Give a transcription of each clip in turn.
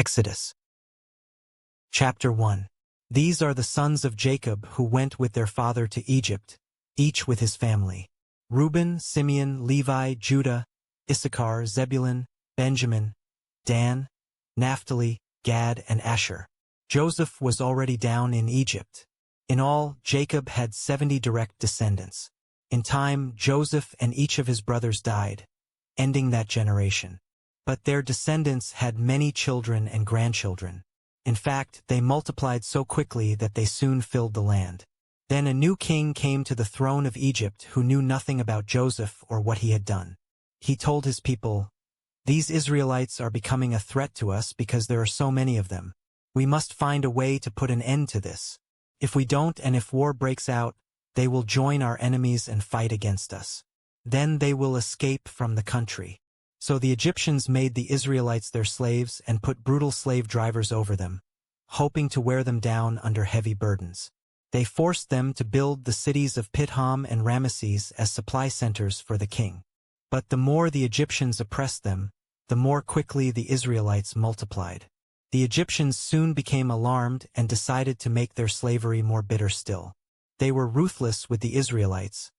Exodus. Chapter 1. These are the sons of Jacob who went with their father to Egypt, each with his family: Reuben, Simeon, Levi, Judah, Issachar, Zebulun, Benjamin, Dan, Naphtali, Gad, and Asher. Joseph was already down in Egypt. In all, Jacob had 70 direct descendants. In time, Joseph and each of his brothers died, ending that generation. But their descendants had many children and grandchildren. In fact, they multiplied so quickly that they soon filled the land. Then a new king came to the throne of Egypt who knew nothing about Joseph or what he had done. He told his people, "These Israelites are becoming a threat to us because there are so many of them. We must find a way to put an end to this. If we don't, and if war breaks out, they will join our enemies and fight against us. Then they will escape from the country." So the Egyptians made the Israelites their slaves and put brutal slave drivers over them, hoping to wear them down under heavy burdens. They forced them to build the cities of Pithom and Ramesses as supply centers for the king. But the more the Egyptians oppressed them, the more quickly the Israelites multiplied. The Egyptians soon became alarmed and decided to make their slavery more bitter still. They were ruthless with the Israelites,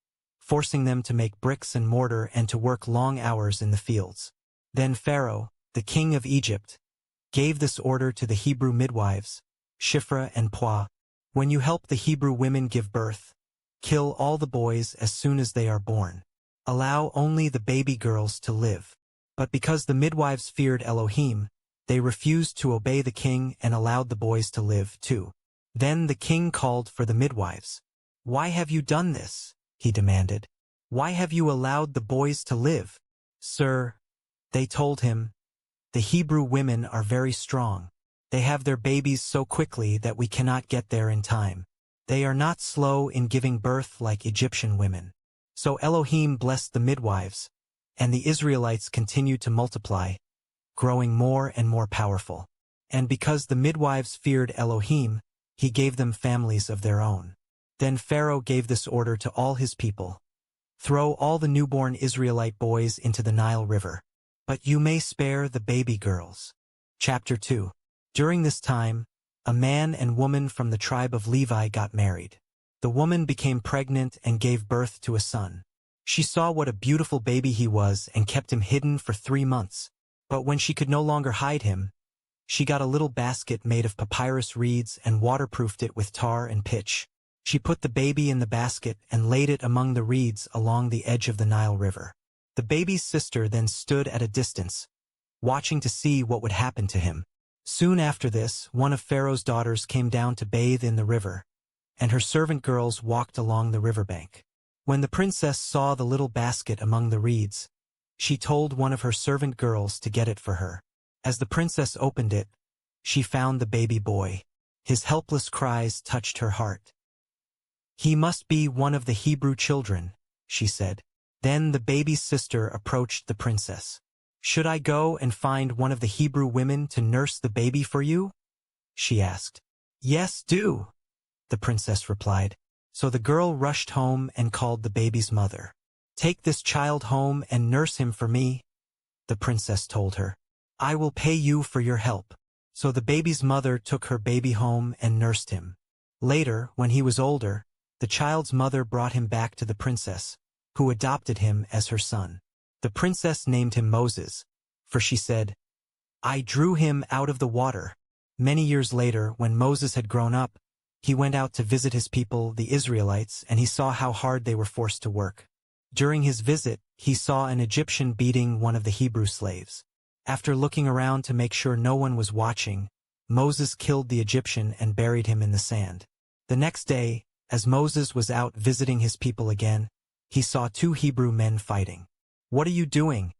forcing them to make bricks and mortar and to work long hours in the fields. Then Pharaoh, the king of Egypt, gave this order to the Hebrew midwives, Shiphrah and Puah: "When you help the Hebrew women give birth, kill all the boys as soon as they are born. Allow only the baby girls to live." But because the midwives feared Elohim, they refused to obey the king and allowed the boys to live too. Then the king called for the midwives. "Why have you done this?" he demanded. "Why have you allowed the boys to live?" "Sir," they told him, "the Hebrew women are very strong. They have their babies so quickly that we cannot get there in time. They are not slow in giving birth like Egyptian women." So Elohim blessed the midwives, and the Israelites continued to multiply, growing more and more powerful. And because the midwives feared Elohim, he gave them families of their own. Then Pharaoh gave this order to all his people: "Throw all the newborn Israelite boys into the Nile River, but you may spare the baby girls." Chapter 2. During this time, a man and woman from the tribe of Levi got married. The woman became pregnant and gave birth to a son. She saw what a beautiful baby he was and kept him hidden for 3 months. But when she could no longer hide him, she got a little basket made of papyrus reeds and waterproofed it with tar and pitch. She put the baby in the basket and laid it among the reeds along the edge of the Nile River. The baby's sister then stood at a distance, watching to see what would happen to him. Soon after this, one of Pharaoh's daughters came down to bathe in the river, and her servant girls walked along the riverbank. When the princess saw the little basket among the reeds, she told one of her servant girls to get it for her. As the princess opened it, she found the baby boy. His helpless cries touched her heart. "He must be one of the Hebrew children," she said. Then the baby's sister approached the princess. "Should I go and find one of the Hebrew women to nurse the baby for you?" she asked. "Yes, do," the princess replied. So the girl rushed home and called the baby's mother. "Take this child home and nurse him for me," the princess told her. "I will pay you for your help." So the baby's mother took her baby home and nursed him. Later, when he was older, the child's mother brought him back to the princess, who adopted him as her son. The princess named him Moses, for she said, "I drew him out of the water." Many years later, when Moses had grown up, he went out to visit his people, the Israelites, and he saw how hard they were forced to work. During his visit, he saw an Egyptian beating one of the Hebrew slaves. After looking around to make sure no one was watching, Moses killed the Egyptian and buried him in the sand. The next day, as Moses was out visiting his people again, he saw 2 Hebrew men fighting. "What are you doing?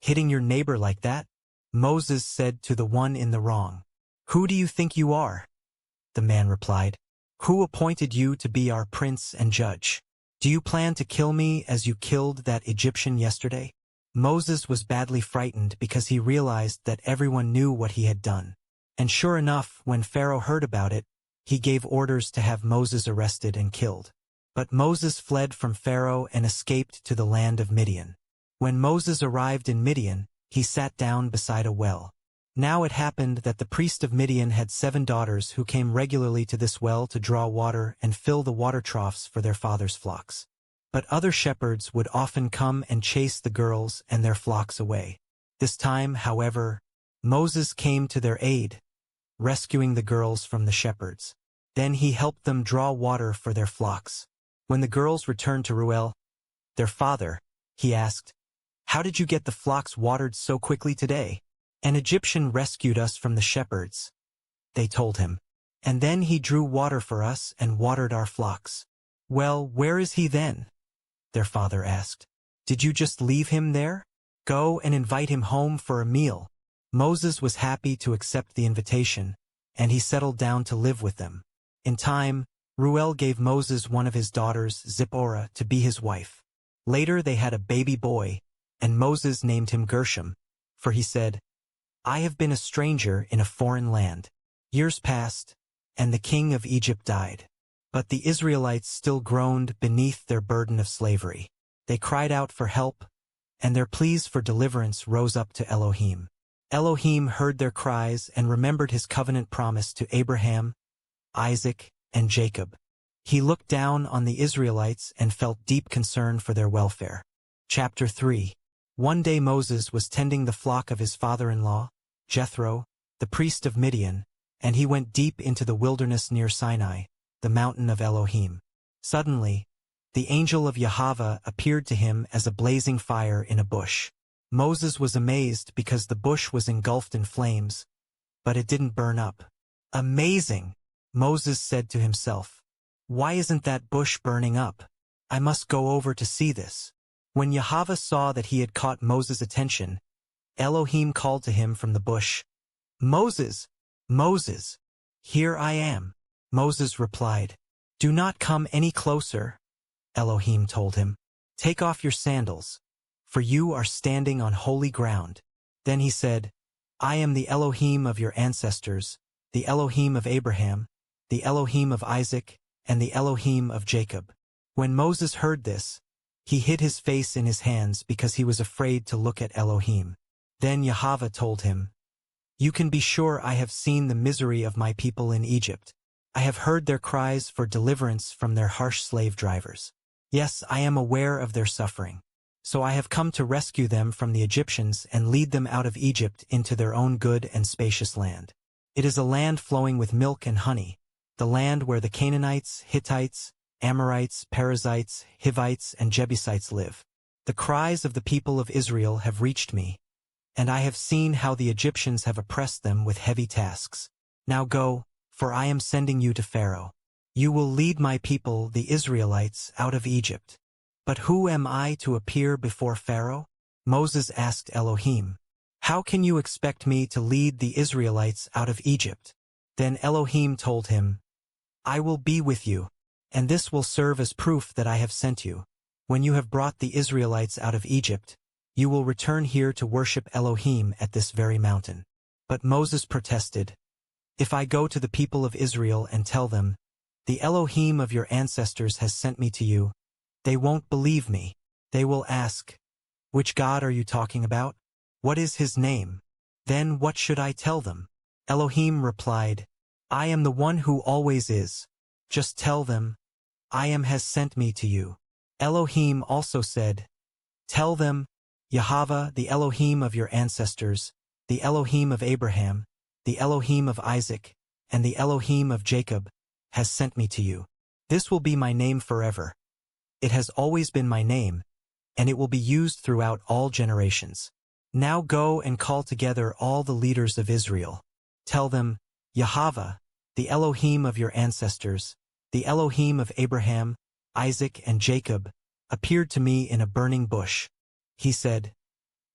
Hitting your neighbor like that?" Moses said to the one in the wrong. "Who do you think you are?" The man replied, "Who appointed you to be our prince and judge? Do you plan to kill me as you killed that Egyptian yesterday?" Moses was badly frightened because he realized that everyone knew what he had done. And sure enough, when Pharaoh heard about it, he gave orders to have Moses arrested and killed. But Moses fled from Pharaoh and escaped to the land of Midian. When Moses arrived in Midian, he sat down beside a well. Now it happened that the priest of Midian had 7 daughters who came regularly to this well to draw water and fill the water troughs for their father's flocks. But other shepherds would often come and chase the girls and their flocks away. This time, however, Moses came to their aid, rescuing the girls from the shepherds. Then he helped them draw water for their flocks. When the girls returned to Reuel, their father, he asked, "How did you get the flocks watered so quickly today?" "An Egyptian rescued us from the shepherds," they told him. "And then he drew water for us and watered our flocks." "Well, where is he then?" their father asked. "Did you just leave him there? Go and invite him home for a meal." Moses was happy to accept the invitation, and he settled down to live with them. In time, Reuel gave Moses one of his daughters, Zipporah, to be his wife. Later they had a baby boy, and Moses named him Gershom, for he said, "I have been a stranger in a foreign land." Years passed, and the king of Egypt died. But the Israelites still groaned beneath their burden of slavery. They cried out for help, and their pleas for deliverance rose up to Elohim. Elohim heard their cries and remembered his covenant promise to Abraham, Isaac, and Jacob. He looked down on the Israelites and felt deep concern for their welfare. Chapter 3. One day Moses was tending the flock of his father-in-law, Jethro, the priest of Midian, and he went deep into the wilderness near Sinai, the mountain of Elohim. Suddenly, the angel of Yahweh appeared to him as a blazing fire in a bush. Moses was amazed because the bush was engulfed in flames, but it didn't burn up. "Amazing," Moses said to himself. "Why isn't that bush burning up? I must go over to see this." When Yahweh saw that he had caught Moses' attention, Elohim called to him from the bush, "Moses, Moses, here I am." Moses replied, "Do not come any closer," Elohim told him. "Take off your sandals, for you are standing on holy ground." Then he said, "I am the Elohim of your ancestors, the Elohim of Abraham, the Elohim of Isaac, and the Elohim of Jacob." When Moses heard this, he hid his face in his hands because he was afraid to look at Elohim. Then Yahweh told him, "You can be sure I have seen the misery of my people in Egypt. I have heard their cries for deliverance from their harsh slave drivers. Yes, I am aware of their suffering. So I have come to rescue them from the Egyptians and lead them out of Egypt into their own good and spacious land. It is a land flowing with milk and honey, the land where the Canaanites, Hittites, Amorites, Perizzites, Hivites, and Jebusites live. The cries of the people of Israel have reached me, and I have seen how the Egyptians have oppressed them with heavy tasks. Now go, for I am sending you to Pharaoh. You will lead my people, the Israelites, out of Egypt." "But who am I to appear before Pharaoh?" Moses asked Elohim. "How can you expect me to lead the Israelites out of Egypt?" Then Elohim told him, "I will be with you, and this will serve as proof that I have sent you. When you have brought the Israelites out of Egypt, you will return here to worship Elohim at this very mountain." But Moses protested, "If I go to the people of Israel and tell them, 'The Elohim of your ancestors has sent me to you,' they won't believe me. They will ask, 'Which God are you talking about? What is his name?' Then what should I tell them?" Elohim replied, "I am the one who always is. Just tell them, 'I am has sent me to you.'" Elohim also said, "Tell them, Yahweh, the Elohim of your ancestors, the Elohim of Abraham, the Elohim of Isaac, and the Elohim of Jacob, has sent me to you. This will be my name forever. It has always been my name, and it will be used throughout all generations. Now go and call together all the leaders of Israel. Tell them, Yahweh, the Elohim of your ancestors, the Elohim of Abraham, Isaac, and Jacob, appeared to me in a burning bush. He said,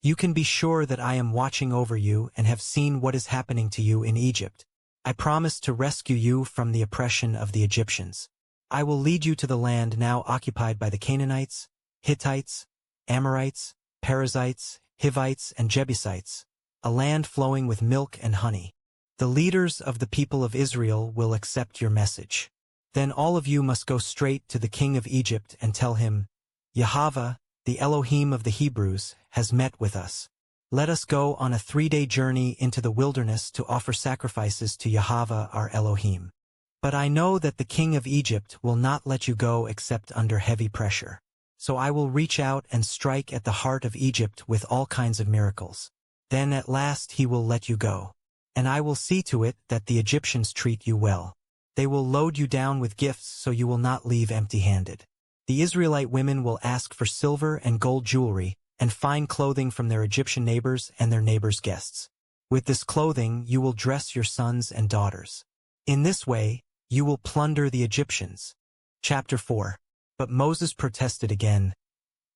'You can be sure that I am watching over you and have seen what is happening to you in Egypt. I promise to rescue you from the oppression of the Egyptians. I will lead you to the land now occupied by the Canaanites, Hittites, Amorites, Perizzites, Hivites, and Jebusites, a land flowing with milk and honey. The leaders of the people of Israel will accept your message. Then all of you must go straight to the king of Egypt and tell him, Yahweh, the Elohim of the Hebrews, has met with us. Let us go on a 3-day journey into the wilderness to offer sacrifices to Yahweh our Elohim. But I know that the king of Egypt will not let you go except under heavy pressure. So I will reach out and strike at the heart of Egypt with all kinds of miracles. Then at last he will let you go. And I will see to it that the Egyptians treat you well. They will load you down with gifts so you will not leave empty-handed. The Israelite women will ask for silver and gold jewelry and fine clothing from their Egyptian neighbors and their neighbors' guests. With this clothing you will dress your sons and daughters. In this way, you will plunder the Egyptians. Chapter 4. But Moses protested again.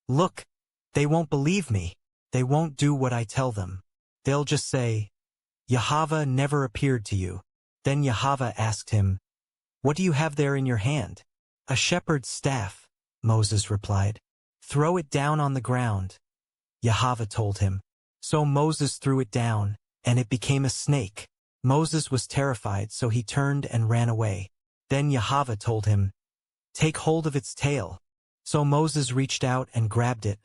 Look, they won't believe me. They won't do what I tell them. They'll just say, Yahweh never appeared to you. Then Yahweh asked him, What do you have there in your hand? A shepherd's staff, Moses replied. Throw it down on the ground. Yahweh told him. So Moses threw it down, and it became a snake. Moses was terrified, so he turned and ran away. Then Yahweh told him, Take hold of its tail. So Moses reached out and grabbed it,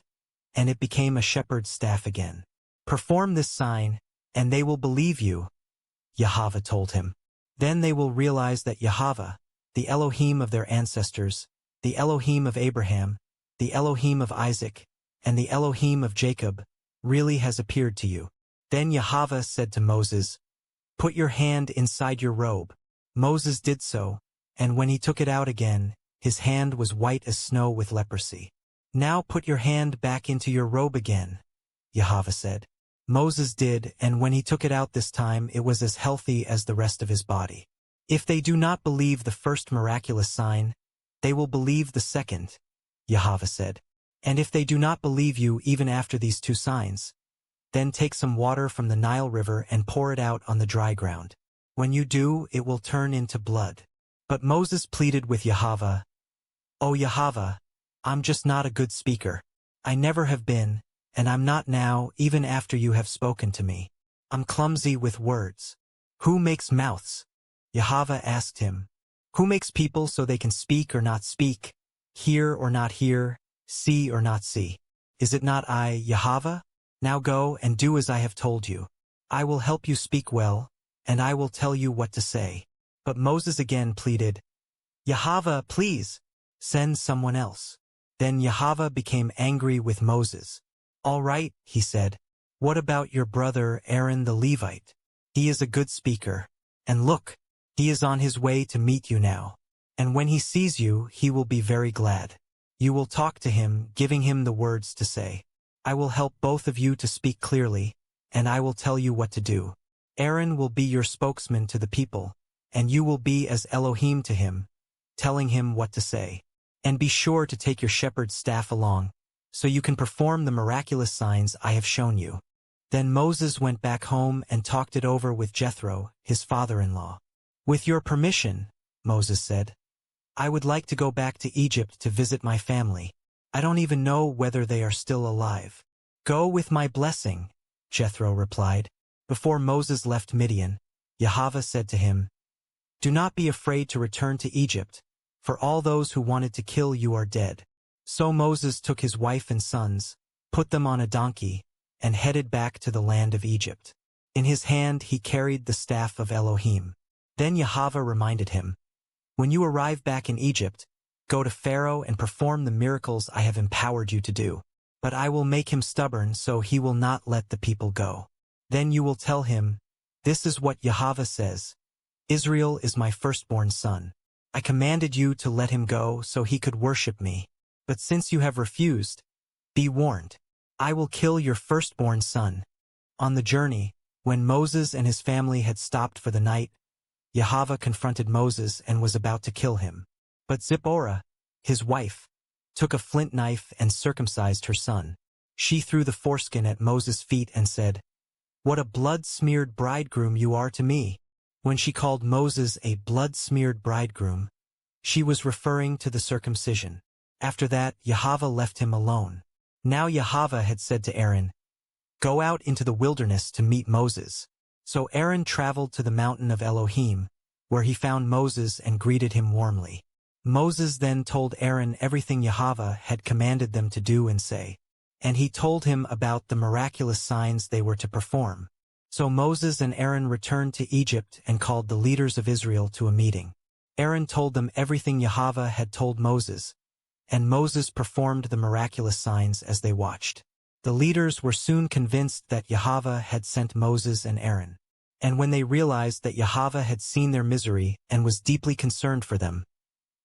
and it became a shepherd's staff again. Perform this sign, and they will believe you, Yahweh told him. Then they will realize that Yahweh, the Elohim of their ancestors, the Elohim of Abraham, the Elohim of Isaac, and the Elohim of Jacob, really has appeared to you. Then Yahweh said to Moses, Put your hand inside your robe. Moses did so, and when he took it out again, his hand was white as snow with leprosy. Now put your hand back into your robe again, Yahweh said. Moses did, and when he took it out this time it was as healthy as the rest of his body. If they do not believe the first miraculous sign, they will believe the second, Yahweh said. And if they do not believe you even after these 2 signs, then take some water from the Nile River and pour it out on the dry ground. When you do, it will turn into blood. But Moses pleaded with Yahweh, O Yahweh, I'm just not a good speaker. I never have been, and I'm not now even after you have spoken to me. I'm clumsy with words. Who makes mouths? Yahweh asked him. Who makes people so they can speak or not speak, hear or not hear, see or not see? Is it not I, Yahweh? Now go and do as I have told you. I will help you speak well, and I will tell you what to say. But Moses again pleaded, Yahweh, please, send someone else. Then Yahweh became angry with Moses. All right, he said. What about your brother Aaron the Levite? He is a good speaker. And look, he is on his way to meet you now. And when he sees you, he will be very glad. You will talk to him, giving him the words to say. I will help both of you to speak clearly, and I will tell you what to do. Aaron will be your spokesman to the people, and you will be as Elohim to him, telling him what to say. And be sure to take your shepherd's staff along, so you can perform the miraculous signs I have shown you. Then Moses went back home and talked it over with Jethro, his father-in-law. With your permission, Moses said, I would like to go back to Egypt to visit my family. I don't even know whether they are still alive. Go with my blessing, Jethro replied. Before Moses left Midian, Yahweh said to him, Do not be afraid to return to Egypt, for all those who wanted to kill you are dead. So Moses took his wife and sons, put them on a donkey, and headed back to the land of Egypt. In his hand he carried the staff of Elohim. Then Yahweh reminded him, When you arrive back in Egypt, go to Pharaoh and perform the miracles I have empowered you to do. But I will make him stubborn so he will not let the people go. Then you will tell him, This is what Yahweh says. Israel is my firstborn son. I commanded you to let him go so he could worship me. But since you have refused, be warned. I will kill your firstborn son. On the journey, when Moses and his family had stopped for the night, Yahweh confronted Moses and was about to kill him. But Zipporah, his wife, took a flint knife and circumcised her son. She threw the foreskin at Moses' feet and said, What a blood-smeared bridegroom you are to me. When she called Moses a blood-smeared bridegroom, she was referring to the circumcision. After that, Yahweh left him alone. Now Yahweh had said to Aaron, Go out into the wilderness to meet Moses. So Aaron traveled to the mountain of Elohim, where he found Moses and greeted him warmly. Moses then told Aaron everything Yahweh had commanded them to do and say. and he told him about the miraculous signs they were to perform. So Moses and Aaron returned to Egypt and called the leaders of Israel to a meeting. Aaron told them everything Yahweh had told Moses, and Moses performed the miraculous signs as they watched. The leaders were soon convinced that Yahweh had sent Moses and Aaron. And when they realized that Yahweh had seen their misery and was deeply concerned for them,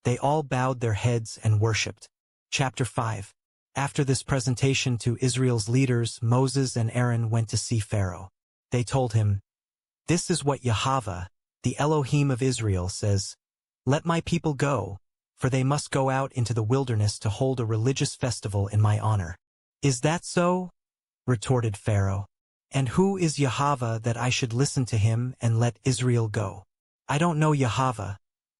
they all bowed their heads and worshipped. Chapter 5. After this presentation to Israel's leaders, Moses and Aaron went to see Pharaoh. They told him, "This is what Yahweh, the Elohim of Israel, says, 'Let my people go, for they must go out into the wilderness to hold a religious festival in my honor.'" "Is that so?" retorted Pharaoh. "And who is Yahweh that I should listen to him and let Israel go? I don't know Yahweh,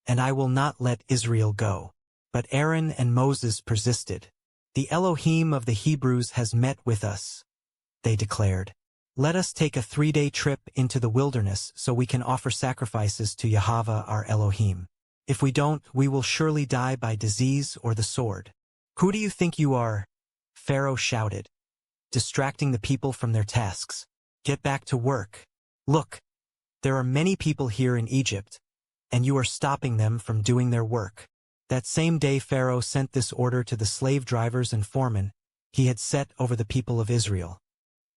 and I will not let Israel go." But Aaron and Moses persisted. "The Elohim of the Hebrews has met with us," they declared. "Let us take a 3-day trip into the wilderness so we can offer sacrifices to Yahweh our Elohim. If we don't, we will surely die by disease or the sword." "Who do you think you are?" Pharaoh shouted, distracting the people from their tasks. "Get back to work. Look, there are many people here in Egypt, and you are stopping them from doing their work." That same day Pharaoh sent this order to the slave drivers and foremen he had set over the people of Israel.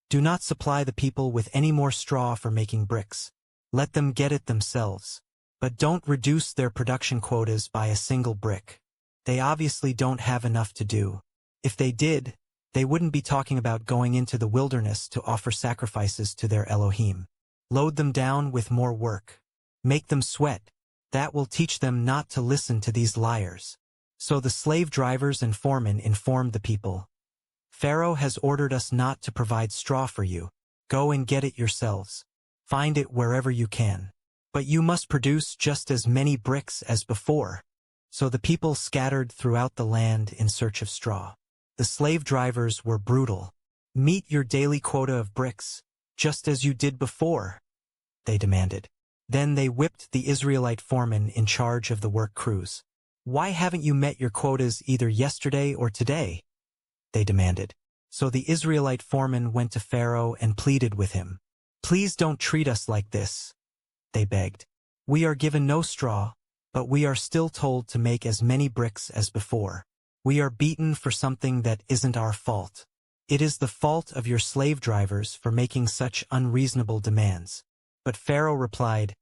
"Do not supply the people with any more straw for making bricks. Let them get it themselves. But don't reduce their production quotas by a single brick. They obviously don't have enough to do. If they did, they wouldn't be talking about going into the wilderness to offer sacrifices to their Elohim. Load them down with more work. Make them sweat. That will teach them not to listen to these liars." So the slave drivers and foremen informed the people, "Pharaoh has ordered us not to provide straw for you. Go and get it yourselves. Find it wherever you can. But you must produce just as many bricks as before." So the people scattered throughout the land in search of straw. The slave drivers were brutal. "Meet your daily quota of bricks, just as you did before," they demanded. Then they whipped the Israelite foreman in charge of the work crews. "Why haven't you met your quotas either yesterday or today?" they demanded. So the Israelite foreman went to Pharaoh and pleaded with him. "Please don't treat us like this," they begged. "We are given no straw, but we are still told to make as many bricks as before. We are beaten for something that isn't our fault. It is the fault of your slave drivers for making such unreasonable demands." But Pharaoh replied,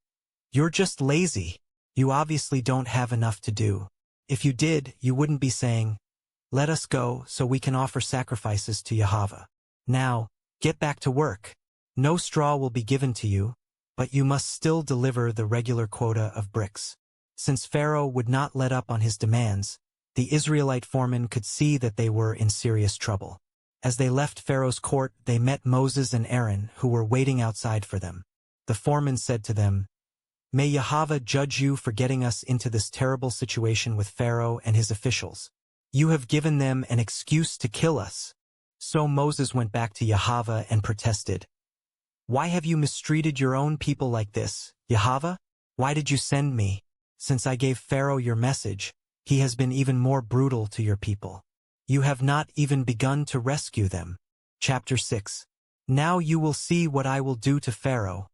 "You're just lazy. You obviously don't have enough to do. If you did, you wouldn't be saying, 'Let us go so we can offer sacrifices to Yahweh.' Now, get back to work. No straw will be given to you, but you must still deliver the regular quota of bricks." Since Pharaoh would not let up on his demands, the Israelite foremen could see that they were in serious trouble. As they left Pharaoh's court, they met Moses and Aaron, who were waiting outside for them. The foreman said to them, "May Yahweh judge you for getting us into this terrible situation with Pharaoh and his officials. You have given them an excuse to kill us." So Moses went back to Yahweh and protested, "Why have you mistreated your own people like this, Yahweh? Why did you send me? Since I gave Pharaoh your message, he has been even more brutal to your people. You have not even begun to rescue them." Chapter 6. "Now you will see what I will do to Pharaoh,"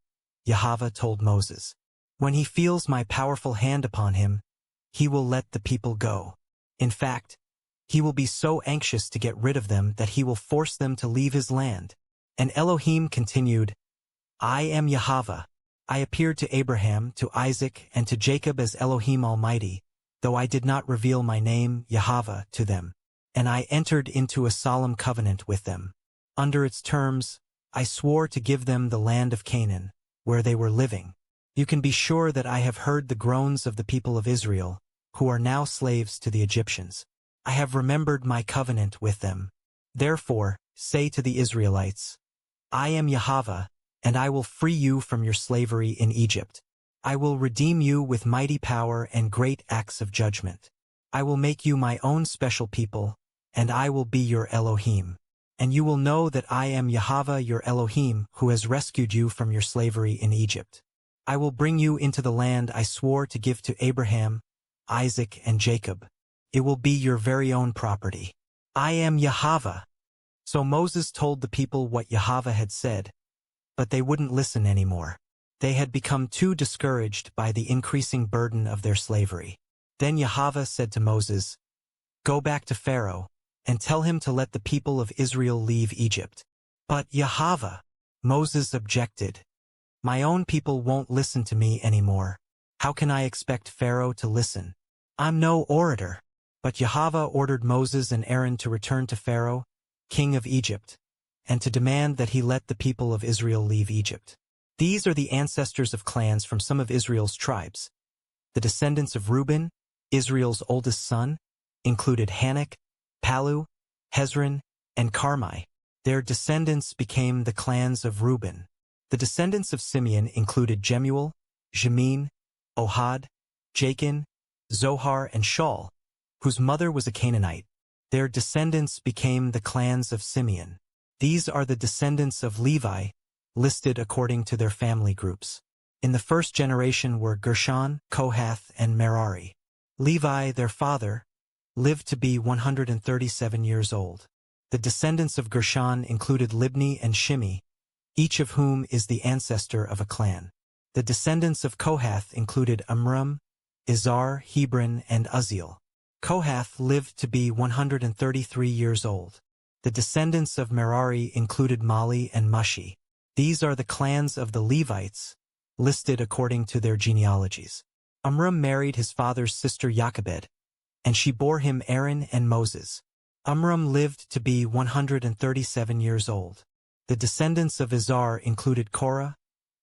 Yahweh told Moses. "When he feels my powerful hand upon him, he will let the people go. In fact, he will be so anxious to get rid of them that he will force them to leave his land." And Elohim continued, "I am Yahweh. I appeared to Abraham, to Isaac, and to Jacob as Elohim Almighty, though I did not reveal my name, Yahweh, to them. And I entered into a solemn covenant with them. Under its terms, I swore to give them the land of Canaan, where they were living. You can be sure that I have heard the groans of the people of Israel, who are now slaves to the Egyptians. I have remembered my covenant with them. Therefore, say to the Israelites, I am Yahweh, and I will free you from your slavery in Egypt. I will redeem you with mighty power and great acts of judgment. I will make you my own special people, and I will be your Elohim. And you will know that I am Yahweh your Elohim, who has rescued you from your slavery in Egypt. I will bring you into the land I swore to give to Abraham, Isaac, and Jacob. It will be your very own property. I am Yahweh." So Moses told the people what Yahweh had said, but they wouldn't listen anymore. They had become too discouraged by the increasing burden of their slavery. Then Yahweh said to Moses, "Go back to Pharaoh, and tell him to let the people of Israel leave Egypt." "But Yahweh," Moses objected, "my own people won't listen to me anymore. How can I expect Pharaoh to listen? I'm no orator." But Yahweh ordered Moses and Aaron to return to Pharaoh, king of Egypt, and to demand that he let the people of Israel leave Egypt. These are the ancestors of clans from some of Israel's tribes. The descendants of Reuben, Israel's oldest son, included Hanak, Palu, Hezron, and Carmi. Their descendants became the clans of Reuben. The descendants of Simeon included Jemuel, Jamin, Ohad, Jachin, Zohar, and Shaul, whose mother was a Canaanite. Their descendants became the clans of Simeon. These are the descendants of Levi, listed according to their family groups. In the first generation were Gershon, Kohath, and Merari. Levi, their father, lived to be 137 years old. The descendants of Gershon included Libni and Shimi, each of whom is the ancestor of a clan. The descendants of Kohath included Amram, Izhar, Hebron, and Uzziel. Kohath lived to be 133 years old. The descendants of Merari included Mali and Mushi. These are the clans of the Levites, listed according to their genealogies. Amram married his father's sister Jochebed, and she bore him Aaron and Moses. Amram lived to be 137 years old. The descendants of Izhar included Korah,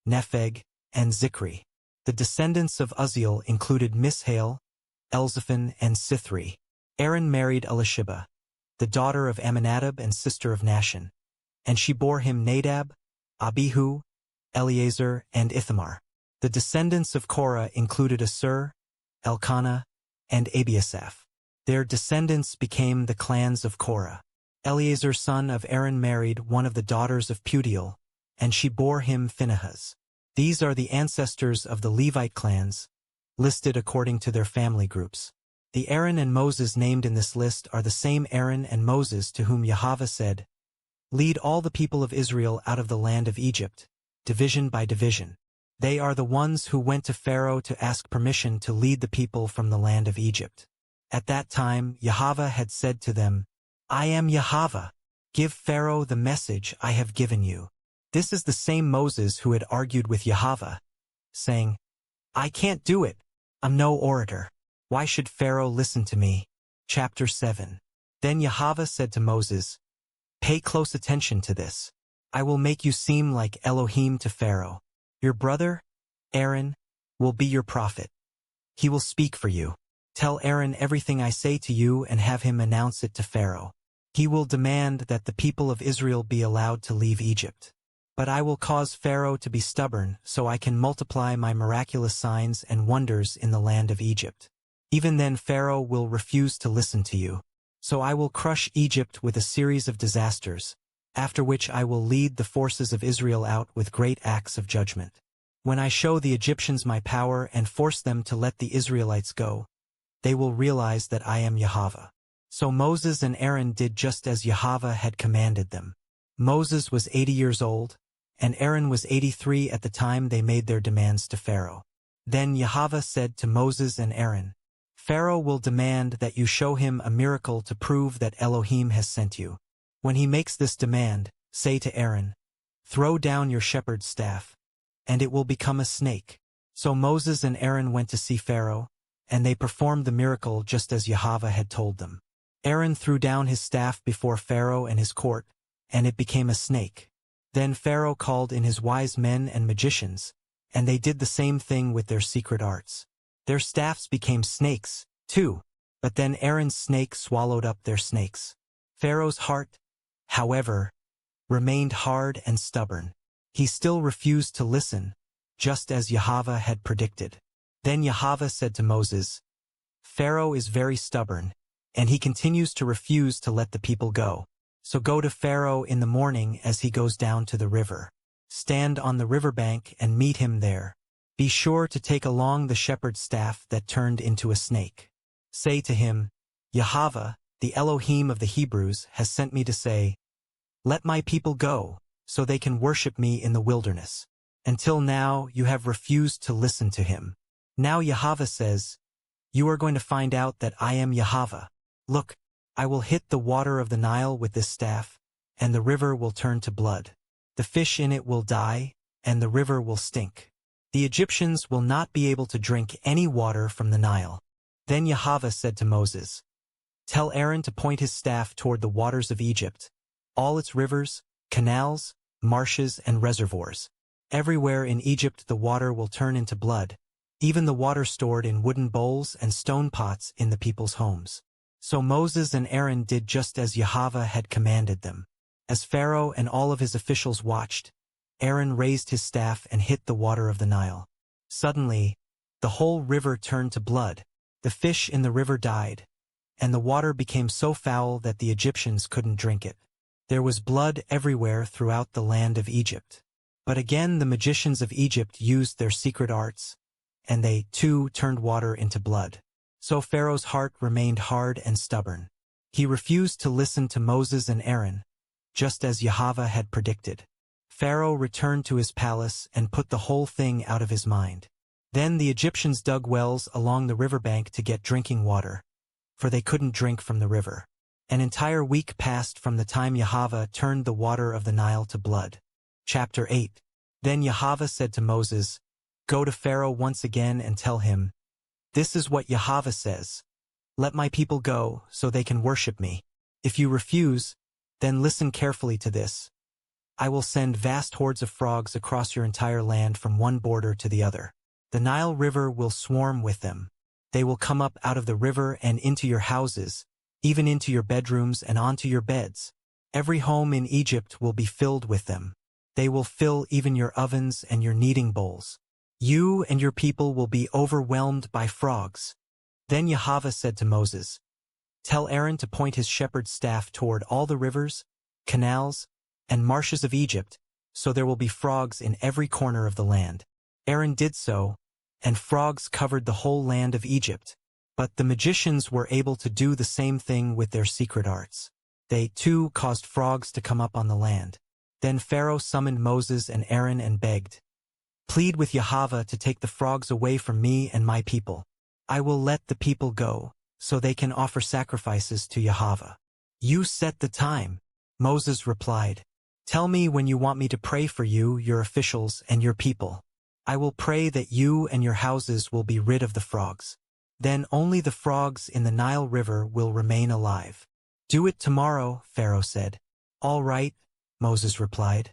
Nepheg, and Zikri. The descendants of Uzziel included Mishael, Elzaphan, and Sithri. Aaron married Elisheba, the daughter of Amminadab and sister of Nahshon, and she bore him Nadab, Abihu, Eleazar, and Ithamar. The descendants of Korah included Asur, Elkanah, and Abiasaph. Their descendants became the clans of Korah. Eleazar son of Aaron married one of the daughters of Putiel, and she bore him Phinehas. These are the ancestors of the Levite clans, listed according to their family groups. The Aaron and Moses named in this list are the same Aaron and Moses to whom Yahweh said, "Lead all the people of Israel out of the land of Egypt, division by division." They are the ones who went to Pharaoh to ask permission to lead the people from the land of Egypt. At that time, Yahweh had said to them, "I am Yahweh. Give Pharaoh the message I have given you." This is the same Moses who had argued with Yahweh, saying, "I can't do it. I'm no orator. Why should Pharaoh listen to me?" Chapter 7. Then Yahweh said to Moses, "Pay close attention to this. I will make you seem like Elohim to Pharaoh. Your brother, Aaron, will be your prophet. He will speak for you. Tell Aaron everything I say to you and have him announce it to Pharaoh. He will demand that the people of Israel be allowed to leave Egypt. But I will cause Pharaoh to be stubborn so I can multiply my miraculous signs and wonders in the land of Egypt. Even then Pharaoh will refuse to listen to you. So I will crush Egypt with a series of disasters, after which I will lead the forces of Israel out with great acts of judgment. When I show the Egyptians my power and force them to let the Israelites go, they will realize that I am Yahweh." So Moses and Aaron did just as Yahweh had commanded them. Moses was 80 years old, and Aaron was 83 at the time they made their demands to Pharaoh. Then Yahweh said to Moses and Aaron, "Pharaoh will demand that you show him a miracle to prove that Elohim has sent you. When he makes this demand, say to Aaron, 'Throw down your shepherd's staff, and it will become a snake.'" So Moses and Aaron went to see Pharaoh, and they performed the miracle just as Yahweh had told them. Aaron threw down his staff before Pharaoh and his court, and it became a snake. Then Pharaoh called in his wise men and magicians, and they did the same thing with their secret arts. Their staffs became snakes, too, but then Aaron's snake swallowed up their snakes. Pharaoh's heart, however, remained hard and stubborn. He still refused to listen, just as Yahweh had predicted. Then Yahweh said to Moses, "Pharaoh is very stubborn, and he continues to refuse to let the people go. So go to Pharaoh in the morning as he goes down to the river. Stand on the riverbank and meet him there. Be sure to take along the shepherd's staff that turned into a snake. Say to him, 'Yahweh, the Elohim of the Hebrews, has sent me to say, Let my people go, so they can worship me in the wilderness. Until now you have refused to listen to him. Now Yahweh says, you are going to find out that I am Yahweh. Look, I will hit the water of the Nile with this staff, and the river will turn to blood. The fish in it will die, and the river will stink. The Egyptians will not be able to drink any water from the Nile. Then Yahweh said to Moses, tell Aaron to point his staff toward the waters of Egypt, all its rivers, canals, marshes, and reservoirs. Everywhere in Egypt the water will turn into blood, even the water stored in wooden bowls and stone pots in the people's homes. So Moses and Aaron did just as Yahweh had commanded them. As Pharaoh and all of his officials watched, Aaron raised his staff and hit the water of the Nile. Suddenly, the whole river turned to blood, the fish in the river died, and the water became so foul that the Egyptians couldn't drink it. There was blood everywhere throughout the land of Egypt. But again the magicians of Egypt used their secret arts, and they, too, turned water into blood. So Pharaoh's heart remained hard and stubborn. He refused to listen to Moses and Aaron, just as Yahweh had predicted. Pharaoh returned to his palace and put the whole thing out of his mind. Then the Egyptians dug wells along the riverbank to get drinking water, for they couldn't drink from the river. An entire week passed from the time Yahweh turned the water of the Nile to blood. Chapter 8. Then Yahweh said to Moses, go to Pharaoh once again and tell him, this is what Yahweh says. Let my people go, so they can worship me. If you refuse, then listen carefully to this. I will send vast hordes of frogs across your entire land from one border to the other. The Nile River will swarm with them. They will come up out of the river and into your houses, even into your bedrooms and onto your beds. Every home in Egypt will be filled with them. They will fill even your ovens and your kneading bowls. You and your people will be overwhelmed by frogs. Then Yahweh said to Moses, tell Aaron to point his shepherd's staff toward all the rivers, canals, and marshes of Egypt, so there will be frogs in every corner of the land. Aaron did so, and frogs covered the whole land of Egypt. But the magicians were able to do the same thing with their secret arts. They, too, caused frogs to come up on the land. Then Pharaoh summoned Moses and Aaron and begged, plead with Yahweh to take the frogs away from me and my people. I will let the people go, so they can offer sacrifices to Yahweh. You set the time. Moses replied, tell me when you want me to pray for you, your officials, and your people. I will pray that you and your houses will be rid of the frogs. Then only the frogs in the Nile River will remain alive. Do it tomorrow, Pharaoh said. All right, Moses replied.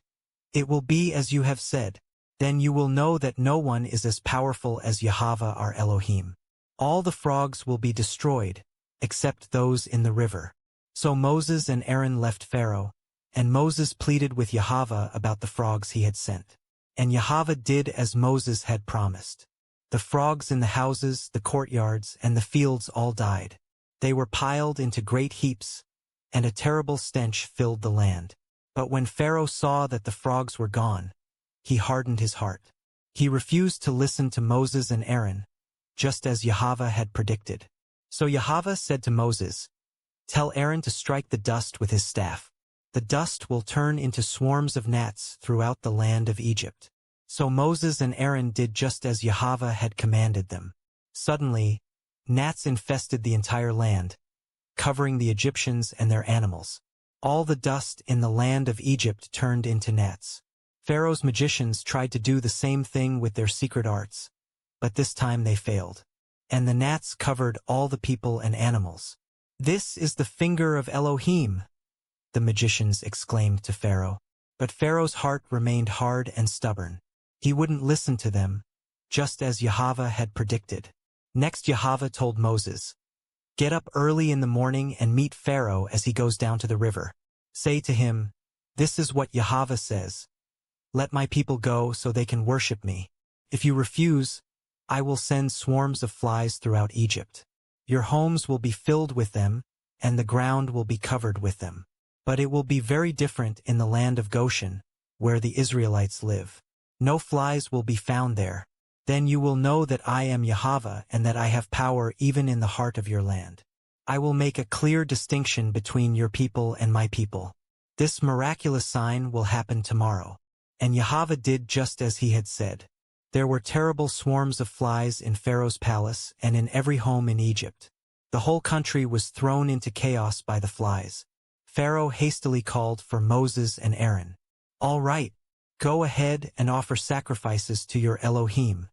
It will be as you have said. Then you will know that no one is as powerful as Yahweh our Elohim. All the frogs will be destroyed, except those in the river. So Moses and Aaron left Pharaoh, and Moses pleaded with Yahweh about the frogs he had sent. And Yahweh did as Moses had promised. The frogs in the houses, the courtyards, and the fields all died. They were piled into great heaps, and a terrible stench filled the land. But when Pharaoh saw that the frogs were gone, he hardened his heart. He refused to listen to Moses and Aaron, just as Yahweh had predicted. So Yahweh said to Moses, tell Aaron to strike the dust with his staff. The dust will turn into swarms of gnats throughout the land of Egypt. So Moses and Aaron did just as Yahweh had commanded them. Suddenly, gnats infested the entire land, covering the Egyptians and their animals. All the dust in the land of Egypt turned into gnats. Pharaoh's magicians tried to do the same thing with their secret arts, but this time they failed. And the gnats covered all the people and animals. This is the finger of Elohim, the magicians exclaimed to Pharaoh. But Pharaoh's heart remained hard and stubborn. He wouldn't listen to them, just as Yahweh had predicted. Next Yahweh told Moses, get up early in the morning and meet Pharaoh as he goes down to the river. Say to him, this is what Yahweh says. Let my people go so they can worship me. If you refuse, I will send swarms of flies throughout Egypt. Your homes will be filled with them, and the ground will be covered with them. But it will be very different in the land of Goshen, where the Israelites live. No flies will be found there. Then you will know that I am Yahweh and that I have power even in the heart of your land. I will make a clear distinction between your people and my people. This miraculous sign will happen tomorrow. And Yahweh did just as he had said. There were terrible swarms of flies in Pharaoh's palace and in every home in Egypt. The whole country was thrown into chaos by the flies. Pharaoh hastily called for Moses and Aaron. "All right, go ahead and offer sacrifices to your Elohim,"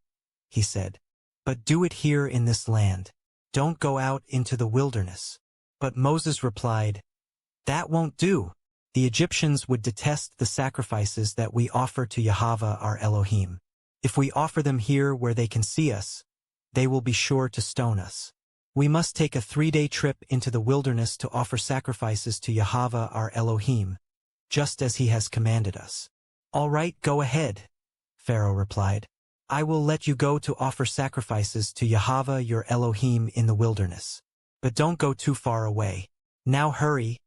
he said. "But do it here in this land. Don't go out into the wilderness." But Moses replied, "That won't do. The Egyptians would detest the sacrifices that we offer to Yahweh our Elohim. If we offer them here where they can see us, they will be sure to stone us. We must take a 3-day trip into the wilderness to offer sacrifices to Yahweh our Elohim, just as he has commanded us." "All right, go ahead," Pharaoh replied. "I will let you go to offer sacrifices to Yahweh your Elohim in the wilderness. But don't go too far away. Now hurry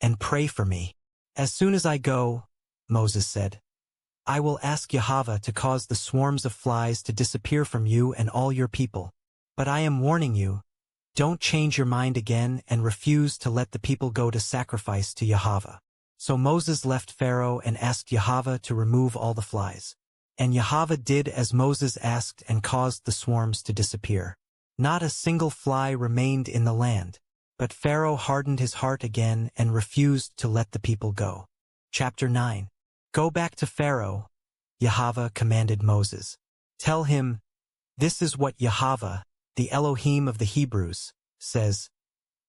and pray for me." "As soon as I go," Moses said, "I will ask Yahweh to cause the swarms of flies to disappear from you and all your people. But I am warning you, don't change your mind again and refuse to let the people go to sacrifice to Yahweh." So Moses left Pharaoh and asked Yahweh to remove all the flies. And Yahweh did as Moses asked and caused the swarms to disappear. Not a single fly remained in the land. But Pharaoh hardened his heart again and refused to let the people go. Chapter 9. "Go back to Pharaoh," Yahweh commanded Moses. "Tell him, this is what Yahweh, the Elohim of the Hebrews, says.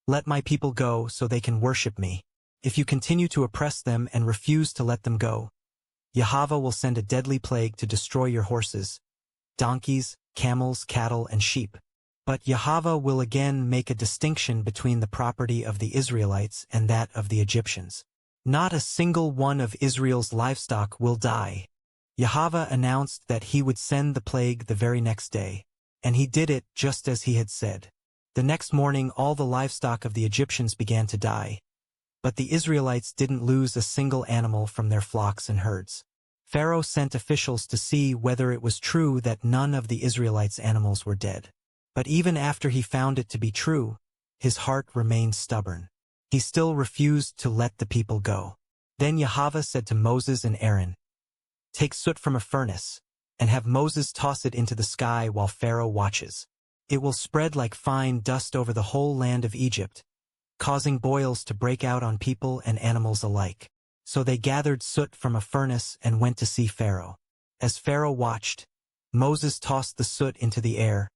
Let my people go so they can worship me. If you continue to oppress them and refuse to let them go, Yahweh will send a deadly plague to destroy your horses, donkeys, camels, cattle, and sheep. But Yahweh will again make a distinction between the property of the Israelites and that of the Egyptians. Not a single one of Israel's livestock will die." Yahweh announced that he would send the plague the very next day, and he did it just as he had said. The next morning all the livestock of the Egyptians began to die, but the Israelites didn't lose a single animal from their flocks and herds. Pharaoh sent officials to see whether it was true that none of the Israelites' animals were dead. But even after he found it to be true, his heart remained stubborn. He still refused to let the people go. Then Yahweh said to Moses and Aaron, "Take soot from a furnace, and have Moses toss it into the sky while Pharaoh watches. It will spread like fine dust over the whole land of Egypt, causing boils to break out on people and animals alike." So they gathered soot from a furnace and went to see Pharaoh. As Pharaoh watched, Moses tossed the soot into the air,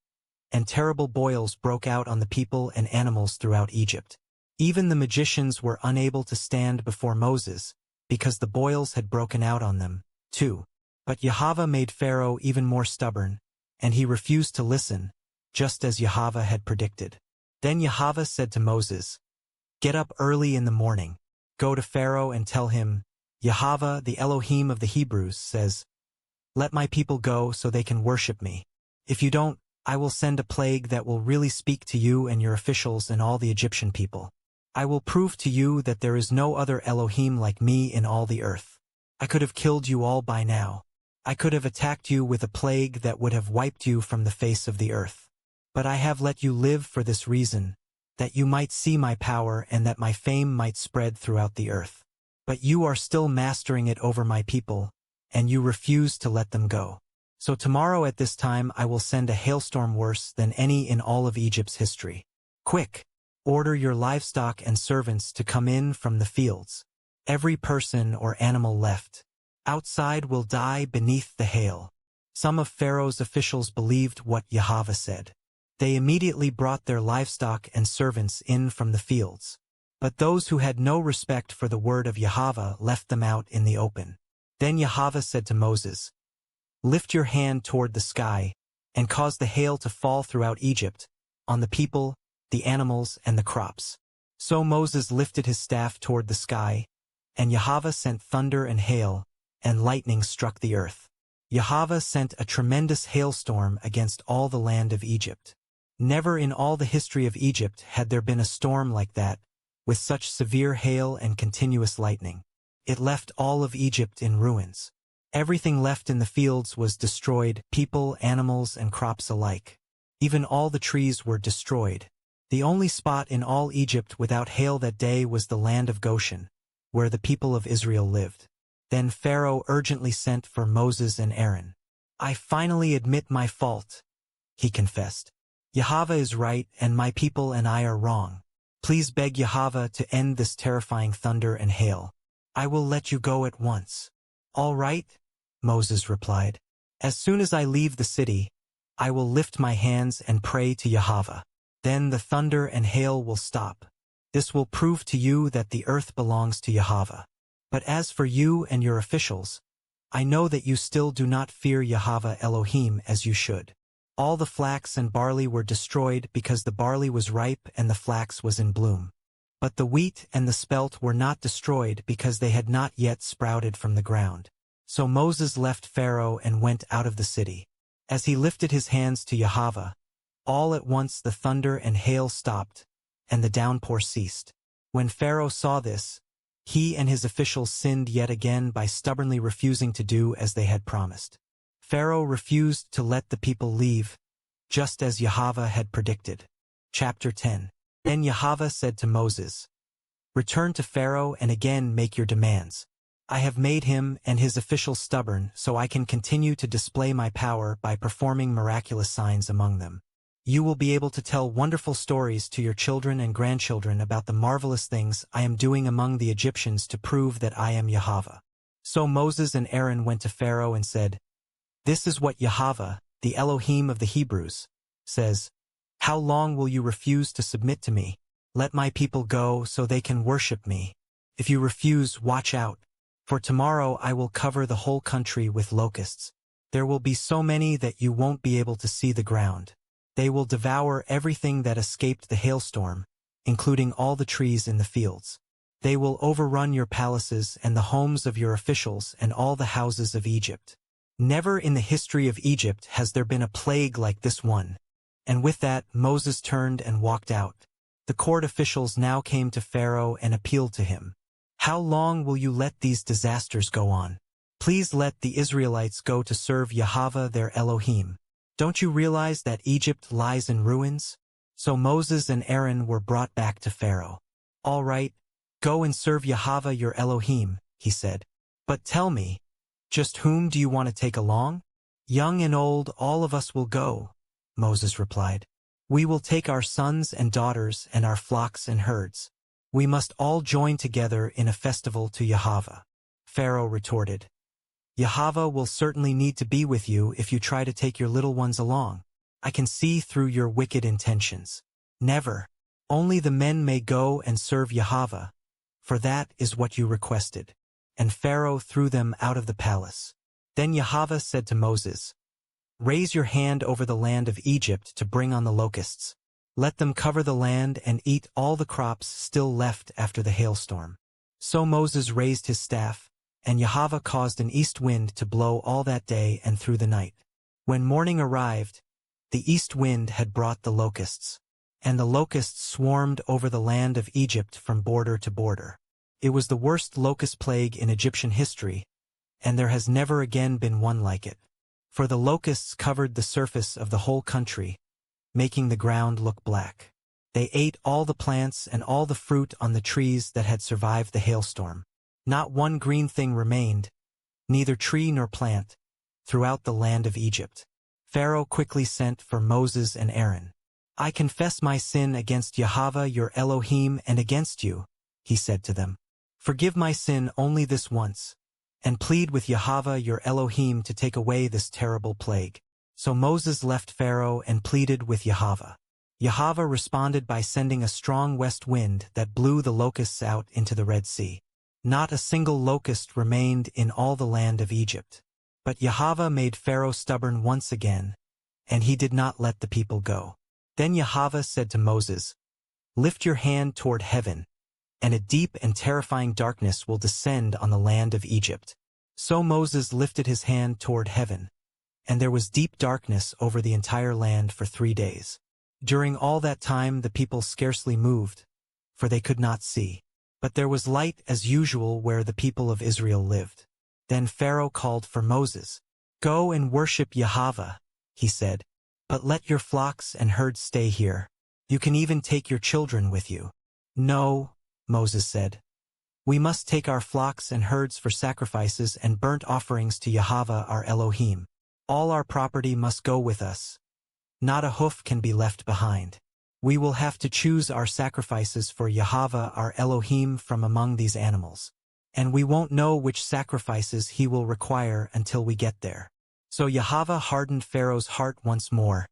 and terrible boils broke out on the people and animals throughout Egypt. Even the magicians were unable to stand before Moses, because the boils had broken out on them, too. But Yahweh made Pharaoh even more stubborn, and he refused to listen, just as Yahweh had predicted. Then Yahweh said to Moses, "Get up early in the morning, go to Pharaoh and tell him, Yahweh, the Elohim of the Hebrews, says, let my people go so they can worship me. If you don't, I will send a plague that will really speak to you and your officials and all the Egyptian people. I will prove to you that there is no other Elohim like me in all the earth. I could have killed you all by now. I could have attacked you with a plague that would have wiped you from the face of the earth. But I have let you live for this reason, that you might see my power and that my fame might spread throughout the earth. But you are still mastering it over my people, and you refuse to let them go. So tomorrow at this time I will send a hailstorm worse than any in all of Egypt's history. Quick, order your livestock and servants to come in from the fields. Every person or animal left outside will die beneath the hail." Some of Pharaoh's officials believed what Yahweh said. They immediately brought their livestock and servants in from the fields. But those who had no respect for the word of Yahweh left them out in the open. Then Yahweh said to Moses, "Lift your hand toward the sky, and cause the hail to fall throughout Egypt, on the people, the animals, and the crops." So Moses lifted his staff toward the sky, and Yahweh sent thunder and hail, and lightning struck the earth. Yahweh sent a tremendous hailstorm against all the land of Egypt. Never in all the history of Egypt had there been a storm like that, with such severe hail and continuous lightning. It left all of Egypt in ruins. Everything left in the fields was destroyed, people, animals, and crops alike. Even all the trees were destroyed. The only spot in all Egypt without hail that day was the land of Goshen, where the people of Israel lived. Then Pharaoh urgently sent for Moses and Aaron. "I finally admit my fault," he confessed. "Yahweh is right and my people and I are wrong. Please beg Yahweh to end this terrifying thunder and hail. I will let you go at once." "All right," Moses replied. "As soon as I leave the city, I will lift my hands and pray to Yahweh. Then the thunder and hail will stop. This will prove to you that the earth belongs to Yahweh. But as for you and your officials, I know that you still do not fear Yahweh Elohim as you should." All the flax and barley were destroyed because the barley was ripe and the flax was in bloom. But the wheat and the spelt were not destroyed because they had not yet sprouted from the ground. So Moses left Pharaoh and went out of the city. As he lifted his hands to Yahweh, all at once the thunder and hail stopped, and the downpour ceased. When Pharaoh saw this, he and his officials sinned yet again by stubbornly refusing to do as they had promised. Pharaoh refused to let the people leave, just as Yahweh had predicted. Chapter 10. Then Yahweh said to Moses, "Return to Pharaoh and again make your demands. I have made him and his officials stubborn so I can continue to display my power by performing miraculous signs among them. You will be able to tell wonderful stories to your children and grandchildren about the marvelous things I am doing among the Egyptians to prove that I am Yahweh." So Moses and Aaron went to Pharaoh and said, "This is what Yahweh, the Elohim of the Hebrews, says. How long will you refuse to submit to me? Let my people go so they can worship me. If you refuse, watch out, for tomorrow I will cover the whole country with locusts. There will be so many that you won't be able to see the ground. They will devour everything that escaped the hailstorm, including all the trees in the fields. They will overrun your palaces and the homes of your officials and all the houses of Egypt. Never in the history of Egypt has there been a plague like this one." And with that, Moses turned and walked out. The court officials now came to Pharaoh and appealed to him. "How long will you let these disasters go on? Please let the Israelites go to serve Yahweh their Elohim. Don't you realize that Egypt lies in ruins?" So Moses and Aaron were brought back to Pharaoh. "All right, go and serve Yahweh your Elohim," he said. "But tell me, just whom do you want to take along?" "Young and old, all of us will go," Moses replied. "We will take our sons and daughters and our flocks and herds. We must all join together in a festival to Yahweh." Pharaoh retorted, "Yahweh will certainly need to be with you if you try to take your little ones along. I can see through your wicked intentions. Never. Only the men may go and serve Yahweh, for that is what you requested." And Pharaoh threw them out of the palace. Then Yahweh said to Moses, "Raise your hand over the land of Egypt to bring on the locusts. Let them cover the land and eat all the crops still left after the hailstorm." So Moses raised his staff, and Yahweh caused an east wind to blow all that day and through the night. When morning arrived, the east wind had brought the locusts, and the locusts swarmed over the land of Egypt from border to border. It was the worst locust plague in Egyptian history, and there has never again been one like it. For the locusts covered the surface of the whole country, making the ground look black. They ate all the plants and all the fruit on the trees that had survived the hailstorm. Not one green thing remained, neither tree nor plant, throughout the land of Egypt. Pharaoh quickly sent for Moses and Aaron. "I confess my sin against Yahweh your Elohim and against you," he said to them. "Forgive my sin only this once, and plead with Yahweh your Elohim to take away this terrible plague." So Moses left Pharaoh and pleaded with Yahweh. Yahweh responded by sending a strong west wind that blew the locusts out into the Red Sea. Not a single locust remained in all the land of Egypt. But Yahweh made Pharaoh stubborn once again, and he did not let the people go. Then Yahweh said to Moses, "Lift your hand toward heaven, and a deep and terrifying darkness will descend on the land of Egypt." So Moses lifted his hand toward heaven, and there was deep darkness over the entire land for 3 days. During all that time the people scarcely moved, for they could not see. But there was light as usual where the people of Israel lived. Then Pharaoh called for Moses. "Go and worship Yahweh," he said, "but let your flocks and herds stay here. You can even take your children with you." "No," Moses said. We must take our flocks and herds for sacrifices and burnt offerings to Yahweh our Elohim. All our property must go with us. Not a hoof can be left behind. We will have to choose our sacrifices for Yahweh our Elohim from among these animals. And we won't know which sacrifices he will require until we get there. So Yahweh hardened Pharaoh's heart once more,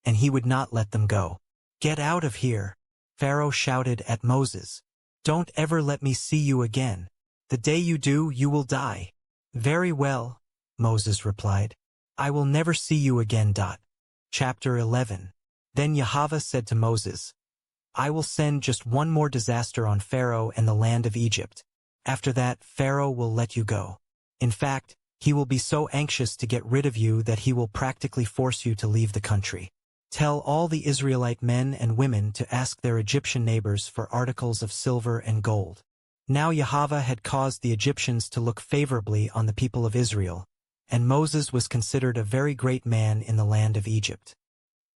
and he would not let them go. Get out of here, Pharaoh shouted at Moses. Don't ever let me see you again. The day you do, you will die. Very well, Moses replied. I will never see you again. Chapter 11. Then Yahweh said to Moses, I will send just one more disaster on Pharaoh and the land of Egypt. After that, Pharaoh will let you go. In fact, he will be so anxious to get rid of you that he will practically force you to leave the country. Tell all the Israelite men and women to ask their Egyptian neighbors for articles of silver and gold. Now Yahweh had caused the Egyptians to look favorably on the people of Israel, and Moses was considered a very great man in the land of Egypt.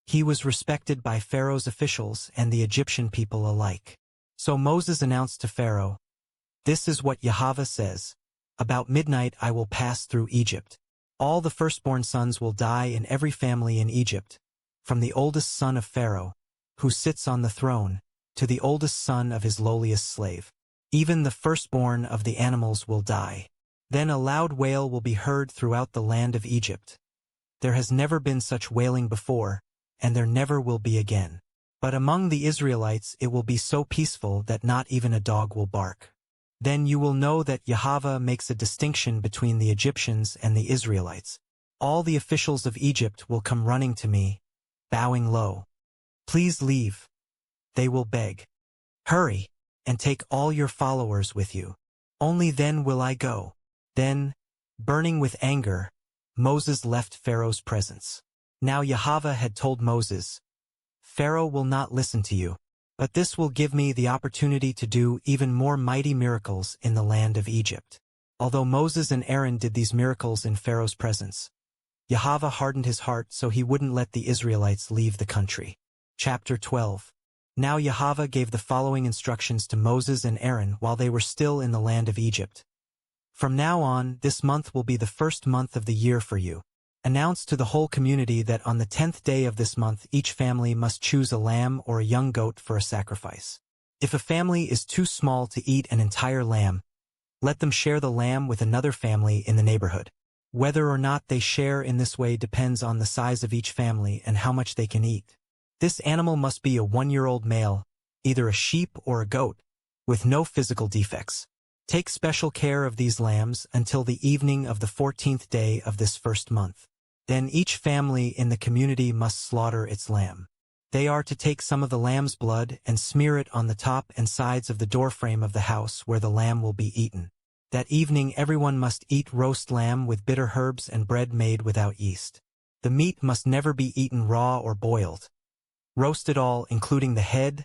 He was respected by Pharaoh's officials and the Egyptian people alike. So Moses announced to Pharaoh, This is what Yahweh says. About midnight I will pass through Egypt. All the firstborn sons will die in every family in Egypt, from the oldest son of Pharaoh, who sits on the throne, to the oldest son of his lowliest slave. Even the firstborn of the animals will die. Then a loud wail will be heard throughout the land of Egypt. There has never been such wailing before, and there never will be again. But among the Israelites it will be so peaceful that not even a dog will bark. Then you will know that Yahweh makes a distinction between the Egyptians and the Israelites. All the officials of Egypt will come running to me, bowing low. Please leave, they will beg. Hurry, and take all your followers with you. Only then will I go. Then, burning with anger, Moses left Pharaoh's presence. Now Yahweh had told Moses, Pharaoh will not listen to you, but this will give me the opportunity to do even more mighty miracles in the land of Egypt. Although Moses and Aaron did these miracles in Pharaoh's presence, Yahweh hardened his heart so he wouldn't let the Israelites leave the country. Chapter 12. Now Yahweh gave the following instructions to Moses and Aaron while they were still in the land of Egypt. From now on, this month will be the first month of the year for you. Announce to the whole community that on the 10th day of this month each family must choose a lamb or a young goat for a sacrifice. If a family is too small to eat an entire lamb, let them share the lamb with another family in the neighborhood. Whether or not they share in this way depends on the size of each family and how much they can eat. This animal must be a 1-year-old male, either a sheep or a goat, with no physical defects. Take special care of these lambs until the evening of the 14th day of this first month. Then each family in the community must slaughter its lamb. They are to take some of the lamb's blood and smear it on the top and sides of the doorframe of the house where the lamb will be eaten. That evening everyone must eat roast lamb with bitter herbs and bread made without yeast. The meat must never be eaten raw or boiled. Roast it all, including the head,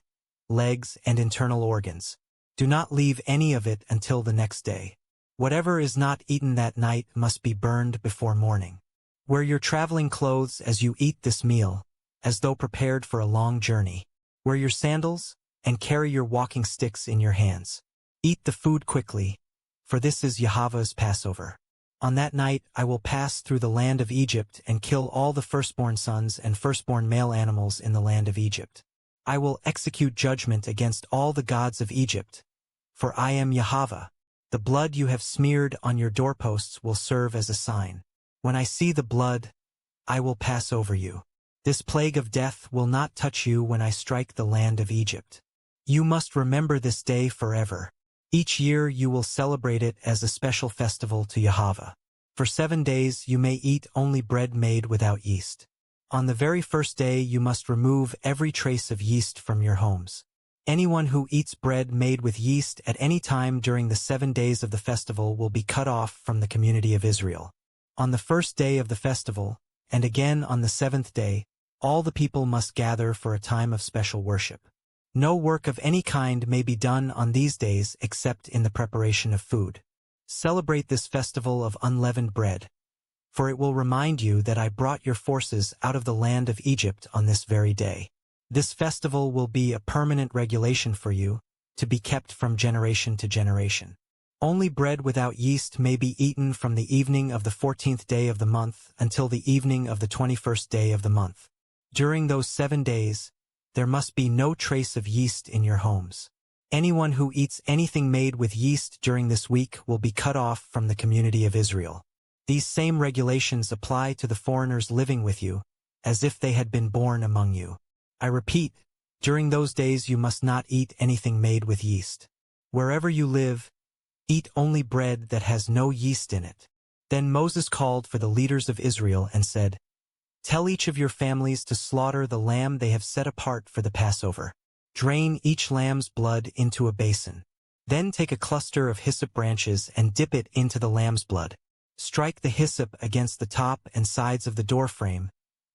legs, and internal organs. Do not leave any of it until the next day. Whatever is not eaten that night must be burned before morning. Wear your traveling clothes as you eat this meal, as though prepared for a long journey. Wear your sandals, and carry your walking sticks in your hands. Eat the food quickly, for this is Yahweh's Passover. On that night I will pass through the land of Egypt and kill all the firstborn sons and firstborn male animals in the land of Egypt. I will execute judgment against all the gods of Egypt, for I am Yahweh. The blood you have smeared on your doorposts will serve as a sign. When I see the blood, I will pass over you. This plague of death will not touch you when I strike the land of Egypt. You must remember this day forever. Each year you will celebrate it as a special festival to Yahweh. For 7 days you may eat only bread made without yeast. On the very first day you must remove every trace of yeast from your homes. Anyone who eats bread made with yeast at any time during the 7 days of the festival will be cut off from the community of Israel. On the first day of the festival, and again on the 7th day, all the people must gather for a time of special worship. No work of any kind may be done on these days except in the preparation of food. Celebrate this festival of unleavened bread, for it will remind you that I brought your forces out of the land of Egypt on this very day. This festival will be a permanent regulation for you, to be kept from generation to generation. Only bread without yeast may be eaten from the evening of the 14th day of the month until the evening of the 21st day of the month. During those 7 days, there must be no trace of yeast in your homes. Anyone who eats anything made with yeast during this week will be cut off from the community of Israel. These same regulations apply to the foreigners living with you, as if they had been born among you. I repeat, during those days you must not eat anything made with yeast. Wherever you live, eat only bread that has no yeast in it. Then Moses called for the leaders of Israel and said, "Tell each of your families to slaughter the lamb they have set apart for the Passover. Drain each lamb's blood into a basin. Then take a cluster of hyssop branches and dip it into the lamb's blood. Strike the hyssop against the top and sides of the doorframe,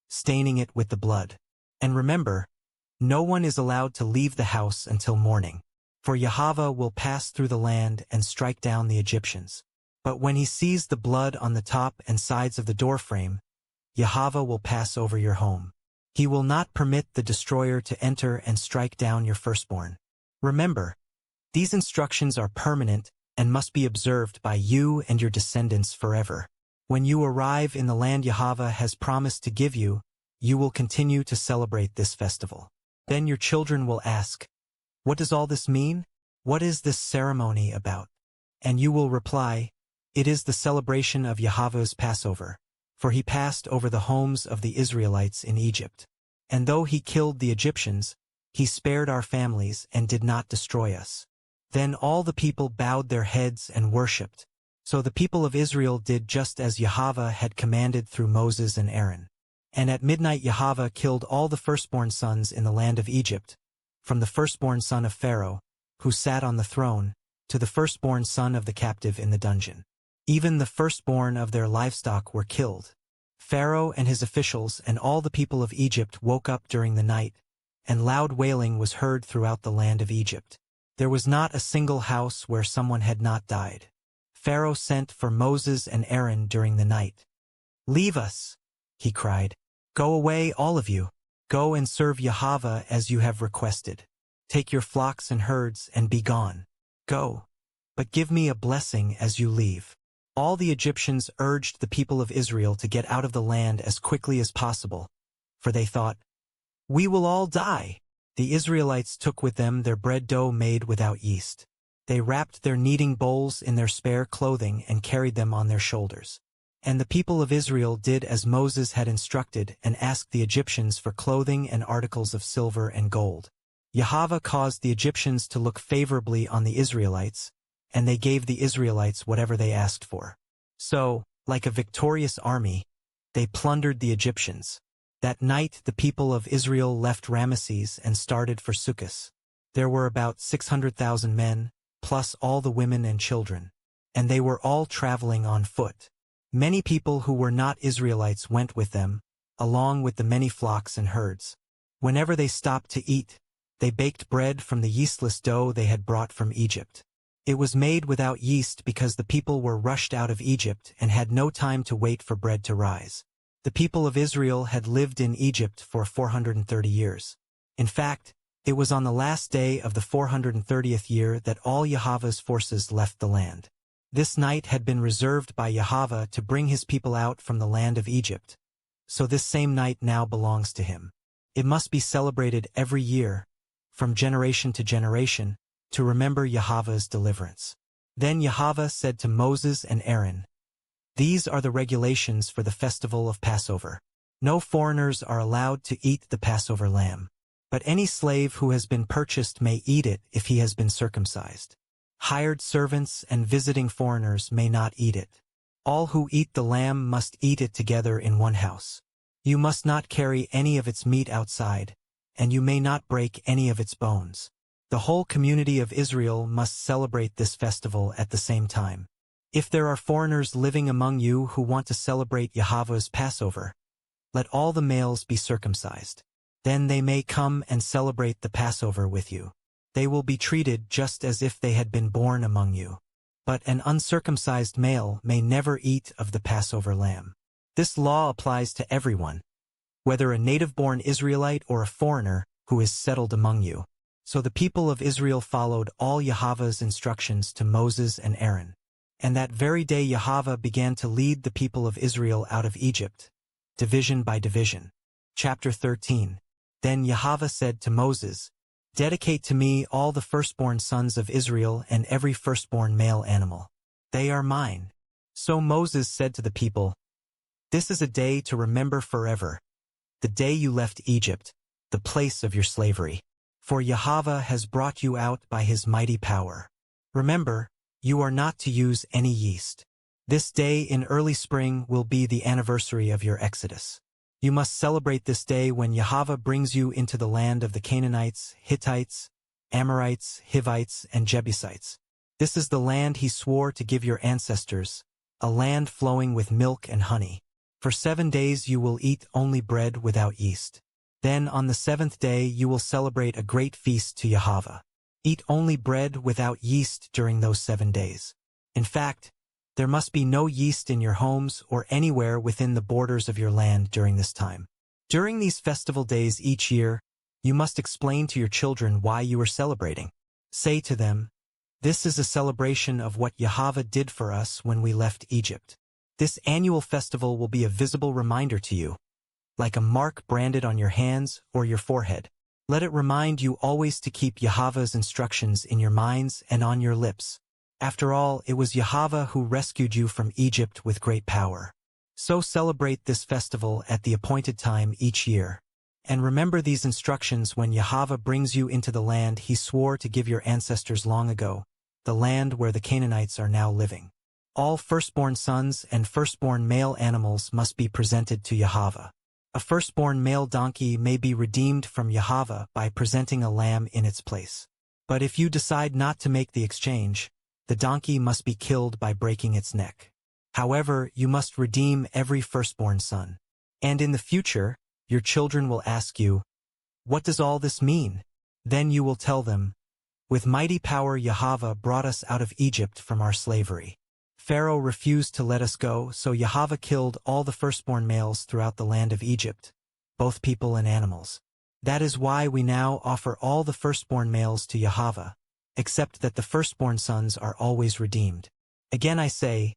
staining it with the blood. And remember, no one is allowed to leave the house until morning. For Yahweh will pass through the land and strike down the Egyptians. But when he sees the blood on the top and sides of the doorframe, Yahweh will pass over your home. He will not permit the destroyer to enter and strike down your firstborn." Remember, these instructions are permanent and must be observed by you and your descendants forever. When you arrive in the land Yahweh has promised to give you, you will continue to celebrate this festival. Then your children will ask, "What does all this mean? What is this ceremony about?" And you will reply, "It is the celebration of Yahweh's Passover, for he passed over the homes of the Israelites in Egypt. And though he killed the Egyptians, he spared our families and did not destroy us." Then all the people bowed their heads and worshipped. So the people of Israel did just as Yahweh had commanded through Moses and Aaron. And at midnight Yahweh killed all the firstborn sons in the land of Egypt, from the firstborn son of Pharaoh, who sat on the throne, to the firstborn son of the captive in the dungeon. Even the firstborn of their livestock were killed. Pharaoh and his officials and all the people of Egypt woke up during the night, and loud wailing was heard throughout the land of Egypt. There was not a single house where someone had not died. Pharaoh sent for Moses and Aaron during the night. "Leave us," he cried. "Go away, all of you. Go and serve Yahweh as you have requested. Take your flocks and herds and be gone. Go, but give me a blessing as you leave." All the Egyptians urged the people of Israel to get out of the land as quickly as possible, for they thought, "We will all die." The Israelites took with them their bread dough made without yeast. They wrapped their kneading bowls in their spare clothing and carried them on their shoulders. And the people of Israel did as Moses had instructed and asked the Egyptians for clothing and articles of silver and gold. Yahweh caused the Egyptians to look favorably on the Israelites, and they gave the Israelites whatever they asked for. So, like a victorious army, they plundered the Egyptians. That night the people of Israel left Ramesses and started for Sukkot. There were about 600,000 men, plus all the women and children, and they were all traveling on foot. Many people who were not Israelites went with them, along with the many flocks and herds. Whenever they stopped to eat, they baked bread from the yeastless dough they had brought from Egypt. It was made without yeast because the people were rushed out of Egypt and had no time to wait for bread to rise. The people of Israel had lived in Egypt for 430 years. In fact, it was on the last day of the 430th year that all Yahweh's forces left the land. This night had been reserved by Yahweh to bring his people out from the land of Egypt. So this same night now belongs to him. It must be celebrated every year, from generation to generation, to remember Yahweh's deliverance. Then Yahweh said to Moses and Aaron, "These are the regulations for the festival of Passover. No foreigners are allowed to eat the Passover lamb, but any slave who has been purchased may eat it if he has been circumcised. Hired servants and visiting foreigners may not eat it. All who eat the lamb must eat it together in one house. You must not carry any of its meat outside, and you may not break any of its bones. The whole community of Israel must celebrate this festival at the same time. If there are foreigners living among you who want to celebrate Yahweh's Passover, let all the males be circumcised. Then they may come and celebrate the Passover with you. They will be treated just as if they had been born among you. But an uncircumcised male may never eat of the Passover lamb. This law applies to everyone, whether a native-born Israelite or a foreigner who is settled among you. So the people of Israel followed all Yahweh's instructions to Moses and Aaron. And that very day Yahweh began to lead the people of Israel out of Egypt, division by division. Chapter 13. Then Yahweh said to Moses, "Dedicate to me all the firstborn sons of Israel and every firstborn male animal. They are mine." So Moses said to the people, "This is a day to remember forever, the day you left Egypt, the place of your slavery. For Yahweh has brought you out by his mighty power. Remember, you are not to use any yeast. This day in early spring will be the anniversary of your exodus. You must celebrate this day when Yahweh brings you into the land of the Canaanites, Hittites, Amorites, Hivites, and Jebusites. This is the land he swore to give your ancestors, a land flowing with milk and honey. For 7 days you will eat only bread without yeast. Then on the 7th day you will celebrate a great feast to Yahweh. Eat only bread without yeast during those 7 days. In fact, there must be no yeast in your homes or anywhere within the borders of your land during this time. During these festival days each year, you must explain to your children why you are celebrating. Say to them, "This is a celebration of what Yahweh did for us when we left Egypt." This annual festival will be a visible reminder to you, like a mark branded on your hands or your forehead. Let it remind you always to keep Yahweh's instructions in your minds and on your lips. After all, it was Yahweh who rescued you from Egypt with great power. So celebrate this festival at the appointed time each year. And remember these instructions when Yahweh brings you into the land he swore to give your ancestors long ago, the land where the Canaanites are now living. All firstborn sons and firstborn male animals must be presented to Yahweh. A firstborn male donkey may be redeemed from Yahweh by presenting a lamb in its place. But if you decide not to make the exchange, the donkey must be killed by breaking its neck. However, you must redeem every firstborn son. And in the future, your children will ask you, "What does all this mean?" Then you will tell them, "With mighty power Yahweh brought us out of Egypt from our slavery. Pharaoh refused to let us go, so Yahweh killed all the firstborn males throughout the land of Egypt, both people and animals. That is why we now offer all the firstborn males to Yahweh, except that the firstborn sons are always redeemed. Again I say,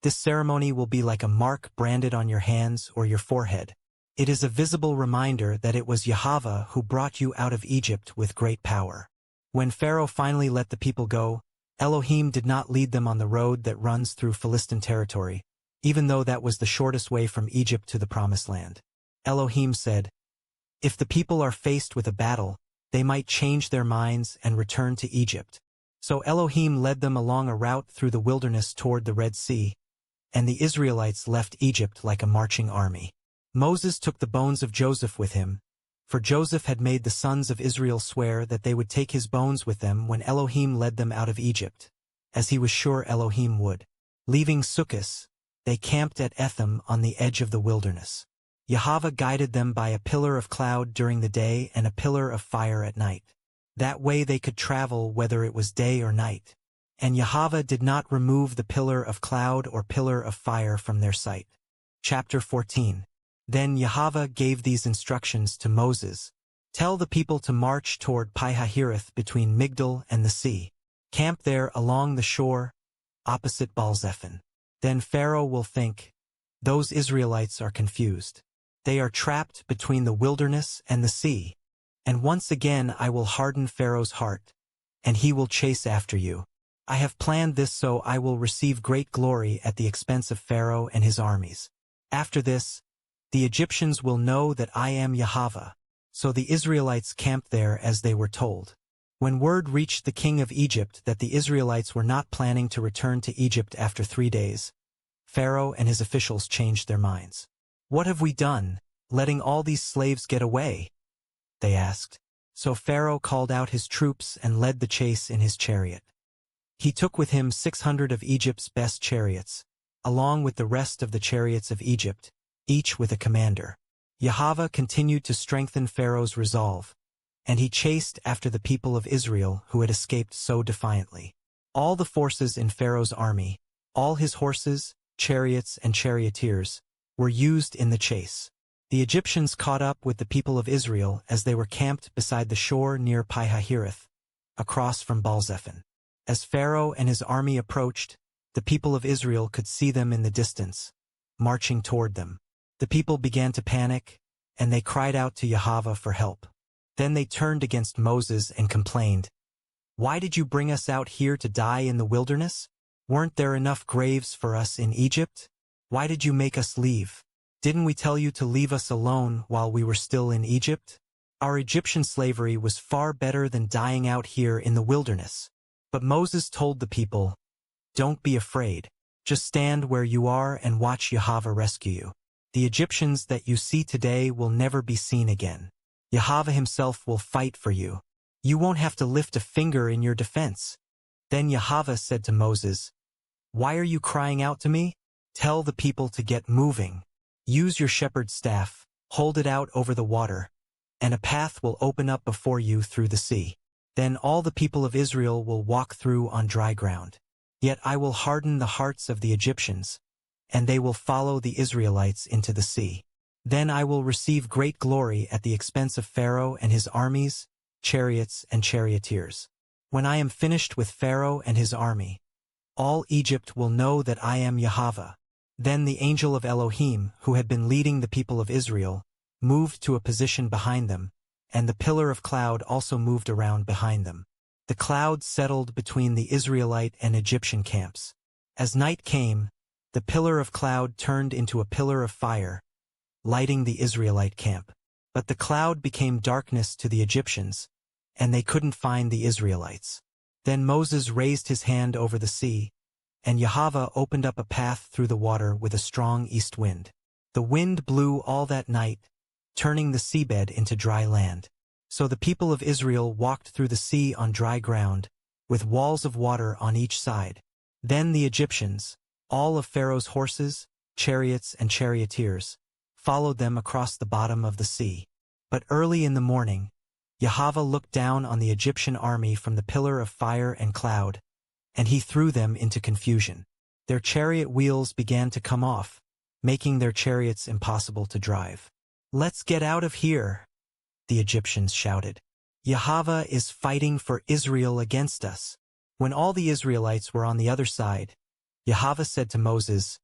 this ceremony will be like a mark branded on your hands or your forehead. It is a visible reminder that it was Yahweh who brought you out of Egypt with great power." When Pharaoh finally let the people go, Elohim did not lead them on the road that runs through Philistine territory, even though that was the shortest way from Egypt to the Promised Land. Elohim said, "If the people are faced with a battle, they might change their minds and return to Egypt." So Elohim led them along a route through the wilderness toward the Red Sea, and the Israelites left Egypt like a marching army. Moses took the bones of Joseph with him, for Joseph had made the sons of Israel swear that they would take his bones with them when Elohim led them out of Egypt, as he was sure Elohim would. Leaving Sukkot, they camped at Etham on the edge of the wilderness. Yahweh guided them by a pillar of cloud during the day and a pillar of fire at night. That way they could travel whether it was day or night. And Yahweh did not remove the pillar of cloud or pillar of fire from their sight. Chapter 14. Then Yahweh gave these instructions to Moses. "Tell the people to march toward Pi-Hahiroth between Migdol and the sea. Camp there along the shore, opposite Baal-zephon. Then Pharaoh will think, 'Those Israelites are confused. They are trapped between the wilderness and the sea. And once again I will harden Pharaoh's heart, and he will chase after you. I have planned this so I will receive great glory at the expense of Pharaoh and his armies. After this, the Egyptians will know that I am Yahweh." So the Israelites camped there as they were told. When word reached the king of Egypt that the Israelites were not planning to return to Egypt after 3 days, Pharaoh and his officials changed their minds. "What have we done, letting all these slaves get away?" they asked. So Pharaoh called out his troops and led the chase in his chariot. He took with him 600 of Egypt's best chariots, along with the rest of the chariots of Egypt, each with a commander. Yahweh continued to strengthen Pharaoh's resolve, and he chased after the people of Israel who had escaped so defiantly. All the forces in Pharaoh's army, all his horses, chariots, and charioteers, were used in the chase. The Egyptians caught up with the people of Israel as they were camped beside the shore near Pi-Hahiroth, across from Baal-zephon. As Pharaoh and his army approached, the people of Israel could see them in the distance, marching toward them. The people began to panic, and they cried out to Yahweh for help. Then they turned against Moses and complained, "Why did you bring us out here to die in the wilderness? Weren't there enough graves for us in Egypt? Why did you make us leave? Didn't we tell you to leave us alone while we were still in Egypt? Our Egyptian slavery was far better than dying out here in the wilderness." But Moses told the people, "Don't be afraid. Just stand where you are and watch Yahweh rescue you. The Egyptians that you see today will never be seen again. Yahweh himself will fight for you. You won't have to lift a finger in your defense." Then Yahweh said to Moses, "Why are you crying out to me? Tell the people to get moving. Use your shepherd's staff, hold it out over the water, and a path will open up before you through the sea. Then all the people of Israel will walk through on dry ground. Yet I will harden the hearts of the Egyptians, and they will follow the Israelites into the sea. Then I will receive great glory at the expense of Pharaoh and his armies, chariots and charioteers. When I am finished with Pharaoh and his army, all Egypt will know that I am Yahweh." Then the angel of Elohim, who had been leading the people of Israel, moved to a position behind them, and the pillar of cloud also moved around behind them. The cloud settled between the Israelite and Egyptian camps. As night came, the pillar of cloud turned into a pillar of fire, lighting the Israelite camp. But the cloud became darkness to the Egyptians, and they couldn't find the Israelites. Then Moses raised his hand over the sea, and Yahweh opened up a path through the water with a strong east wind. The wind blew all that night, turning the seabed into dry land. So the people of Israel walked through the sea on dry ground, with walls of water on each side. Then the Egyptians, all of Pharaoh's horses, chariots and charioteers, followed them across the bottom of the sea. But early in the morning, Yahweh looked down on the Egyptian army from the pillar of fire and cloud, and he threw them into confusion. Their chariot wheels began to come off, making their chariots impossible to drive. "Let's get out of here," the Egyptians shouted. "Yahweh is fighting for Israel against us." When all the Israelites were on the other side, Yahweh said to Moses,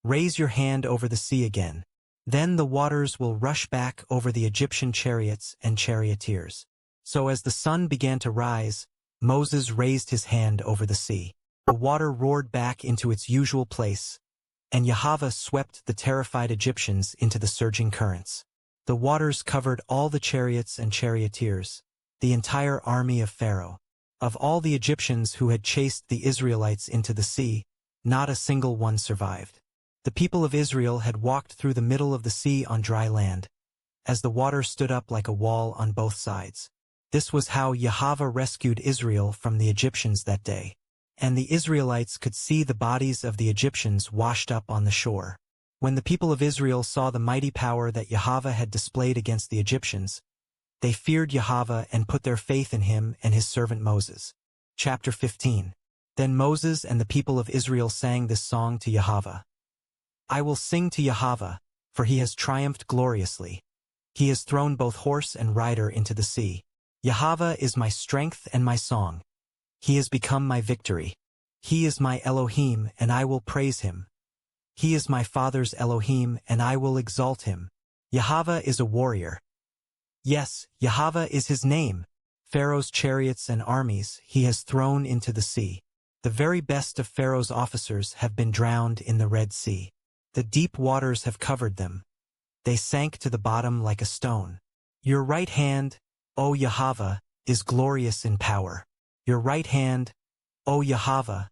"Raise your hand over the sea again. Then the waters will rush back over the Egyptian chariots and charioteers." So as the sun began to rise, Moses raised his hand over the sea. The water roared back into its usual place, and Yahweh swept the terrified Egyptians into the surging currents. The waters covered all the chariots and charioteers, the entire army of Pharaoh. Of all the Egyptians who had chased the Israelites into the sea, not a single one survived. The people of Israel had walked through the middle of the sea on dry land, as the water stood up like a wall on both sides. This was how Yahweh rescued Israel from the Egyptians that day. And the Israelites could see the bodies of the Egyptians washed up on the shore. When the people of Israel saw the mighty power that Yahweh had displayed against the Egyptians, they feared Yahweh and put their faith in him and his servant Moses. Chapter 15. Then Moses and the people of Israel sang this song to Yahweh. "I will sing to Yahweh, for he has triumphed gloriously. He has thrown both horse and rider into the sea. Yahweh is my strength and my song. He has become my victory. He is my Elohim, and I will praise him. He is my father's Elohim, and I will exalt him. Yahweh is a warrior. Yes, Yahweh is his name. Pharaoh's chariots and armies he has thrown into the sea. The very best of Pharaoh's officers have been drowned in the Red Sea. The deep waters have covered them. They sank to the bottom like a stone. Your right hand, O Yahweh, is glorious in power. Your right hand, O Yahweh,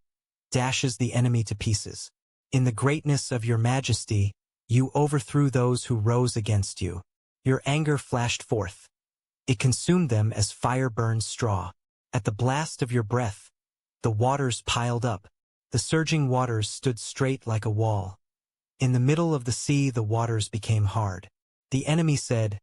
dashes the enemy to pieces. In the greatness of your majesty, you overthrew those who rose against you. Your anger flashed forth. It consumed them as fire burns straw. At the blast of your breath, the waters piled up. The surging waters stood straight like a wall. In the middle of the sea the waters became hard. The enemy said,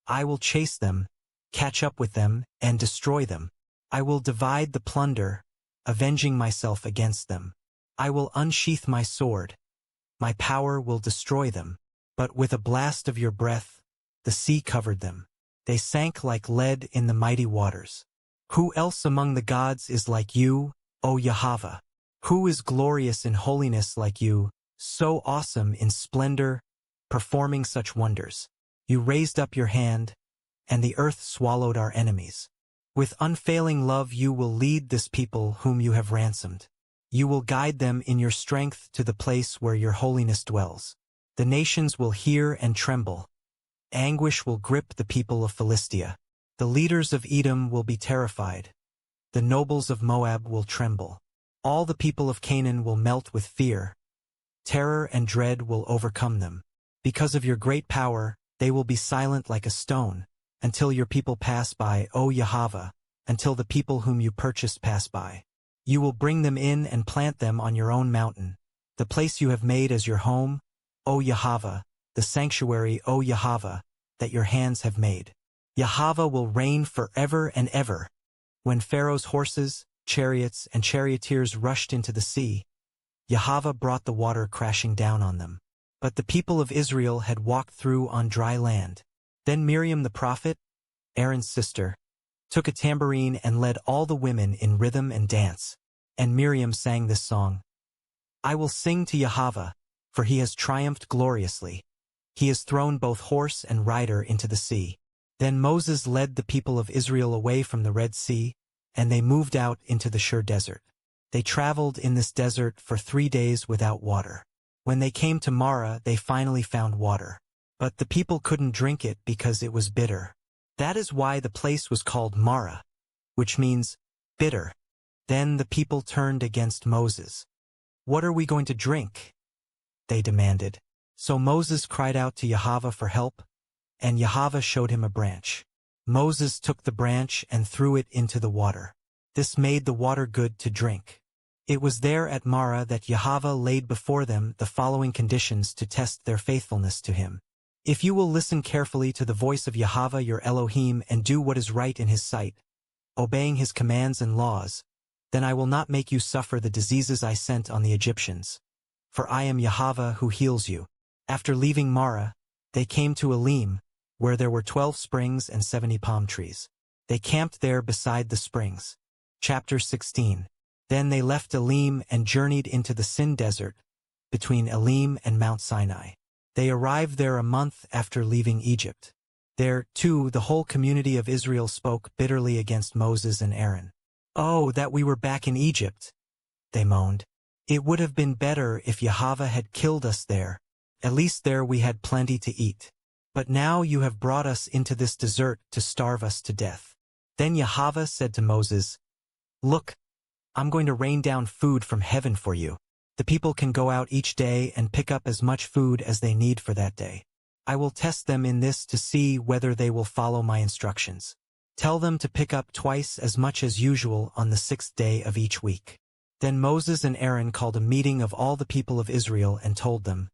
"I will chase them, catch up with them, and destroy them. I will divide the plunder, avenging myself against them. I will unsheath my sword. My power will destroy them." But with a blast of your breath, the sea covered them. They sank like lead in the mighty waters. Who else among the gods is like you, O Yahweh? Who is glorious in holiness like you, so awesome in splendor, performing such wonders? You raised up your hand, and the earth swallowed our enemies. With unfailing love you will lead this people whom you have ransomed. You will guide them in your strength to the place where your holiness dwells. The nations will hear and tremble. Anguish will grip the people of Philistia. The leaders of Edom will be terrified. The nobles of Moab will tremble. All the people of Canaan will melt with fear. Terror and dread will overcome them. Because of your great power, they will be silent like a stone, until your people pass by, O Yahweh, until the people whom you purchased pass by. You will bring them in and plant them on your own mountain, the place you have made as your home, O Yahweh, the sanctuary, O Yahweh, that your hands have made. Yahweh will reign forever and ever. When Pharaoh's horses, chariots, and charioteers rushed into the sea, Yahweh brought the water crashing down on them. But the people of Israel had walked through on dry land. Then Miriam the prophet, Aaron's sister, took a tambourine and led all the women in rhythm and dance. And Miriam sang this song: I will sing to Yahweh, for he has triumphed gloriously. He has thrown both horse and rider into the sea. Then Moses led the people of Israel away from the Red Sea, and they moved out into the Shur desert. They traveled in this desert for 3 days without water. When they came to Marah, they finally found water. But the people couldn't drink it because it was bitter. That is why the place was called Marah, which means bitter. Then the people turned against Moses. What are we going to drink? They demanded. So Moses cried out to Yahweh for help, and Yahweh showed him a branch. Moses took the branch and threw it into the water. This made the water good to drink. It was there at Marah that Yahweh laid before them the following conditions to test their faithfulness to him. If you will listen carefully to the voice of Yahweh your Elohim and do what is right in his sight, obeying his commands and laws, then I will not make you suffer the diseases I sent on the Egyptians. For I am Yahweh who heals you. After leaving Marah, they came to Elim, where there were 12 springs and 70 palm trees. They camped there beside the springs. Chapter 16. Then they left Elim and journeyed into the Sin desert, between Elim and Mount Sinai. They arrived there a month after leaving Egypt. There, too, the whole community of Israel spoke bitterly against Moses and Aaron. Oh, that we were back in Egypt, they moaned. It would have been better if Yahweh had killed us there. At least there we had plenty to eat. But now you have brought us into this desert to starve us to death. Then Yahweh said to Moses, Look, I'm going to rain down food from heaven for you. The people can go out each day and pick up as much food as they need for that day. I will test them in this to see whether they will follow my instructions. Tell them to pick up twice as much as usual on the 6th day of each week. Then Moses and Aaron called a meeting of all the people of Israel and told them,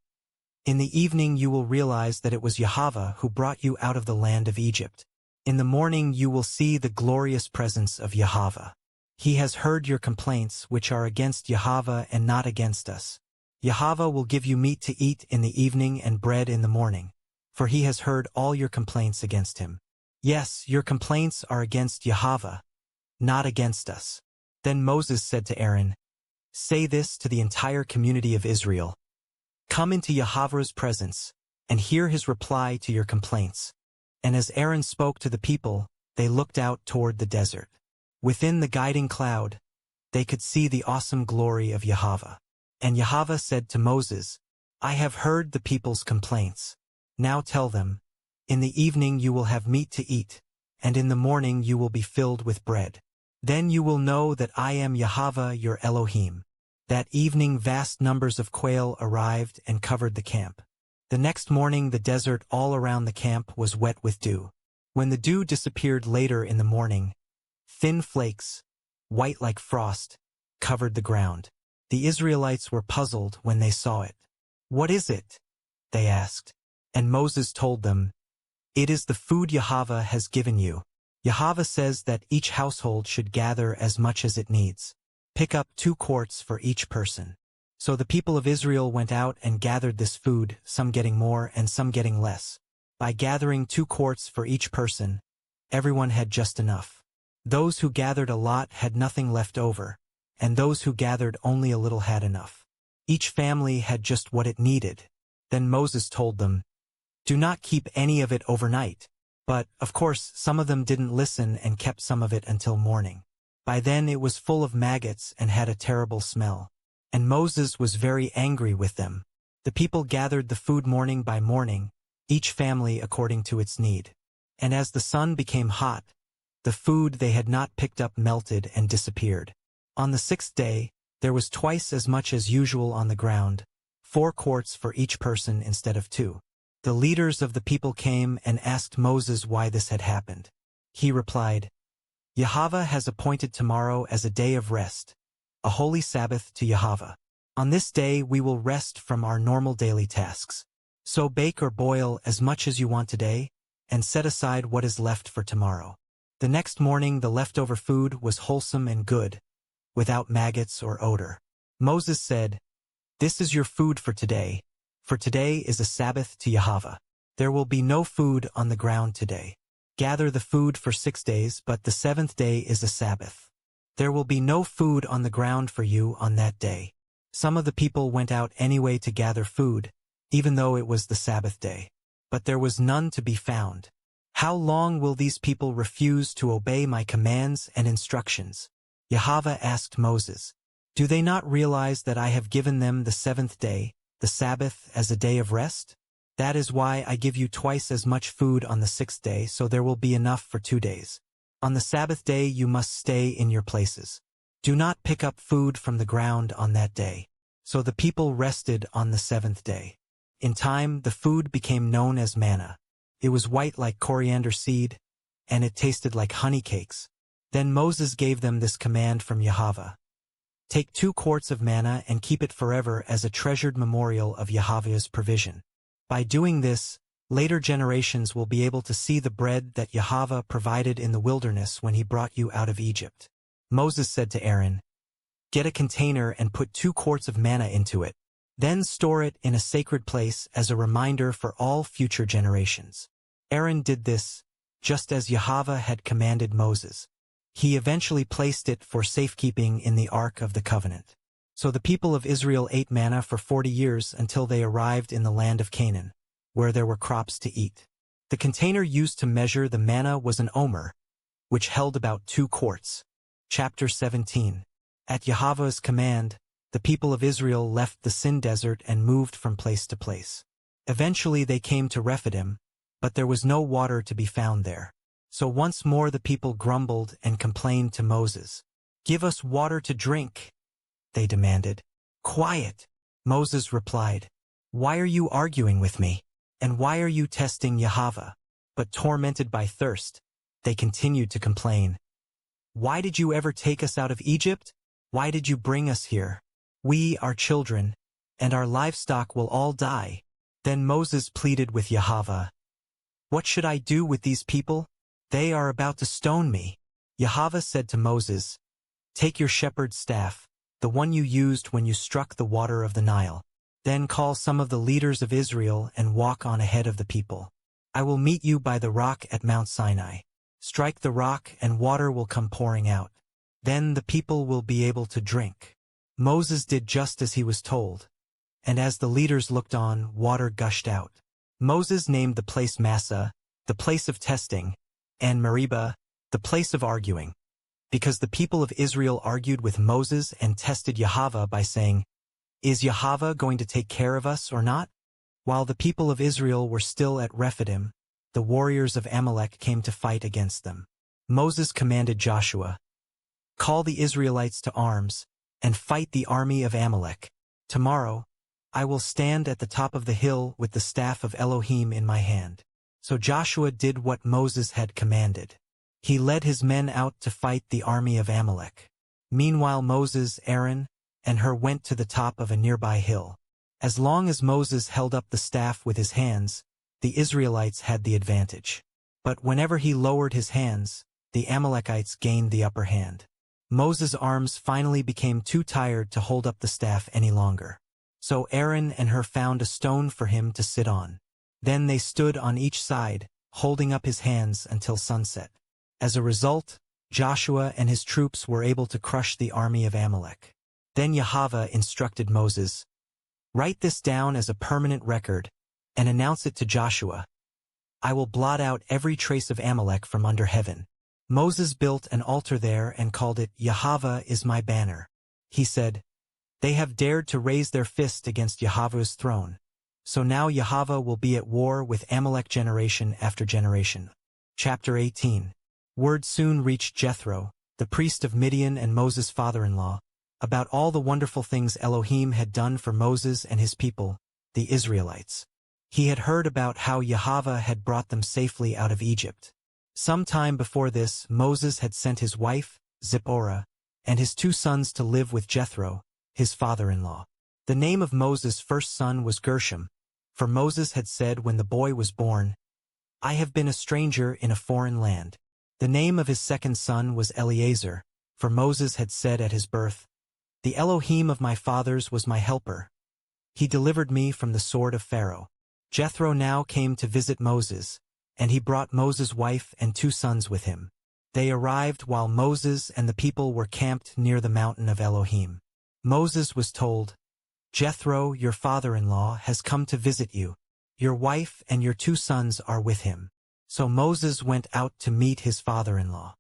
In the evening you will realize that it was Yahweh who brought you out of the land of Egypt. In the morning you will see the glorious presence of Yahweh. He has heard your complaints, which are against Yahweh and not against us. Yahweh will give you meat to eat in the evening and bread in the morning, for he has heard all your complaints against him. Yes, your complaints are against Yahweh, not against us. Then Moses said to Aaron, Say this to the entire community of Israel. Come into Yahweh's presence, and hear his reply to your complaints. And as Aaron spoke to the people, they looked out toward the desert. Within the guiding cloud, they could see the awesome glory of Yahweh. And Yahweh said to Moses, I have heard the people's complaints. Now tell them, In the evening you will have meat to eat, and in the morning you will be filled with bread. Then you will know that I am Yahweh your Elohim. That evening vast numbers of quail arrived and covered the camp. The next morning the desert all around the camp was wet with dew. When the dew disappeared later in the morning, thin flakes, white like frost, covered the ground. The Israelites were puzzled when they saw it. What is it? They asked. And Moses told them, It is the food Yahweh has given you. Yahweh says that each household should gather as much as it needs. Pick up 2 quarts for each person. So the people of Israel went out and gathered this food, some getting more and some getting less. By gathering 2 quarts for each person, everyone had just enough. Those who gathered a lot had nothing left over, and those who gathered only a little had enough. Each family had just what it needed. Then Moses told them, "Do not keep any of it overnight." But, of course, some of them didn't listen and kept some of it until morning. By then it was full of maggots and had a terrible smell. And Moses was very angry with them. The people gathered the food morning by morning, each family according to its need. And as the sun became hot, the food they had not picked up melted and disappeared. On the 6th day, there was twice as much as usual on the ground, 4 quarts for each person instead of 2. The leaders of the people came and asked Moses why this had happened. He replied, "Yahweh has appointed tomorrow as a day of rest, a holy Sabbath to Yahweh. On this day we will rest from our normal daily tasks. So bake or boil as much as you want today, and set aside what is left for tomorrow." The next morning the leftover food was wholesome and good, without maggots or odor. Moses said, "This is your food for today, for today is a Sabbath to Yahweh. There will be no food on the ground today. Gather the food for 6 days, but the 7th day is a Sabbath. There will be no food on the ground for you on that day." Some of the people went out anyway to gather food, even though it was the Sabbath day. But there was none to be found. "How long will these people refuse to obey my commands and instructions?" Yahweh asked Moses. "Do they not realize that I have given them the 7th day, the Sabbath, as a day of rest? That is why I give you twice as much food on the 6th day, so there will be enough for 2 days. On the Sabbath day you must stay in your places. Do not pick up food from the ground on that day." So the people rested on the 7th day. In time, the food became known as manna. It was white like coriander seed, and it tasted like honey cakes. Then Moses gave them this command from Yahweh. "Take 2 quarts of manna and keep it forever as a treasured memorial of Yahweh's provision. By doing this, later generations will be able to see the bread that Yahweh provided in the wilderness when he brought you out of Egypt." Moses said to Aaron, "Get a container and put 2 quarts of manna into it. Then store it in a sacred place as a reminder for all future generations." Aaron did this, just as Yahweh had commanded Moses. He eventually placed it for safekeeping in the Ark of the Covenant. So the people of Israel ate manna for 40 years until they arrived in the land of Canaan, where there were crops to eat. The container used to measure the manna was an omer, which held about 2 quarts. Chapter 17. At Yahweh's command, the people of Israel left the Sin desert and moved from place to place. Eventually they came to Rephidim, but there was no water to be found there. So once more the people grumbled and complained to Moses. "Give us water to drink," they demanded. "Quiet," Moses replied. "Why are you arguing with me? And why are you testing Yahweh?" But tormented by thirst, they continued to complain. "Why did you ever take us out of Egypt? Why did you bring us here? We, our children, and our livestock will all die." Then Moses pleaded with Yahweh. "What should I do with these people? They are about to stone me." Yahweh said to Moses, "Take your shepherd's staff, the one you used when you struck the water of the Nile. Then call some of the leaders of Israel and walk on ahead of the people. I will meet you by the rock at Mount Sinai. Strike the rock and water will come pouring out. Then the people will be able to drink." Moses did just as he was told, and as the leaders looked on, water gushed out. Moses named the place Massah, the place of testing, and Meribah, the place of arguing, because the people of Israel argued with Moses and tested Yahweh by saying, "Is Yahweh going to take care of us or not?" While the people of Israel were still at Rephidim, the warriors of Amalek came to fight against them. Moses commanded Joshua, "Call the Israelites to arms, and fight the army of Amalek. Tomorrow, I will stand at the top of the hill with the staff of Elohim in my hand." So Joshua did what Moses had commanded. He led his men out to fight the army of Amalek. Meanwhile Moses, Aaron, and Hur went to the top of a nearby hill. As long as Moses held up the staff with his hands, the Israelites had the advantage. But whenever he lowered his hands, the Amalekites gained the upper hand. Moses' arms finally became too tired to hold up the staff any longer. So Aaron and Hur found a stone for him to sit on. Then they stood on each side, holding up his hands until sunset. As a result, Joshua and his troops were able to crush the army of Amalek. Then Yahweh instructed Moses, "Write this down as a permanent record, and announce it to Joshua. I will blot out every trace of Amalek from under heaven." Moses built an altar there and called it "Yahweh is my banner." He said, "They have dared to raise their fist against Yahweh's throne. So now Yahweh will be at war with Amalek generation after generation." Chapter 18. Word soon reached Jethro, the priest of Midian and Moses' father-in-law, about all the wonderful things Elohim had done for Moses and his people, the Israelites. He had heard about how Yahweh had brought them safely out of Egypt. Some time before this, Moses had sent his wife, Zipporah, and his 2 sons to live with Jethro, his father-in-law. The name of Moses' first son was Gershom, for Moses had said when the boy was born, "I have been a stranger in a foreign land." The name of his second son was Eleazar, for Moses had said at his birth, "The Elohim of my fathers was my helper. He delivered me from the sword of Pharaoh." Jethro now came to visit Moses, and he brought Moses' wife and 2 sons with him. They arrived while Moses and the people were camped near the mountain of Elohim. Moses was told, "Jethro, your father-in-law, has come to visit you. Your wife and your 2 sons are with him." So Moses went out to meet his father-in-law.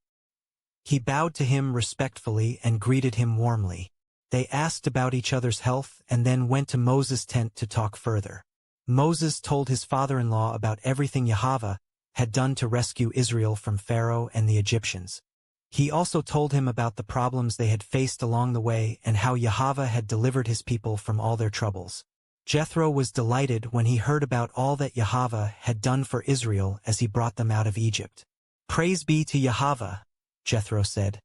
He bowed to him respectfully and greeted him warmly. They asked about each other's health and then went to Moses' tent to talk further. Moses told his father-in-law about everything Yahweh had done to rescue Israel from Pharaoh and the Egyptians. He also told him about the problems they had faced along the way and how Yahweh had delivered his people from all their troubles. Jethro was delighted when he heard about all that Yahweh had done for Israel as he brought them out of Egypt. "Praise be to Yahweh," Jethro said,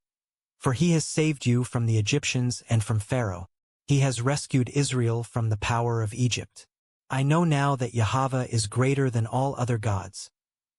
"for he has saved you from the Egyptians and from Pharaoh. He has rescued Israel from the power of Egypt. I know now that Yahweh is greater than all other gods,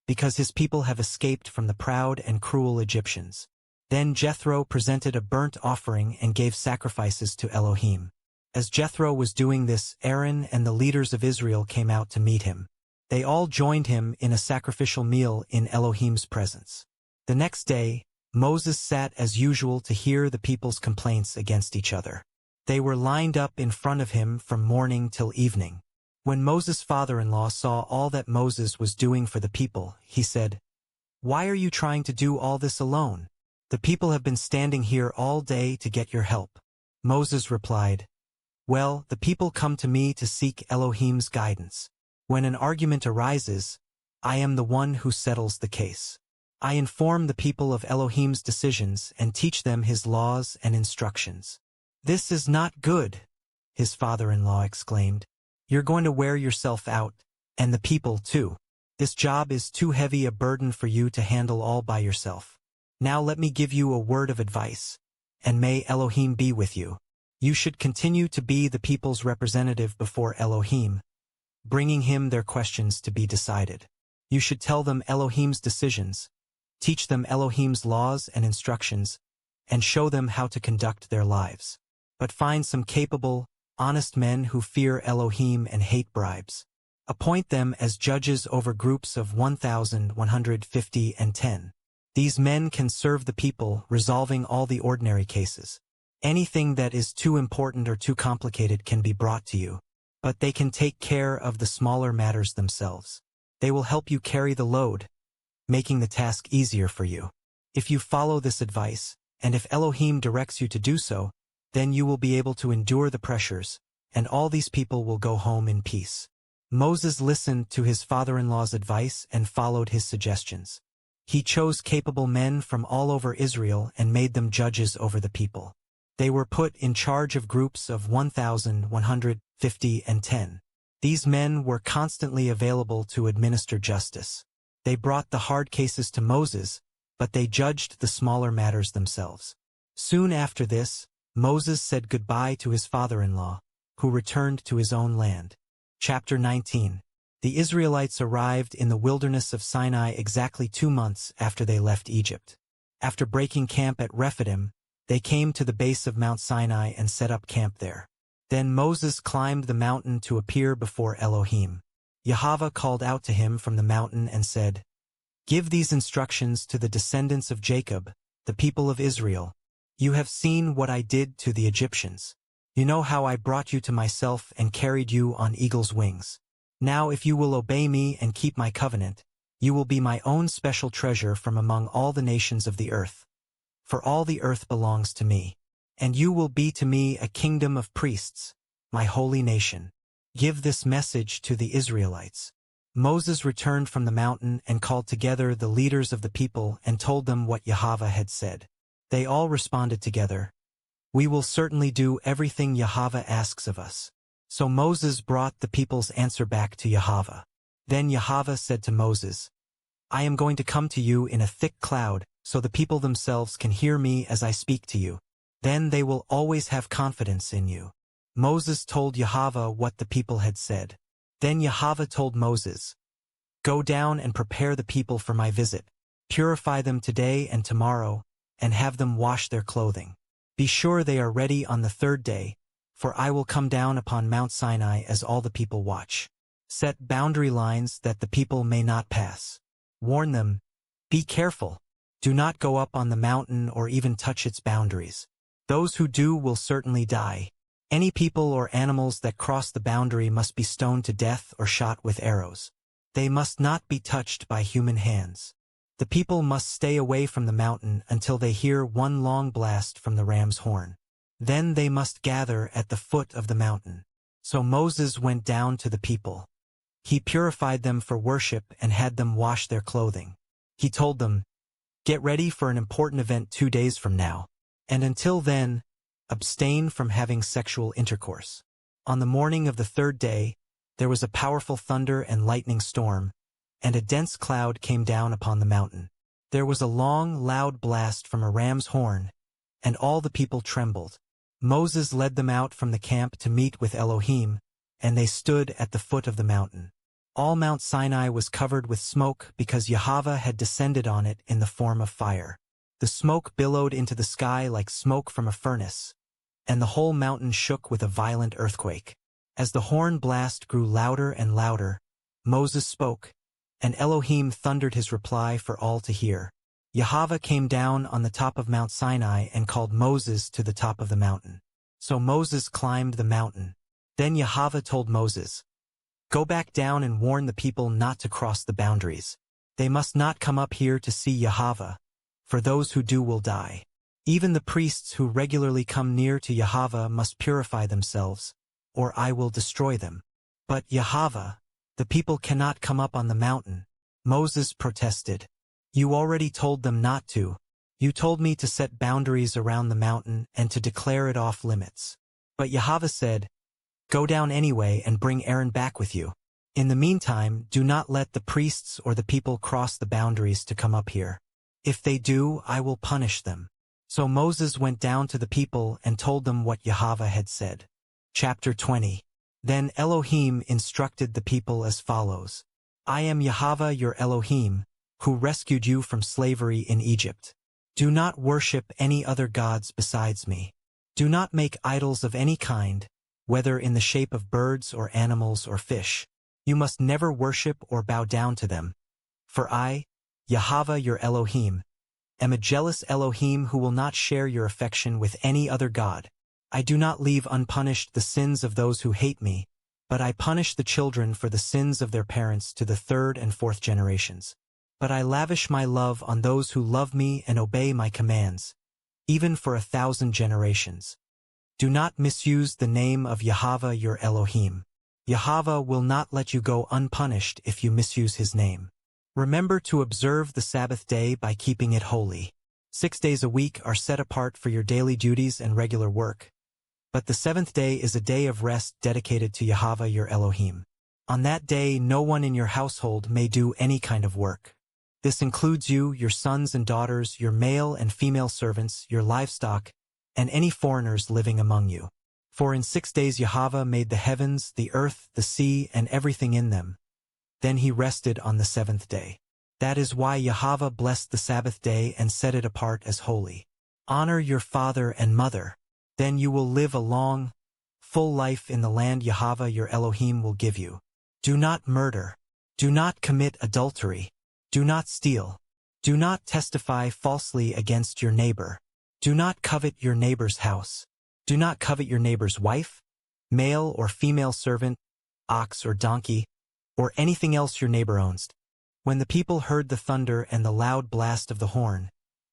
because his people have escaped from the proud and cruel Egyptians." Then Jethro presented a burnt offering and gave sacrifices to Elohim. As Jethro was doing this, Aaron and the leaders of Israel came out to meet him. They all joined him in a sacrificial meal in Elohim's presence. The next day, Moses sat as usual to hear the people's complaints against each other. They were lined up in front of him from morning till evening. When Moses' father-in-law saw all that Moses was doing for the people, he said, "Why are you trying to do all this alone? The people have been standing here all day to get your help." Moses replied, "Well, the people come to me to seek Elohim's guidance. When an argument arises, I am the one who settles the case. I inform the people of Elohim's decisions and teach them his laws and instructions." "This is not good," his father-in-law exclaimed. "You're going to wear yourself out, and the people too. This job is too heavy a burden for you to handle all by yourself. Now let me give you a word of advice, and may Elohim be with you. You should continue to be the people's representative before Elohim, bringing him their questions to be decided. You should tell them Elohim's decisions, teach them Elohim's laws and instructions, and show them how to conduct their lives. But find some capable, honest men who fear Elohim and hate bribes. Appoint them as judges over groups of 1,150 and 10. These men can serve the people, resolving all the ordinary cases. Anything that is too important or too complicated can be brought to you, but they can take care of the smaller matters themselves. They will help you carry the load, making the task easier for you. If you follow this advice, and if Elohim directs you to do so, then you will be able to endure the pressures, and all these people will go home in peace." Moses listened to his father-in-law's advice and followed his suggestions. He chose capable men from all over Israel and made them judges over the people. They were put in charge of groups of 1,150 and 10. These men were constantly available to administer justice. They brought the hard cases to Moses, but they judged the smaller matters themselves. Soon after this, Moses said goodbye to his father-in-law, who returned to his own land. Chapter 19. The Israelites arrived in the wilderness of Sinai exactly 2 months after they left Egypt. After breaking camp at Rephidim, They came to the base of Mount Sinai and set up camp there. Then Moses climbed the mountain to appear before Elohim. Yahweh called out to him from the mountain and said, "Give these instructions to the descendants of Jacob, the people of Israel. You have seen what I did to the Egyptians. You know how I brought you to myself and carried you on eagle's wings. Now if you will obey me and keep my covenant, you will be my own special treasure from among all the nations of the earth. For all the earth belongs to me. And you will be to me a kingdom of priests, my holy nation. Give this message to the Israelites." Moses returned from the mountain and called together the leaders of the people and told them what Yahweh had said. They all responded together, "We will certainly do everything Yahweh asks of us." So Moses brought the people's answer back to Yahweh. Then Yahweh said to Moses, "I am going to come to you in a thick cloud, so the people themselves can hear me as I speak to you. Then they will always have confidence in you." Moses told Yahweh what the people had said. Then Yahweh told Moses, "Go down and prepare the people for my visit. Purify them today and tomorrow, and have them wash their clothing. Be sure they are ready on the third day, for I will come down upon Mount Sinai as all the people watch. Set boundary lines that the people may not pass. Warn them, be careful. Do not go up on the mountain or even touch its boundaries. Those who do will certainly die. Any people or animals that cross the boundary must be stoned to death or shot with arrows. They must not be touched by human hands. The people must stay away from the mountain until they hear one long blast from the ram's horn. Then they must gather at the foot of the mountain." So Moses went down to the people. He purified them for worship and had them wash their clothing. He told them, "Get ready for an important event 2 days from now, and until then, abstain from having sexual intercourse." On the morning of the third day, there was a powerful thunder and lightning storm, and a dense cloud came down upon the mountain. There was a long, loud blast from a ram's horn, and all the people trembled. Moses led them out from the camp to meet with Elohim, and they stood at the foot of the mountain. All Mount Sinai was covered with smoke because Yahweh had descended on it in the form of fire. The smoke billowed into the sky like smoke from a furnace, and the whole mountain shook with a violent earthquake. As the horn blast grew louder and louder, Moses spoke, and Elohim thundered his reply for all to hear. Yahweh came down on the top of Mount Sinai and called Moses to the top of the mountain. So Moses climbed the mountain. Then Yahweh told Moses, "Go back down and warn the people not to cross the boundaries. They must not come up here to see Yahweh, for those who do will die. Even the priests who regularly come near to Yahweh must purify themselves, or I will destroy them." "But Yahweh, the people cannot come up on the mountain," Moses protested. "You already told them not to. You told me to set boundaries around the mountain and to declare it off limits." But Yahweh said, "Go down anyway and bring Aaron back with you. In the meantime, do not let the priests or the people cross the boundaries to come up here. If they do, I will punish them." So Moses went down to the people and told them what Yahweh had said. Chapter 20. Then Elohim instructed the people as follows. "I am Yahweh your Elohim, who rescued you from slavery in Egypt. Do not worship any other gods besides me. Do not make idols of any kind, whether in the shape of birds or animals or fish. You must never worship or bow down to them. For I, Yahweh your Elohim, am a jealous Elohim who will not share your affection with any other god. I do not leave unpunished the sins of those who hate me, but I punish the children for the sins of their parents to the 3rd and 4th generations. But I lavish my love on those who love me and obey my commands, even for 1,000 generations. Do not misuse the name of Yahweh your Elohim. Yahweh will not let you go unpunished if you misuse his name. Remember to observe the Sabbath day by keeping it holy. 6 days a week are set apart for your daily duties and regular work, but the 7th day is a day of rest dedicated to Yahweh your Elohim. On that day, no one in your household may do any kind of work. This includes you, your sons and daughters, your male and female servants, your livestock, and any foreigners living among you. For in 6 days Yahweh made the heavens, the earth, the sea, and everything in them. Then he rested on the 7th day. That is why Yahweh blessed the Sabbath day and set it apart as holy. Honor your father and mother. Then you will live a long, full life in the land Yahweh your Elohim will give you. Do not murder. Do not commit adultery. Do not steal. Do not testify falsely against your neighbor. Do not covet your neighbor's house. Do not covet your neighbor's wife, male or female servant, ox or donkey, or anything else your neighbor owns. When the people heard the thunder and the loud blast of the horn,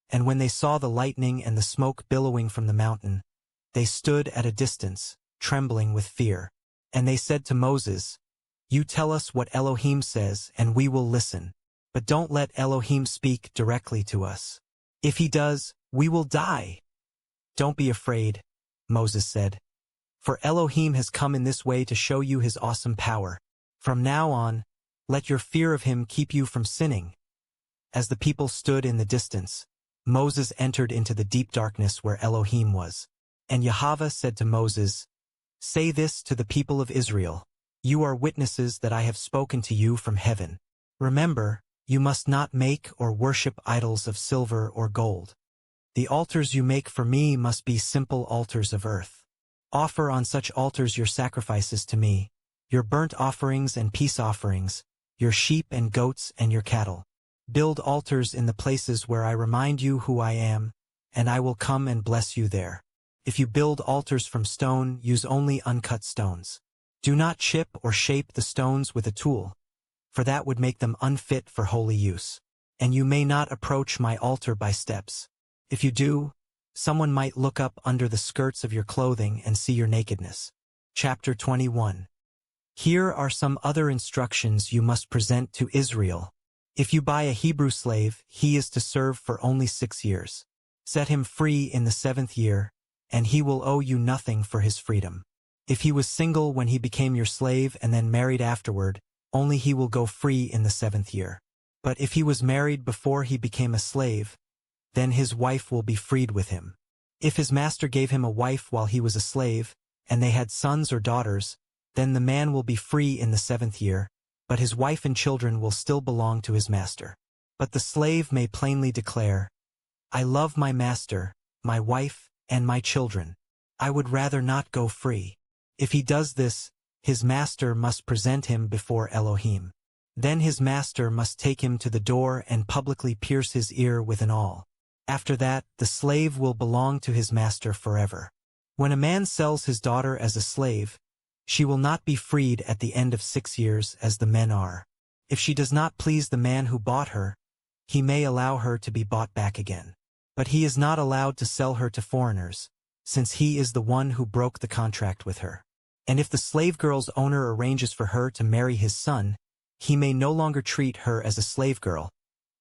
and when they saw the lightning and the smoke billowing from the mountain, they stood at a distance, trembling with fear. And they said to Moses, "You tell us what Elohim says, and we will listen. But don't let Elohim speak directly to us. If he does, we will die." "Don't be afraid," Moses said, "for Elohim has come in this way to show you his awesome power. From now on, let your fear of him keep you from sinning." As the people stood in the distance, Moses entered into the deep darkness where Elohim was. And Yahweh said to Moses, "Say this to the people of Israel, you are witnesses that I have spoken to you from heaven. Remember, you must not make or worship idols of silver or gold. The altars you make for me must be simple altars of earth. Offer on such altars your sacrifices to me, your burnt offerings and peace offerings, your sheep and goats and your cattle. Build altars in the places where I remind you who I am, and I will come and bless you there. If you build altars from stone, use only uncut stones. Do not chip or shape the stones with a tool, for that would make them unfit for holy use. And you may not approach my altar by steps. If you do, someone might look up under the skirts of your clothing and see your nakedness." Chapter 21. Here are some other instructions you must present to Israel. If you buy a Hebrew slave, he is to serve for only 6 years. Set him free in the 7th year, and he will owe you nothing for his freedom. If he was single when he became your slave and then married afterward, only he will go free in the 7th year. But if he was married before he became a slave, then his wife will be freed with him. If his master gave him a wife while he was a slave, and they had sons or daughters, then the man will be free in the 7th year, but his wife and children will still belong to his master. But the slave may plainly declare, "I love my master, my wife, and my children. I would rather not go free." If he does this, his master must present him before Elohim. Then his master must take him to the door and publicly pierce his ear with an awl. After that, the slave will belong to his master forever. When a man sells his daughter as a slave, she will not be freed at the end of 6 years as the men are. If she does not please the man who bought her, he may allow her to be bought back again. But he is not allowed to sell her to foreigners, since he is the one who broke the contract with her. And if the slave girl's owner arranges for her to marry his son, he may no longer treat her as a slave girl,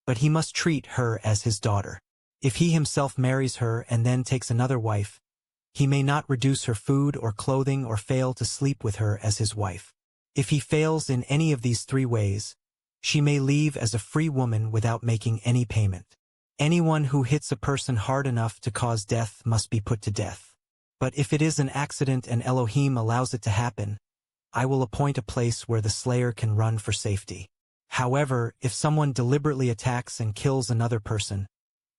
but he must treat her as his daughter. If he himself marries her and then takes another wife, he may not reduce her food or clothing or fail to sleep with her as his wife. If he fails in any of these 3 ways, she may leave as a free woman without making any payment. Anyone who hits a person hard enough to cause death must be put to death. But if it is an accident and Elohim allows it to happen, I will appoint a place where the slayer can run for safety. However, if someone deliberately attacks and kills another person,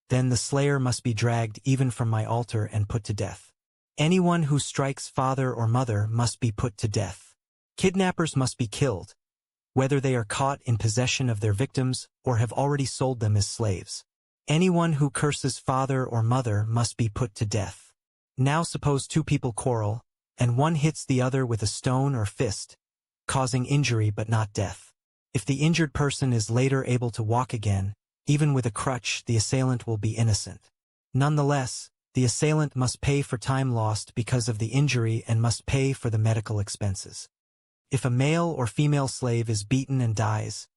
then the slayer must be dragged even from my altar and put to death. Anyone who strikes father or mother must be put to death. Kidnappers must be killed, whether they are caught in possession of their victims or have already sold them as slaves. Anyone who curses father or mother must be put to death. Now suppose 2 people quarrel, and one hits the other with a stone or fist, causing injury but not death. If the injured person is later able to walk again, even with a crutch, the assailant will be innocent. Nonetheless, the assailant must pay for time lost because of the injury and must pay for the medical expenses. If a male or female slave is beaten and dies,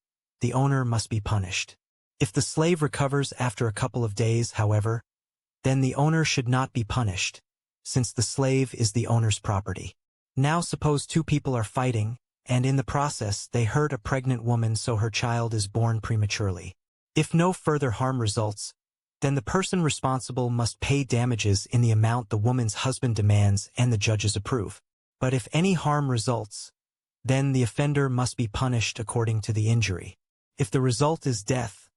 the owner must be punished. If the slave recovers after a couple of days, however, then the owner should not be punished, since the slave is the owner's property. Now suppose 2 people are fighting, and in the process they hurt a pregnant woman so her child is born prematurely. If no further harm results, then the person responsible must pay damages in the amount the woman's husband demands and the judges approve. But if any harm results, then the offender must be punished according to the injury. If the result is death,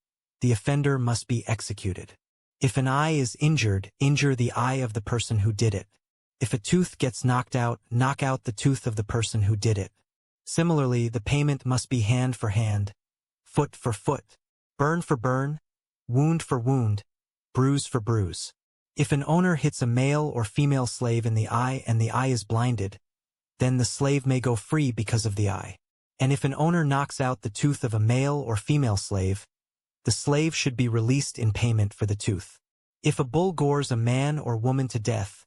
the offender must be executed. If an eye is injured, injure the eye of the person who did it. If a tooth gets knocked out, knock out the tooth of the person who did it. Similarly, the payment must be hand for hand, foot for foot, burn for burn, wound for wound, bruise for bruise. If an owner hits a male or female slave in the eye and the eye is blinded, then the slave may go free because of the eye. And if an owner knocks out the tooth of a male or female slave, the slave should be released in payment for the tooth. If a bull gores a man or woman to death,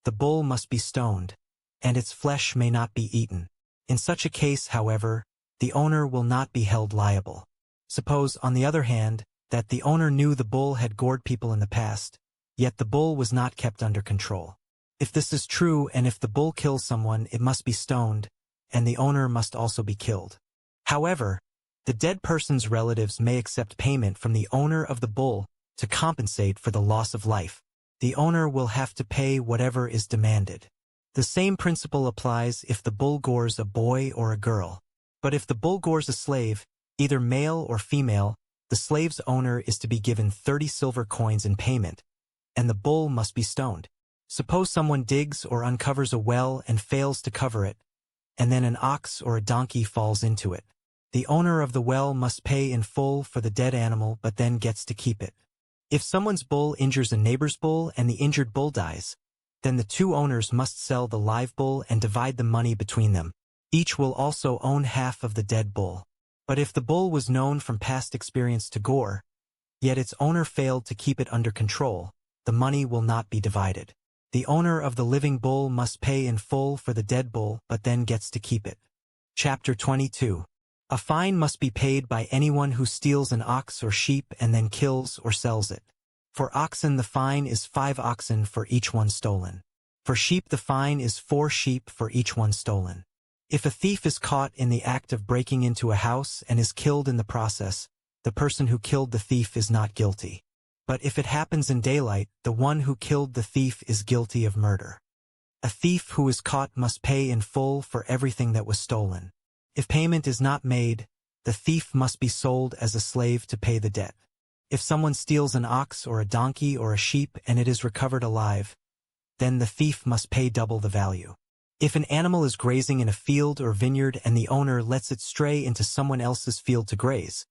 the bull must be stoned, and its flesh may not be eaten. In such a case, however, the owner will not be held liable. Suppose, on the other hand, that the owner knew the bull had gored people in the past, yet the bull was not kept under control. If this is true, and if the bull kills someone, it must be stoned, and the owner must also be killed. However, the dead person's relatives may accept payment from the owner of the bull to compensate for the loss of life. The owner will have to pay whatever is demanded. The same principle applies if the bull gores a boy or a girl. But if the bull gores a slave, either male or female, the slave's owner is to be given 30 silver coins in payment, and the bull must be stoned. Suppose someone digs or uncovers a well and fails to cover it, and then an ox or a donkey falls into it. The owner of the well must pay in full for the dead animal, but then gets to keep it. If someone's bull injures a neighbor's bull and the injured bull dies, then the two owners must sell the live bull and divide the money between them. Each will also own half of the dead bull. But if the bull was known from past experience to gore, yet its owner failed to keep it under control, the money will not be divided. The owner of the living bull must pay in full for the dead bull, but then gets to keep it. Chapter 22. A fine must be paid by anyone who steals an ox or sheep and then kills or sells it. For oxen the fine is 5 oxen for each one stolen. For sheep the fine is 4 sheep for each one stolen. If a thief is caught in the act of breaking into a house and is killed in the process, the person who killed the thief is not guilty. But if it happens in daylight, the one who killed the thief is guilty of murder. A thief who is caught must pay in full for everything that was stolen. If payment is not made, the thief must be sold as a slave to pay the debt. If someone steals an ox or a donkey or a sheep and it is recovered alive, then the thief must pay double the value. If an animal is grazing in a field or vineyard and the owner lets it stray into someone else's field to graze,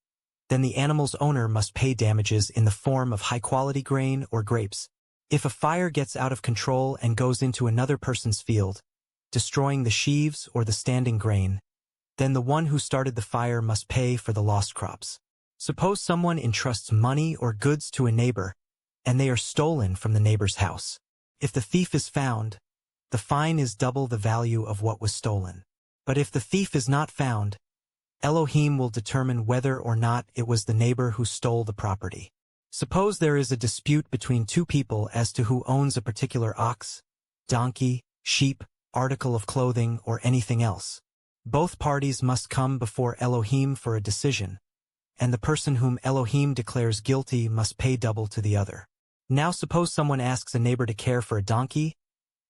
then the animal's owner must pay damages in the form of high-quality grain or grapes. If a fire gets out of control and goes into another person's field, destroying the sheaves or the standing grain, then the one who started the fire must pay for the lost crops. Suppose someone entrusts money or goods to a neighbor, and they are stolen from the neighbor's house. If the thief is found, the fine is double the value of what was stolen. But if the thief is not found, Elohim will determine whether or not it was the neighbor who stole the property. Suppose there is a dispute between two people as to who owns a particular ox, donkey, sheep, article of clothing, or anything else. Both parties must come before Elohim for a decision, and the person whom Elohim declares guilty must pay double to the other. Now suppose someone asks a neighbor to care for a donkey,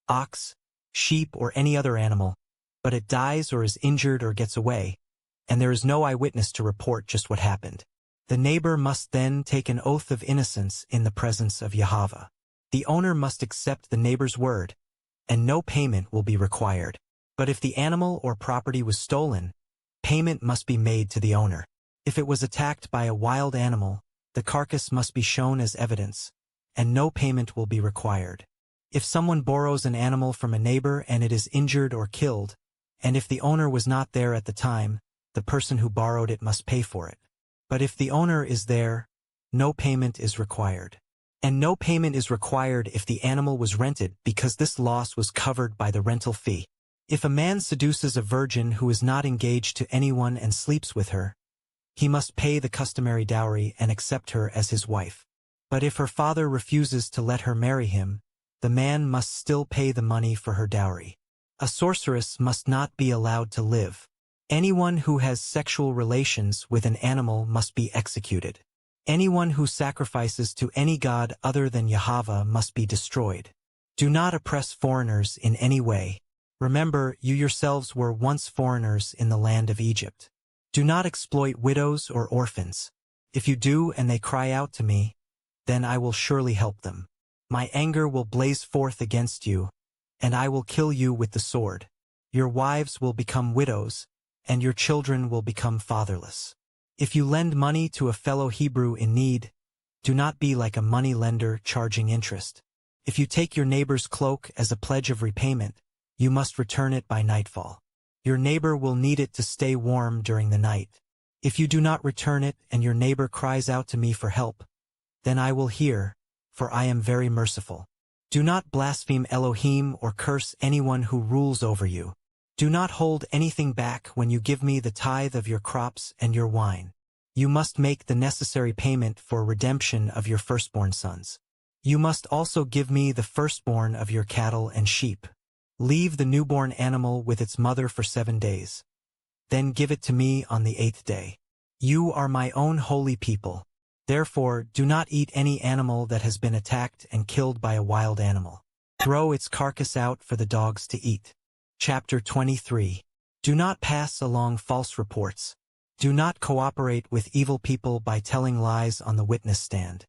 ox, sheep, or any other animal, but it dies or is injured or gets away, and there is no eyewitness to report just what happened. The neighbor must then take an oath of innocence in the presence of Yahweh. The owner must accept the neighbor's word, and no payment will be required. But if the animal or property was stolen, payment must be made to the owner. If it was attacked by a wild animal, the carcass must be shown as evidence, and no payment will be required. If someone borrows an animal from a neighbor and it is injured or killed, and if the owner was not there at the time, the person who borrowed it must pay for it. But if the owner is there, no payment is required. And no payment is required if the animal was rented, because this loss was covered by the rental fee. If a man seduces a virgin who is not engaged to anyone and sleeps with her, he must pay the customary dowry and accept her as his wife. But if her father refuses to let her marry him, the man must still pay the money for her dowry. A sorceress must not be allowed to live. Anyone who has sexual relations with an animal must be executed. Anyone who sacrifices to any god other than Yahweh must be destroyed. Do not oppress foreigners in any way. Remember, you yourselves were once foreigners in the land of Egypt. Do not exploit widows or orphans. If you do and they cry out to me, then I will surely help them. My anger will blaze forth against you, and I will kill you with the sword. Your wives will become widows, and your children will become fatherless. If you lend money to a fellow Hebrew in need, do not be like a money lender charging interest. If you take your neighbor's cloak as a pledge of repayment, you must return it by nightfall. Your neighbor will need it to stay warm during the night. If you do not return it and your neighbor cries out to me for help, then I will hear, for I am very merciful. Do not blaspheme Elohim or curse anyone who rules over you. Do not hold anything back when you give me the tithe of your crops and your wine. You must make the necessary payment for redemption of your firstborn sons. You must also give me the firstborn of your cattle and sheep. Leave the newborn animal with its mother for 7 days. Then give it to me on the 8th day. You are my own holy people. Therefore, do not eat any animal that has been attacked and killed by a wild animal. Throw its carcass out for the dogs to eat. Chapter 23. Do not pass along false reports. Do not cooperate with evil people by telling lies on the witness stand.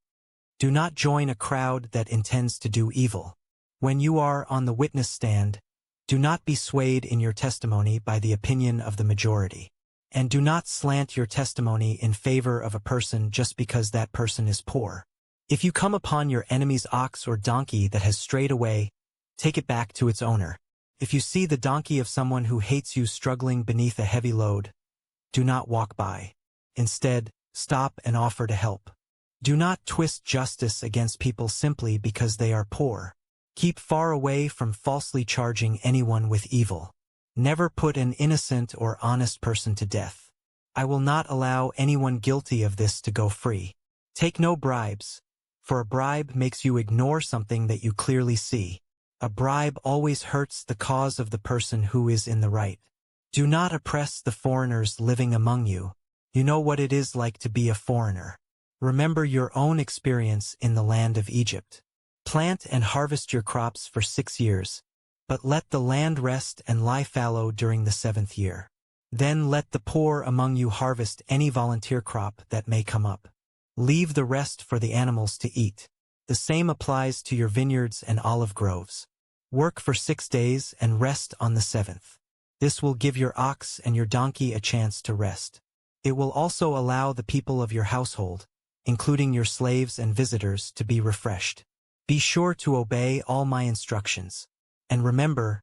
Do not join a crowd that intends to do evil. When you are on the witness stand, do not be swayed in your testimony by the opinion of the majority. And do not slant your testimony in favor of a person just because that person is poor. If you come upon your enemy's ox or donkey that has strayed away, take it back to its owner. If you see the donkey of someone who hates you struggling beneath a heavy load, do not walk by. Instead, stop and offer to help. Do not twist justice against people simply because they are poor. Keep far away from falsely charging anyone with evil. Never put an innocent or honest person to death. I will not allow anyone guilty of this to go free. Take no bribes, for a bribe makes you ignore something that you clearly see. A bribe always hurts the cause of the person who is in the right. Do not oppress the foreigners living among you. You know what it is like to be a foreigner. Remember your own experience in the land of Egypt. Plant and harvest your crops for 6 years, but let the land rest and lie fallow during the 7th year. Then let the poor among you harvest any volunteer crop that may come up. Leave the rest for the animals to eat. The same applies to your vineyards and olive groves. Work for 6 days and rest on the 7th. This will give your ox and your donkey a chance to rest. It will also allow the people of your household, including your slaves and visitors, to be refreshed. Be sure to obey all my instructions. And remember,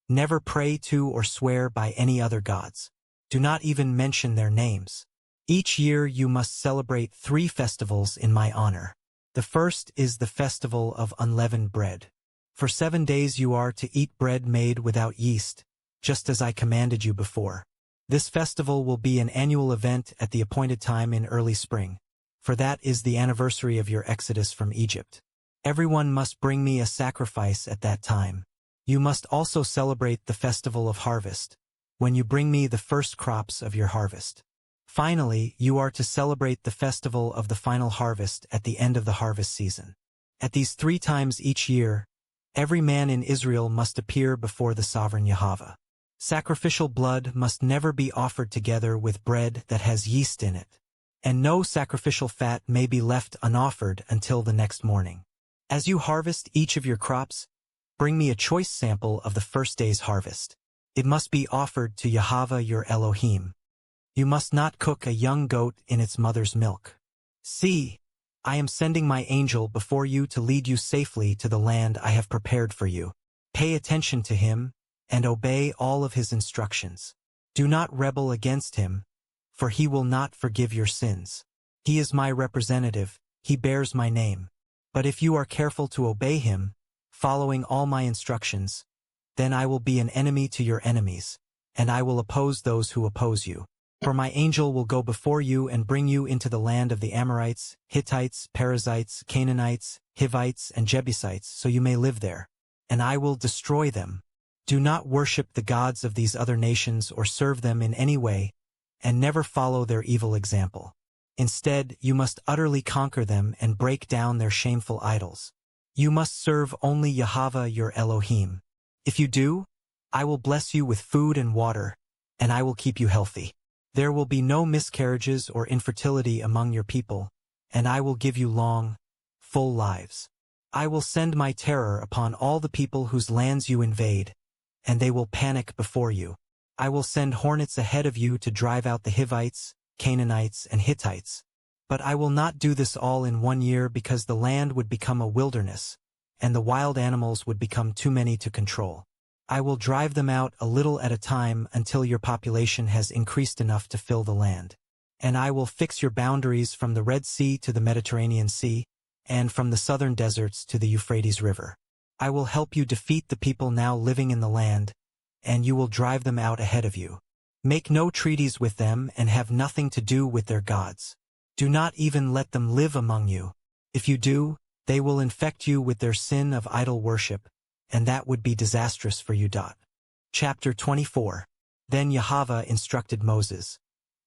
never pray to or swear by any other gods. Do not even mention their names. Each year you must celebrate 3 festivals in my honor. The first is the festival of unleavened bread. For 7 days you are to eat bread made without yeast, just as I commanded you before. This festival will be an annual event at the appointed time in early spring, for that is the anniversary of your exodus from Egypt. Everyone must bring me a sacrifice at that time. You must also celebrate the festival of harvest, when you bring me the first crops of your harvest. Finally, you are to celebrate the festival of the final harvest at the end of the harvest season. At these 3 times each year, every man in Israel must appear before the sovereign Yahweh. Sacrificial blood must never be offered together with bread that has yeast in it, and no sacrificial fat may be left unoffered until the next morning. As you harvest each of your crops, bring me a choice sample of the first day's harvest. It must be offered to Yahweh your Elohim. You must not cook a young goat in its mother's milk. See, I am sending my angel before you to lead you safely to the land I have prepared for you. Pay attention to him and obey all of his instructions. Do not rebel against him, for he will not forgive your sins. He is my representative, he bears my name. But if you are careful to obey him, following all my instructions, then I will be an enemy to your enemies, and I will oppose those who oppose you. For my angel will go before you and bring you into the land of the Amorites, Hittites, Perizzites, Canaanites, Hivites, and Jebusites, so you may live there. And I will destroy them. Do not worship the gods of these other nations or serve them in any way, and never follow their evil example. Instead, you must utterly conquer them and break down their shameful idols. You must serve only Yahweh your Elohim. If you do, I will bless you with food and water, and I will keep you healthy. There will be no miscarriages or infertility among your people, and I will give you long, full lives. I will send my terror upon all the people whose lands you invade, and they will panic before you. I will send hornets ahead of you to drive out the Hivites, Canaanites, and Hittites. But I will not do this all in 1 year because the land would become a wilderness, and the wild animals would become too many to control. I will drive them out a little at a time until your population has increased enough to fill the land. And I will fix your boundaries from the Red Sea to the Mediterranean Sea, and from the southern deserts to the Euphrates River. I will help you defeat the people now living in the land, and you will drive them out ahead of you. Make no treaties with them and have nothing to do with their gods. Do not even let them live among you. If you do, they will infect you with their sin of idol worship, and that would be disastrous for you. Chapter 24. Then Yahweh instructed Moses,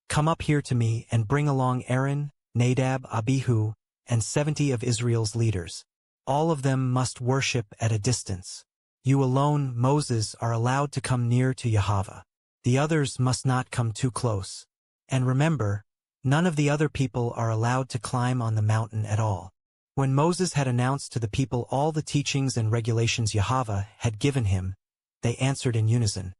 "Come up here to me and bring along Aaron, Nadab, Abihu, and 70 of Israel's leaders. All of them must worship at a distance. You alone, Moses, are allowed to come near to Yahweh. The others must not come too close. And remember, none of the other people are allowed to climb on the mountain at all." When Moses had announced to the people all the teachings and regulations Yahweh had given him, they answered in unison,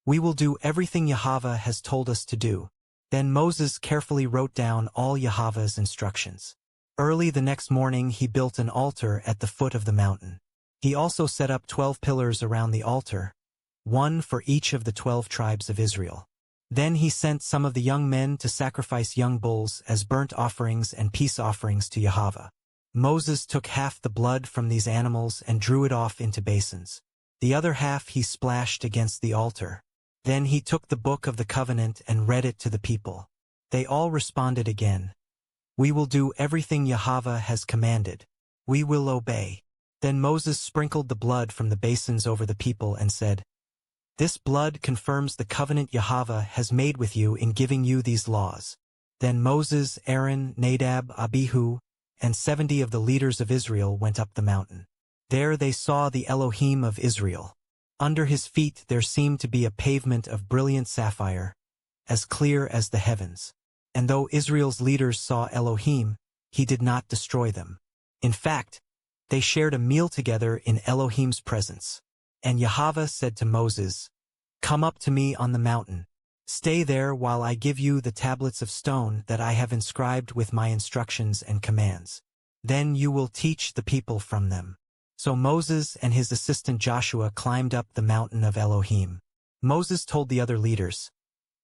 "We will do everything Yahweh has told us to do." Then Moses carefully wrote down all Yahweh's instructions. Early the next morning he built an altar at the foot of the mountain. He also set up 12 pillars around the altar, one for each of the 12 tribes of Israel. Then he sent some of the young men to sacrifice young bulls as burnt offerings and peace offerings to Yahweh. Moses took half the blood from these animals and drew it off into basins. The other half he splashed against the altar. Then he took the book of the covenant and read it to the people. They all responded again, "We will do everything Yahweh has commanded. We will obey." Then Moses sprinkled the blood from the basins over the people and said, "This blood confirms the covenant Yahweh has made with you in giving you these laws." Then Moses, Aaron, Nadab, Abihu, and 70 of the leaders of Israel went up the mountain. There they saw the Elohim of Israel. Under his feet there seemed to be a pavement of brilliant sapphire, as clear as the heavens. And though Israel's leaders saw Elohim, he did not destroy them. In fact, they shared a meal together in Elohim's presence. And Yahweh said to Moses, "Come up to me on the mountain. Stay there while I give you the tablets of stone that I have inscribed with my instructions and commands. Then you will teach the people from them." So Moses and his assistant Joshua climbed up the mountain of Elohim. Moses told the other leaders,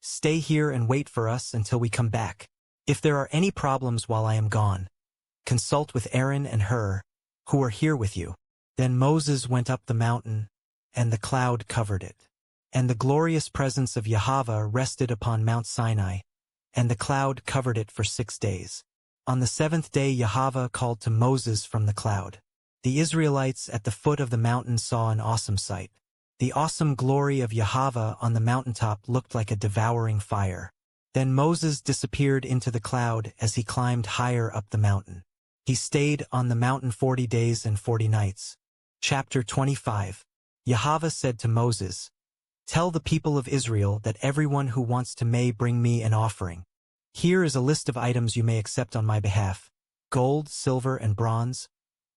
"Stay here and wait for us until we come back. If there are any problems while I am gone, consult with Aaron and Hur, who are here with you." Then Moses went up the mountain, and the cloud covered it. And the glorious presence of Yahweh rested upon Mount Sinai, and the cloud covered it for 6 days. On the 7th day Yahweh called to Moses from the cloud. The Israelites at the foot of the mountain saw an awesome sight. The awesome glory of Yahweh on the mountaintop looked like a devouring fire. Then Moses disappeared into the cloud as he climbed higher up the mountain. He stayed on the mountain 40 days and 40 nights. Chapter 25. Yahweh said to Moses, "Tell the people of Israel that everyone who wants to may bring me an offering. Here is a list of items you may accept on my behalf: gold, silver, and bronze,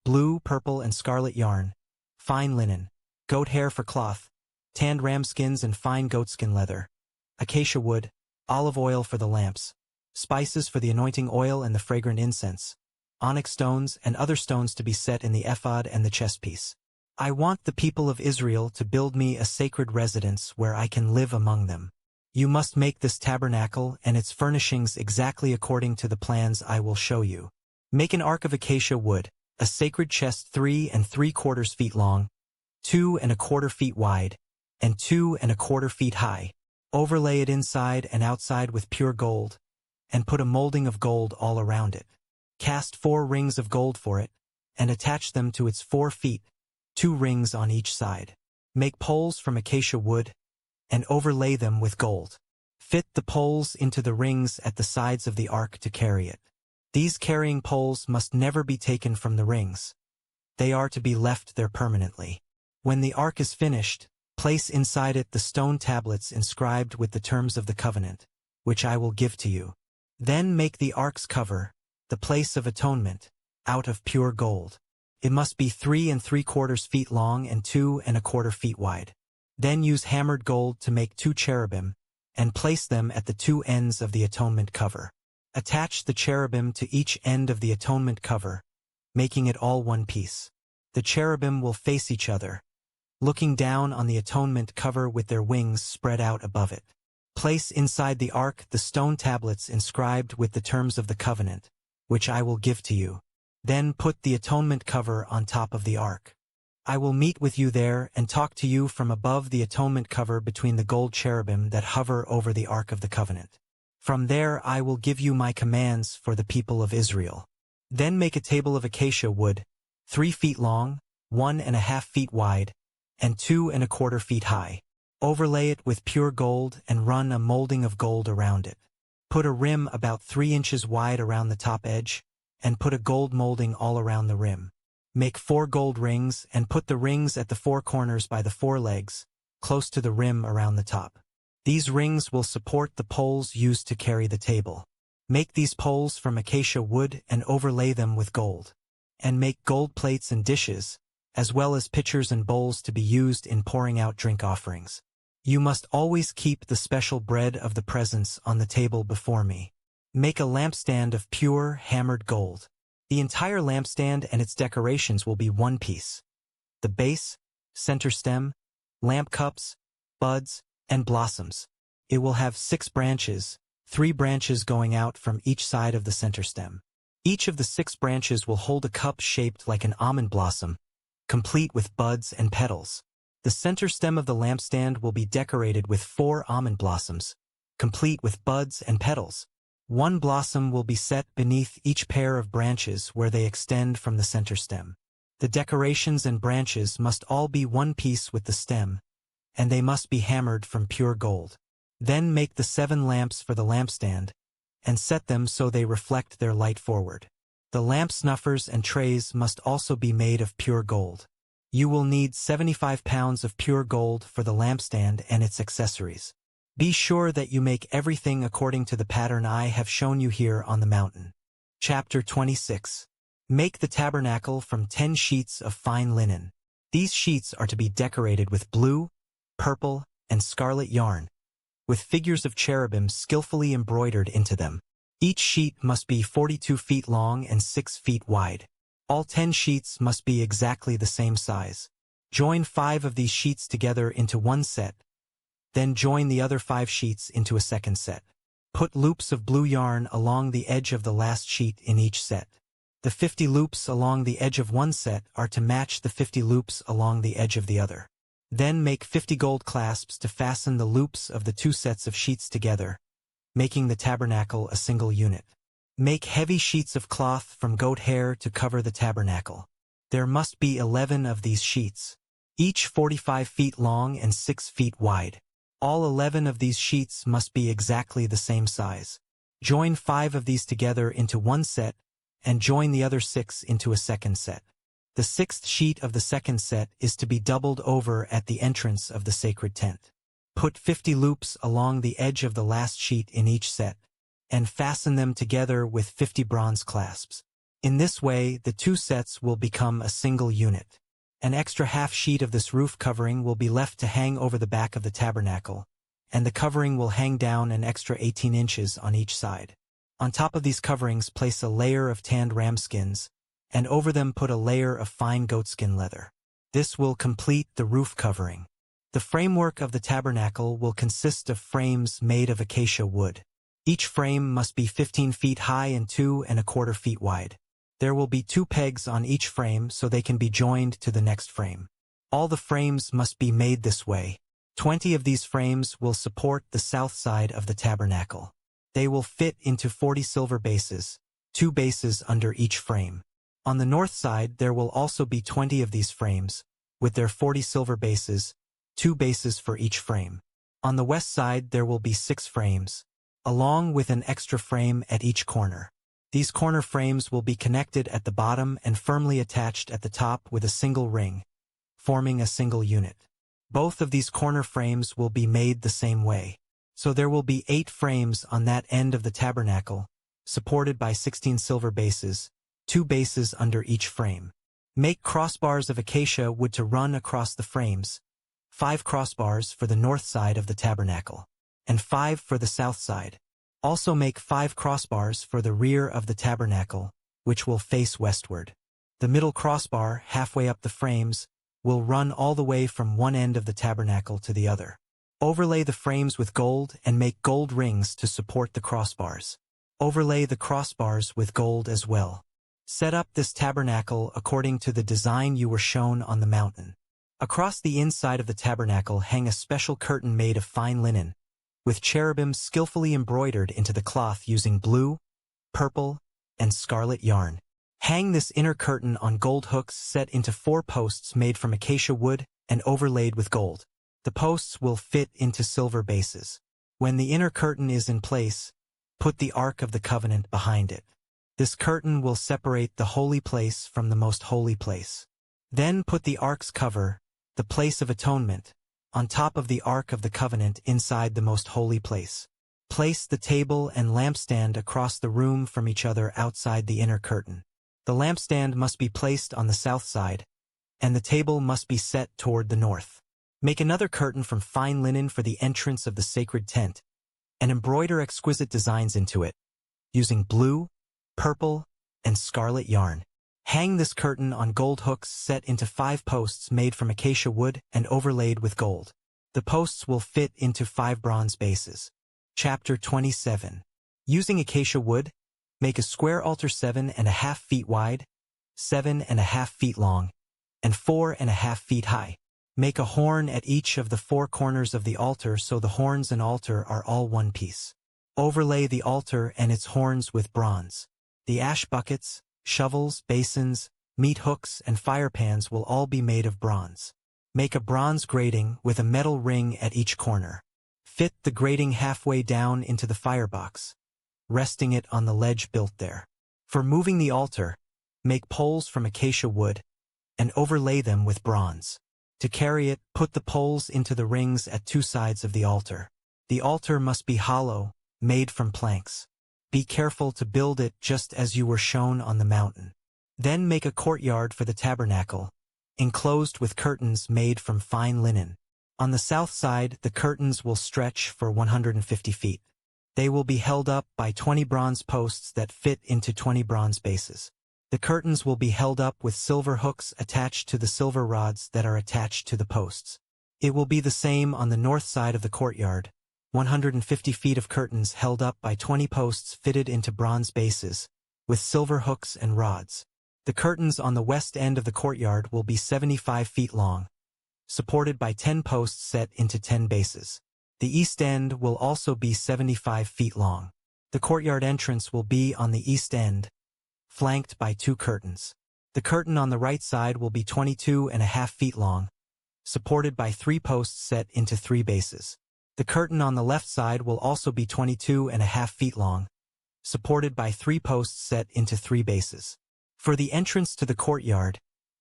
blue, purple, and scarlet yarn, fine linen, goat hair for cloth, tanned ram skins and fine goatskin leather, acacia wood, olive oil for the lamps, spices for the anointing oil and the fragrant incense, onyx stones and other stones to be set in the ephod and the chestpiece. I want the people of Israel to build me a sacred residence where I can live among them. You must make this tabernacle and its furnishings exactly according to the plans I will show you. Make an ark of acacia wood, a sacred chest 3 3/4 feet long, 2 1/4 feet wide, and 2 1/4 feet high. Overlay it inside and outside with pure gold, and put a molding of gold all around it. Cast 4 rings of gold for it, and attach them to its 4 feet, 2 rings on each side. Make poles from acacia wood, and overlay them with gold. Fit the poles into the rings at the sides of the ark to carry it. These carrying poles must never be taken from the rings. They are to be left there permanently. When the ark is finished, place inside it the stone tablets inscribed with the terms of the covenant, which I will give to you. Then make the ark's cover, the place of atonement, out of pure gold. It must be 3¾ feet long and 2¼ feet wide. Then use hammered gold to make 2 cherubim, and place them at the 2 ends of the atonement cover. Attach the cherubim to each end of the atonement cover, making it all one piece. The cherubim will face each other, looking down on the atonement cover with their wings spread out above it. Place inside the ark the stone tablets inscribed with the terms of the covenant, which I will give to you. Then put the atonement cover on top of the ark. I will meet with you there and talk to you from above the atonement cover between the gold cherubim that hover over the ark of the covenant. From there I will give you my commands for the people of Israel. Then make a table of acacia wood, 3 feet long, 1½ feet wide, and 2¼ feet high. Overlay it with pure gold and run a molding of gold around it. Put a rim about 3 inches wide around the top edge, and put a gold molding all around the rim. Make 4 gold rings and put the rings at the 4 corners by the 4 legs, close to the rim around the top. These rings will support the poles used to carry the table. Make these poles from acacia wood and overlay them with gold. And make gold plates and dishes, as well as pitchers and bowls to be used in pouring out drink offerings. You must always keep the special bread of the presence on the table before me. Make a lampstand of pure, hammered gold. The entire lampstand and its decorations will be one piece. The base, center stem, lamp cups, buds, and blossoms. It will have 6 branches, 3 branches going out from each side of the center stem. Each of the 6 branches will hold a cup shaped like an almond blossom, complete with buds and petals. The center stem of the lampstand will be decorated with 4 almond blossoms, complete with buds and petals. 1 blossom will be set beneath each pair of branches where they extend from the center stem. The decorations and branches must all be one piece with the stem, and they must be hammered from pure gold. Then make the 7 lamps for the lampstand, and set them so they reflect their light forward. The lamp snuffers and trays must also be made of pure gold. You will need 75 pounds of pure gold for the lampstand and its accessories. Be sure that you make everything according to the pattern I have shown you here on the mountain. Chapter 26. Make the tabernacle from 10 sheets of fine linen. These sheets are to be decorated with blue, purple, and scarlet yarn, with figures of cherubim skillfully embroidered into them. Each sheet must be 42 feet long and 6 feet wide. All 10 sheets must be exactly the same size. Join 5 of these sheets together into one set, then join the other 5 sheets into a second set. Put loops of blue yarn along the edge of the last sheet in each set. The 50 loops along the edge of one set are to match the 50 loops along the edge of the other. Then make 50 gold clasps to fasten the loops of the 2 sets of sheets together, making the tabernacle a single unit. Make heavy sheets of cloth from goat hair to cover the tabernacle. There must be 11 of these sheets, each 45 feet long and 6 feet wide. All 11 of these sheets must be exactly the same size. Join 5 of these together into one set, and join the other 6 into a second set. The 6th sheet of the second set is to be doubled over at the entrance of the sacred tent. Put 50 loops along the edge of the last sheet in each set, and fasten them together with 50 bronze clasps. In this way, the 2 sets will become a single unit. An extra half sheet of this roof covering will be left to hang over the back of the tabernacle, and the covering will hang down an extra 18 inches on each side. On top of these coverings, place a layer of tanned ram skins, and over them put a layer of fine goatskin leather. This will complete the roof covering. The framework of the tabernacle will consist of frames made of acacia wood. Each frame must be 15 feet high and 2¼ feet wide. There will be 2 pegs on each frame so they can be joined to the next frame. All the frames must be made this way. 20 of these frames will support the south side of the tabernacle. They will fit into 40 silver bases, 2 bases under each frame. On the north side there will also be 20 of these frames, with their 40 silver bases, 2 bases for each frame. On the west side there will be 6 frames, along with an extra frame at each corner. These corner frames will be connected at the bottom and firmly attached at the top with a single ring, forming a single unit. Both of these corner frames will be made the same way. So there will be 8 frames on that end of the tabernacle, supported by 16 silver bases, 2 bases under each frame. Make crossbars of acacia wood to run across the frames, 5 crossbars for the north side of the tabernacle, and 5 for the south side. Also make 5 crossbars for the rear of the tabernacle, which will face westward. The middle crossbar, halfway up the frames, will run all the way from one end of the tabernacle to the other. Overlay the frames with gold and make gold rings to support the crossbars. Overlay the crossbars with gold as well. Set up this tabernacle according to the design you were shown on the mountain. Across the inside of the tabernacle hang a special curtain made of fine linen, with cherubim skillfully embroidered into the cloth using blue, purple, and scarlet yarn. Hang this inner curtain on gold hooks set into 4 posts made from acacia wood and overlaid with gold. The posts will fit into silver bases. When the inner curtain is in place, put the Ark of the Covenant behind it. This curtain will separate the holy place from the most holy place. Then put the Ark's cover, the place of atonement, on top of the Ark of the Covenant inside the most holy place. Place the table and lampstand across the room from each other outside the inner curtain. The lampstand must be placed on the south side, and the table must be set toward the north. Make another curtain from fine linen for the entrance of the sacred tent, and embroider exquisite designs into it, using blue, purple, and scarlet yarn. Hang this curtain on gold hooks set into 5 posts made from acacia wood and overlaid with gold. The posts will fit into 5 bronze bases. Chapter 27. Using acacia wood, make a square altar 7.5 feet wide, 7.5 feet long, and 4.5 feet high. Make a horn at each of the 4 corners of the altar so the horns and altar are all one piece. Overlay the altar and its horns with bronze. The ash buckets, shovels, basins, meat hooks, and fire pans will all be made of bronze. Make a bronze grating with a metal ring at each corner. Fit the grating halfway down into the firebox, resting it on the ledge built there. For moving the altar, make poles from acacia wood and overlay them with bronze. To carry it, put the poles into the rings at 2 sides of the altar. The altar must be hollow, made from planks. Be careful to build it just as you were shown on the mountain. Then make a courtyard for the tabernacle, enclosed with curtains made from fine linen. On the south side, the curtains will stretch for 150 feet. They will be held up by 20 bronze posts that fit into 20 bronze bases. The curtains will be held up with silver hooks attached to the silver rods that are attached to the posts. It will be the same on the north side of the courtyard, 150 feet of curtains held up by 20 posts fitted into bronze bases, with silver hooks and rods. The curtains on the west end of the courtyard will be 75 feet long, supported by 10 posts set into 10 bases. The east end will also be 75 feet long. The courtyard entrance will be on the east end, flanked by 2 curtains. The curtain on the right side will be 22.5 feet long, supported by 3 posts set into 3 bases. The curtain on the left side will also be 22.5 feet long, supported by 3 posts set into 3 bases. For the entrance to the courtyard,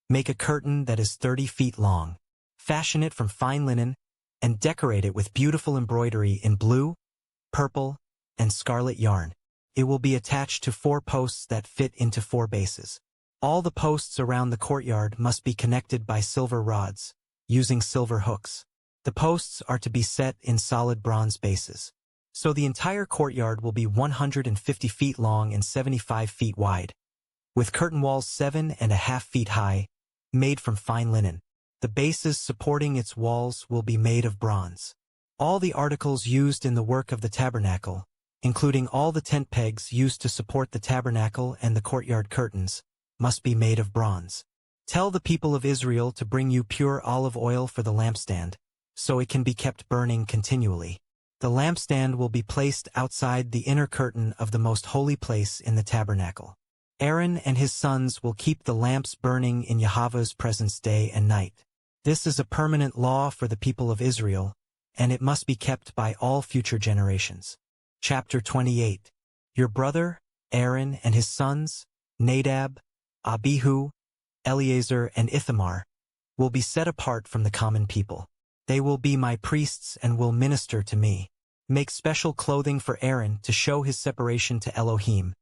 make a curtain that is 30 feet long. Fashion it from fine linen and decorate it with beautiful embroidery in blue, purple, and scarlet yarn. It will be attached to 4 posts that fit into 4 bases. All the posts around the courtyard must be connected by silver rods, using silver hooks. The posts are to be set in solid bronze bases. So the entire courtyard will be 150 feet long and 75 feet wide, with curtain walls 7.5 feet high, made from fine linen. The bases supporting its walls will be made of bronze. All the articles used in the work of the tabernacle, including all the tent pegs used to support the tabernacle and the courtyard curtains, must be made of bronze. Tell the people of Israel to bring you pure olive oil for the lampstand, so it can be kept burning continually. The lampstand will be placed outside the inner curtain of the most holy place in the tabernacle. Aaron and his sons will keep the lamps burning in Yahweh's presence day and night. This is a permanent law for the people of Israel, and it must be kept by all future generations. Chapter 28. Your brother, Aaron and his sons, Nadab, Abihu, Eleazar and Ithamar, will be set apart from the common people. They will be my priests and will minister to me. Make special clothing for Aaron to show his separation to Elohim,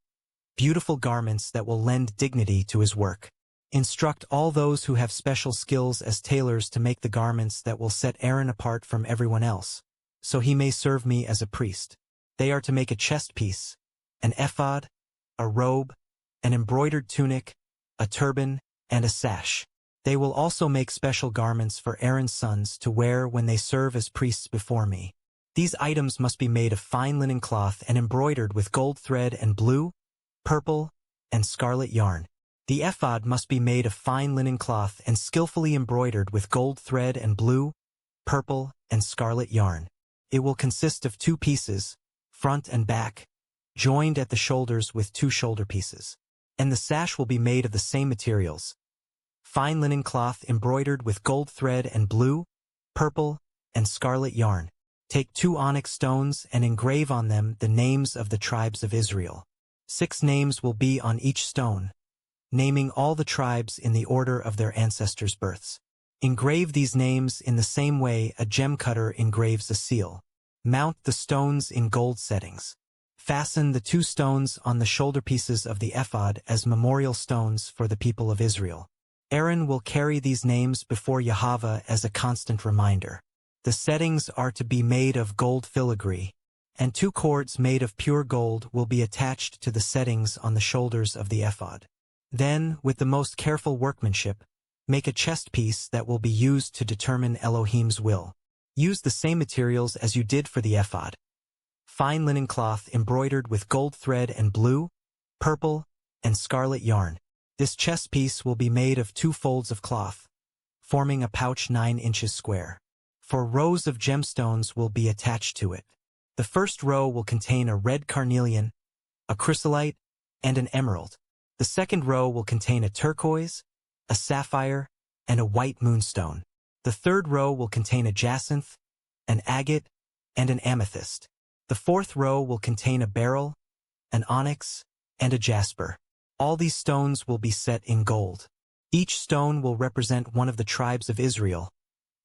beautiful garments that will lend dignity to his work. Instruct all those who have special skills as tailors to make the garments that will set Aaron apart from everyone else, so he may serve me as a priest. They are to make a chest piece, an ephod, a robe, an embroidered tunic, a turban, and a sash. They will also make special garments for Aaron's sons to wear when they serve as priests before me. These items must be made of fine linen cloth and embroidered with gold thread and blue, purple, and scarlet yarn. The ephod must be made of fine linen cloth and skillfully embroidered with gold thread and blue, purple, and scarlet yarn. It will consist of 2 pieces, front and back, joined at the shoulders with 2 shoulder pieces. And the sash will be made of the same materials. Fine linen cloth embroidered with gold thread and blue, purple, and scarlet yarn. Take 2 onyx stones and engrave on them the names of the tribes of Israel. 6 names will be on each stone, naming all the tribes in the order of their ancestors' births. Engrave these names in the same way a gem cutter engraves a seal. Mount the stones in gold settings. Fasten the 2 stones on the shoulder pieces of the ephod as memorial stones for the people of Israel. Aaron will carry these names before Yahweh as a constant reminder. The settings are to be made of gold filigree, and 2 cords made of pure gold will be attached to the settings on the shoulders of the ephod. Then, with the most careful workmanship, make a chest piece that will be used to determine Elohim's will. Use the same materials as you did for the ephod. Fine linen cloth embroidered with gold thread and blue, purple, and scarlet yarn. This chest piece will be made of 2 folds of cloth, forming a pouch 9 inches square. 4 rows of gemstones will be attached to it. The first row will contain a red carnelian, a chrysolite, and an emerald. The second row will contain a turquoise, a sapphire, and a white moonstone. The third row will contain a jacinth, an agate, and an amethyst. The fourth row will contain a beryl, an onyx, and a jasper. All these stones will be set in gold. Each stone will represent one of the tribes of Israel,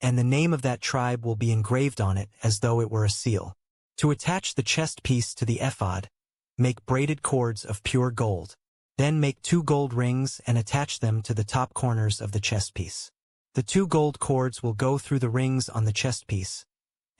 and the name of that tribe will be engraved on it as though it were a seal. To attach the chest piece to the ephod, make braided cords of pure gold. Then make 2 gold rings and attach them to the top corners of the chest piece. The 2 gold cords will go through the rings on the chest piece,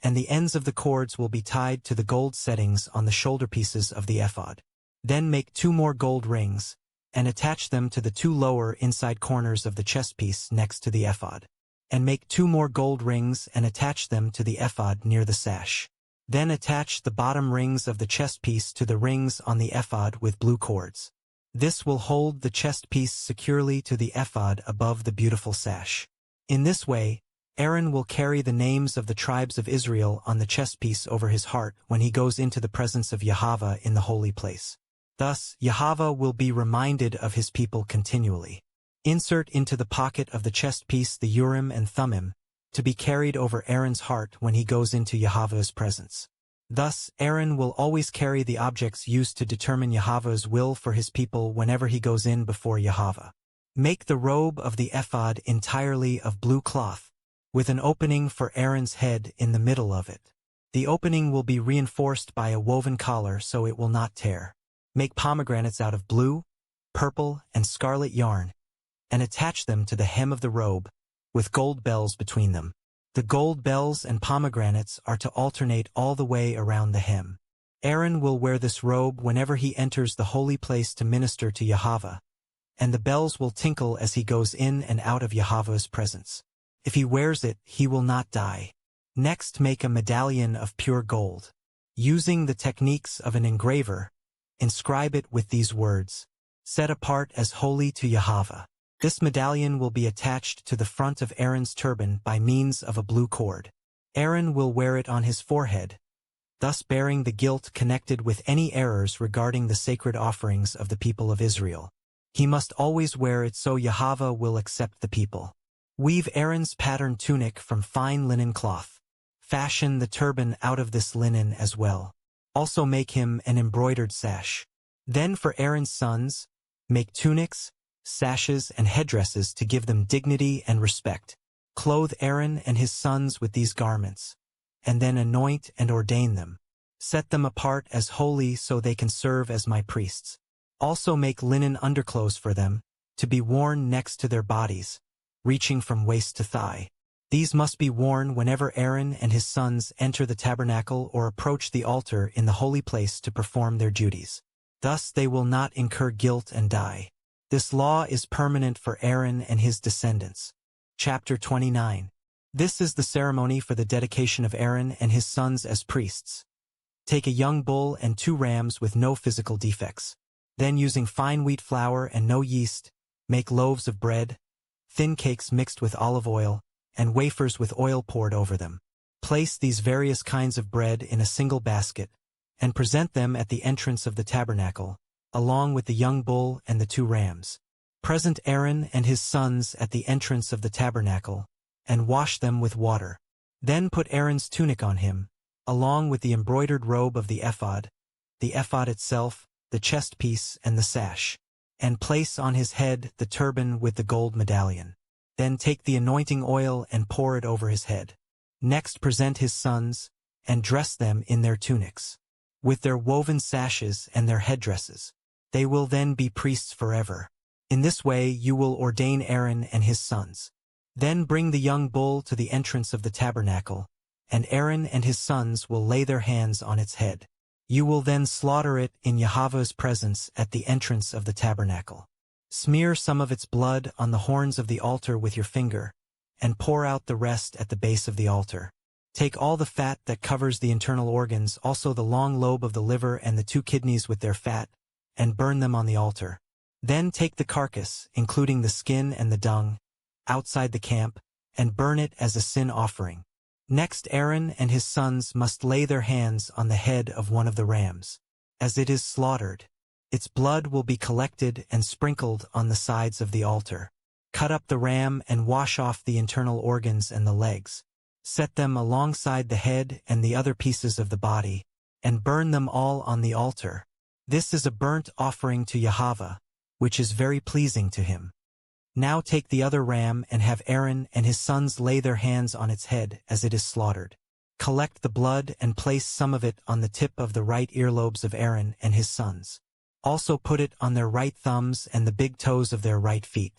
and the ends of the cords will be tied to the gold settings on the shoulder pieces of the ephod. Then make 2 more gold rings, and attach them to the 2 lower inside corners of the chest piece next to the ephod. And make 2 more gold rings and attach them to the ephod near the sash. Then attach the bottom rings of the chest piece to the rings on the ephod with blue cords. This will hold the chest piece securely to the ephod above the beautiful sash. In this way, Aaron will carry the names of the tribes of Israel on the chest piece over his heart when he goes into the presence of Yahweh in the holy place. Thus, Yahweh will be reminded of his people continually. Insert into the pocket of the chest piece the Urim and Thummim, to be carried over Aaron's heart when he goes into Yahweh's presence. Thus, Aaron will always carry the objects used to determine Yahweh's will for his people whenever he goes in before Yahweh. Make the robe of the ephod entirely of blue cloth, with an opening for Aaron's head in the middle of it. The opening will be reinforced by a woven collar so it will not tear. Make pomegranates out of blue, purple, and scarlet yarn, and attach them to the hem of the robe, with gold bells between them. The gold bells and pomegranates are to alternate all the way around the hem. Aaron will wear this robe whenever he enters the holy place to minister to Yahweh, and the bells will tinkle as he goes in and out of Yahweh's presence. If he wears it, he will not die. Next, make a medallion of pure gold. Using the techniques of an engraver, inscribe it with these words, "Set apart as holy to Yahweh." This medallion will be attached to the front of Aaron's turban by means of a blue cord. Aaron will wear it on his forehead, thus bearing the guilt connected with any errors regarding the sacred offerings of the people of Israel. He must always wear it so Yahweh will accept the people. Weave Aaron's patterned tunic from fine linen cloth. Fashion the turban out of this linen as well. Also make him an embroidered sash. Then for Aaron's sons, make tunics, sashes, and headdresses to give them dignity and respect. Clothe Aaron and his sons with these garments, and then anoint and ordain them. Set them apart as holy so they can serve as my priests. Also make linen underclothes for them, to be worn next to their bodies, reaching from waist to thigh. These must be worn whenever Aaron and his sons enter the tabernacle or approach the altar in the holy place to perform their duties. Thus they will not incur guilt and die. This law is permanent for Aaron and his descendants. Chapter 29. This is the ceremony for the dedication of Aaron and his sons as priests. Take a young bull and 2 rams with no physical defects. Then using fine wheat flour and no yeast, make loaves of bread, thin cakes mixed with olive oil, and wafers with oil poured over them. Place these various kinds of bread in a single basket, and present them at the entrance of the tabernacle, along with the young bull and the 2 rams. Present Aaron and his sons at the entrance of the tabernacle, and wash them with water. Then put Aaron's tunic on him, along with the embroidered robe of the ephod itself, the chest piece and the sash, and place on his head the turban with the gold medallion. Then take the anointing oil and pour it over his head. Next present his sons, and dress them in their tunics, with their woven sashes and their headdresses. They will then be priests forever. In this way you will ordain Aaron and his sons. Then bring the young bull to the entrance of the tabernacle, and Aaron and his sons will lay their hands on its head. You will then slaughter it in Yahweh's presence at the entrance of the tabernacle. Smear some of its blood on the horns of the altar with your finger, and pour out the rest at the base of the altar. Take all the fat that covers the internal organs, also the long lobe of the liver and the 2 kidneys with their fat, and burn them on the altar. Then take the carcass, including the skin and the dung, outside the camp, and burn it as a sin offering. Next Aaron and his sons must lay their hands on the head of one of the rams. As it is slaughtered, its blood will be collected and sprinkled on the sides of the altar. Cut up the ram and wash off the internal organs and the legs. Set them alongside the head and the other pieces of the body, and burn them all on the altar. This is a burnt offering to Yahweh, which is very pleasing to him. Now take the other ram and have Aaron and his sons lay their hands on its head as it is slaughtered. Collect the blood and place some of it on the tip of the right earlobes of Aaron and his sons. Also put it on their right thumbs and the big toes of their right feet.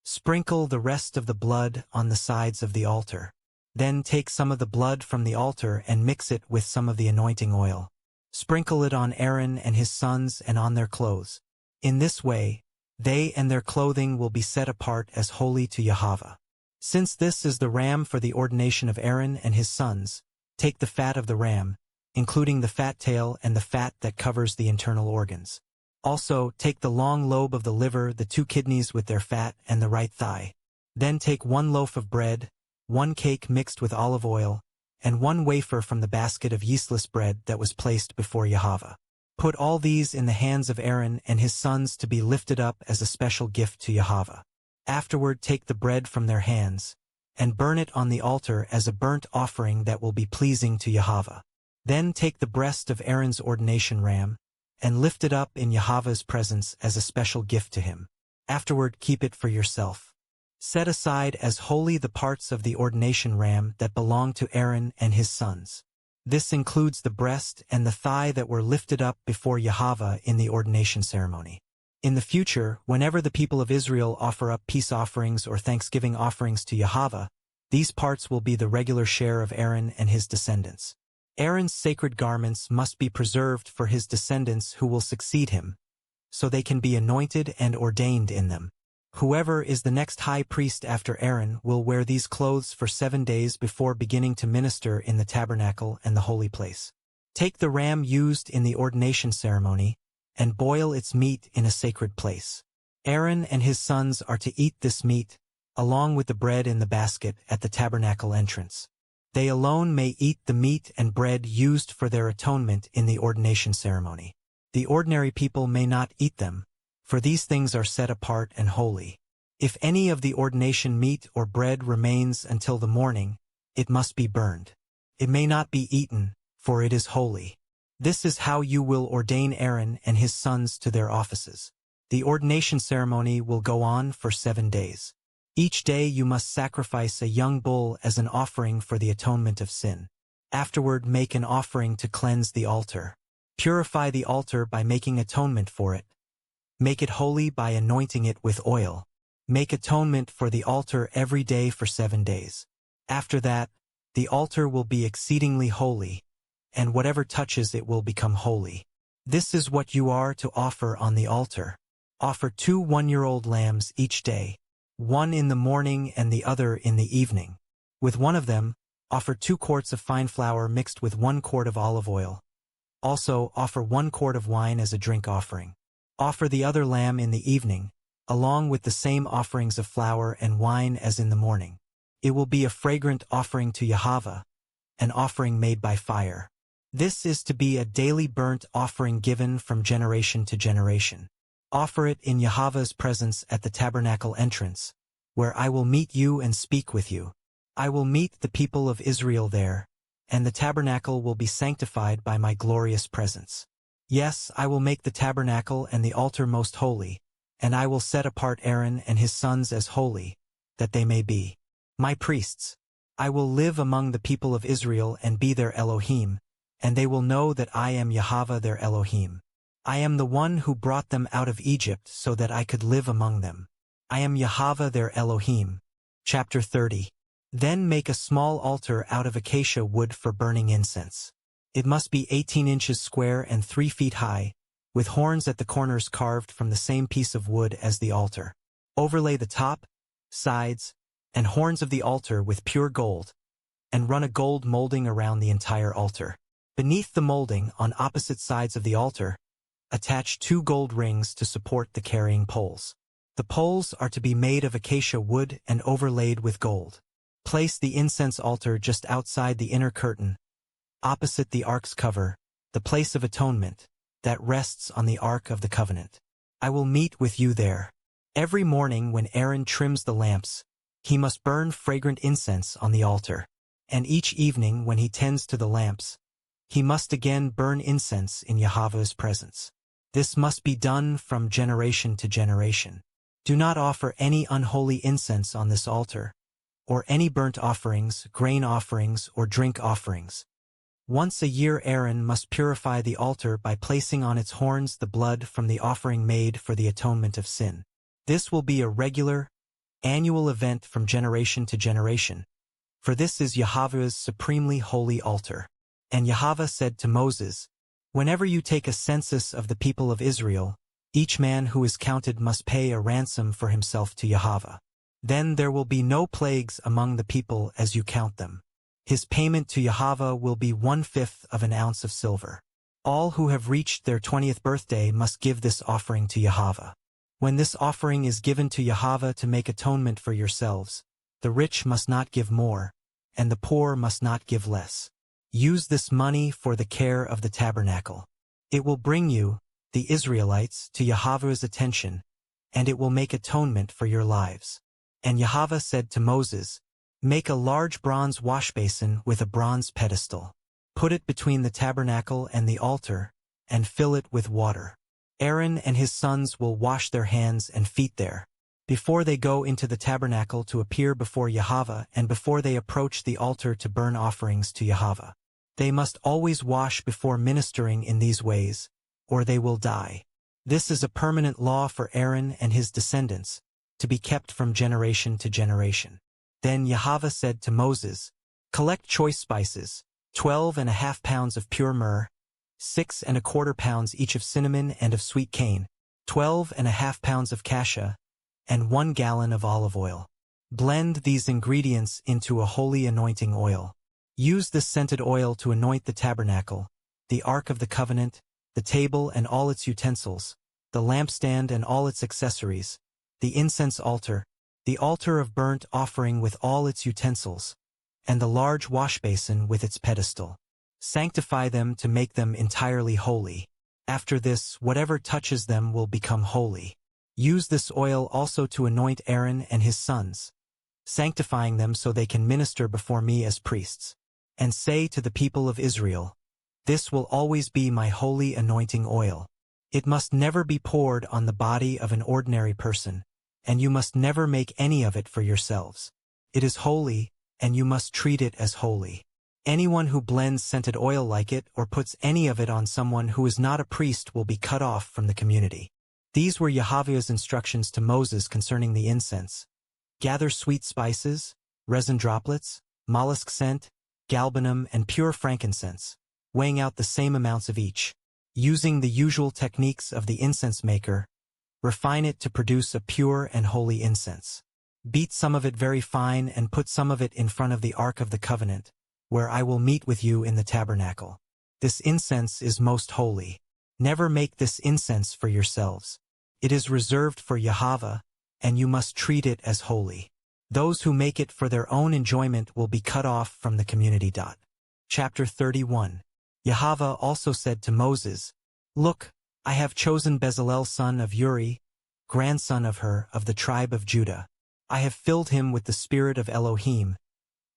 Sprinkle the rest of the blood on the sides of the altar. Then take some of the blood from the altar and mix it with some of the anointing oil. Sprinkle it on Aaron and his sons and on their clothes. In this way, they and their clothing will be set apart as holy to Yahweh. Since this is the ram for the ordination of Aaron and his sons, take the fat of the ram, including the fat tail and the fat that covers the internal organs. Also, take the long lobe of the liver, the 2 kidneys with their fat, and the right thigh. Then take 1 loaf of bread, 1 cake mixed with olive oil, and 1 wafer from the basket of yeastless bread that was placed before Yahweh. Put all these in the hands of Aaron and his sons to be lifted up as a special gift to Yahweh. Afterward take the bread from their hands, and burn it on the altar as a burnt offering that will be pleasing to Yahweh. Then take the breast of Aaron's ordination ram, and lift it up in Yahweh's presence as a special gift to him. Afterward keep it for yourself. Set aside as holy the parts of the ordination ram that belong to Aaron and his sons. This includes the breast and the thigh that were lifted up before Yahweh in the ordination ceremony. In the future, whenever the people of Israel offer up peace offerings or thanksgiving offerings to Yahweh, these parts will be the regular share of Aaron and his descendants. Aaron's sacred garments must be preserved for his descendants who will succeed him, so they can be anointed and ordained in them. Whoever is the next high priest after Aaron will wear these clothes for 7 days before beginning to minister in the tabernacle and the holy place. Take the ram used in the ordination ceremony, and boil its meat in a sacred place. Aaron and his sons are to eat this meat, along with the bread in the basket at the tabernacle entrance. They alone may eat the meat and bread used for their atonement in the ordination ceremony. The ordinary people may not eat them, for these things are set apart and holy. If any of the ordination meat or bread remains until the morning, it must be burned. It may not be eaten, for it is holy. This is how you will ordain Aaron and his sons to their offices. The ordination ceremony will go on for 7 days. Each day you must sacrifice a young bull as an offering for the atonement of sin. Afterward make an offering to cleanse the altar. Purify the altar by making atonement for it. Make it holy by anointing it with oil. Make atonement for the altar every day for 7 days. After that, the altar will be exceedingly holy, and whatever touches it will become holy. This is what you are to offer on the altar. Offer 2 one-year-old lambs each day, one in the morning and the other in the evening. With one of them, offer 2 quarts of fine flour mixed with 1 quart of olive oil. Also, offer 1 quart of wine as a drink offering. Offer the other lamb in the evening, along with the same offerings of flour and wine as in the morning. It will be a fragrant offering to Yahweh, an offering made by fire. This is to be a daily burnt offering given from generation to generation. Offer it in Yahweh's presence at the tabernacle entrance, where I will meet you and speak with you. I will meet the people of Israel there, and the tabernacle will be sanctified by my glorious presence. Yes, I will make the tabernacle and the altar most holy, and I will set apart Aaron and his sons as holy, that they may be my priests. I will live among the people of Israel and be their Elohim, and they will know that I am Yahweh their Elohim. I am the one who brought them out of Egypt so that I could live among them. I am Yahweh their Elohim. Chapter 30. Then make a small altar out of acacia wood for burning incense. It must be 18 inches square and 3 feet high, with horns at the corners carved from the same piece of wood as the altar. Overlay the top, sides, and horns of the altar with pure gold, and run a gold molding around the entire altar. Beneath the molding, on opposite sides of the altar, attach 2 gold rings to support the carrying poles. The poles are to be made of acacia wood and overlaid with gold. Place the incense altar just outside the inner curtain, opposite the ark's cover, the place of atonement, that rests on the Ark of the Covenant. I will meet with you there. Every morning when Aaron trims the lamps, he must burn fragrant incense on the altar. And each evening when he tends to the lamps, he must again burn incense in Yahweh's presence. This must be done from generation to generation. Do not offer any unholy incense on this altar, or any burnt offerings, grain offerings, or drink offerings. Once a year Aaron must purify the altar by placing on its horns the blood from the offering made for the atonement of sin. This will be a regular, annual event from generation to generation, for this is Yahweh's supremely holy altar. And Yahweh said to Moses, "Whenever you take a census of the people of Israel, each man who is counted must pay a ransom for himself to Yahweh. Then there will be no plagues among the people as you count them. His payment to Yahweh will be 1/5 of an ounce of silver. All who have reached their 20th birthday must give this offering to Yahweh. When this offering is given to Yahweh to make atonement for yourselves, the rich must not give more, and the poor must not give less. Use this money for the care of the tabernacle. It will bring you, the Israelites, to Yahweh's attention, and it will make atonement for your lives." And Yahweh said to Moses, "Make a large bronze washbasin with a bronze pedestal. Put it between the tabernacle and the altar, and fill it with water. Aaron and his sons will wash their hands and feet there, before they go into the tabernacle to appear before Yahweh and before they approach the altar to burn offerings to Yahweh. They must always wash before ministering in these ways, or they will die. This is a permanent law for Aaron and his descendants, to be kept from generation to generation." Then Yahweh said to Moses, "Collect choice spices, 12.5 pounds of pure myrrh, 6.25 pounds each of cinnamon and of sweet cane, 12.5 pounds of cassia, and 1 gallon of olive oil. Blend these ingredients into a holy anointing oil. Use this scented oil to anoint the tabernacle, the Ark of the Covenant, the table and all its utensils, the lampstand and all its accessories, the incense altar, the altar of burnt offering with all its utensils, and the large washbasin with its pedestal. Sanctify them to make them entirely holy. After this, whatever touches them will become holy. Use this oil also to anoint Aaron and his sons, sanctifying them so they can minister before me as priests. And say to the people of Israel, this will always be my holy anointing oil. It must never be poured on the body of an ordinary person, and you must never make any of it for yourselves. It is holy, and you must treat it as holy. Anyone who blends scented oil like it or puts any of it on someone who is not a priest will be cut off from the community. These were Yahweh's instructions to Moses concerning the incense. Gather sweet spices, resin droplets, mollusk scent, galbanum, and pure frankincense, weighing out the same amounts of each. Using the usual techniques of the incense maker, refine it to produce a pure and holy incense. Beat some of it very fine and put some of it in front of the Ark of the Covenant, where I will meet with you in the tabernacle. This incense is most holy. Never make this incense for yourselves. It is reserved for Yahweh, and you must treat it as holy. Those who make it for their own enjoyment will be cut off from the community. Chapter 31. Yahweh also said to Moses, Look, I have chosen Bezalel son of Uri, grandson of Hur, of the tribe of Judah. I have filled him with the spirit of Elohim,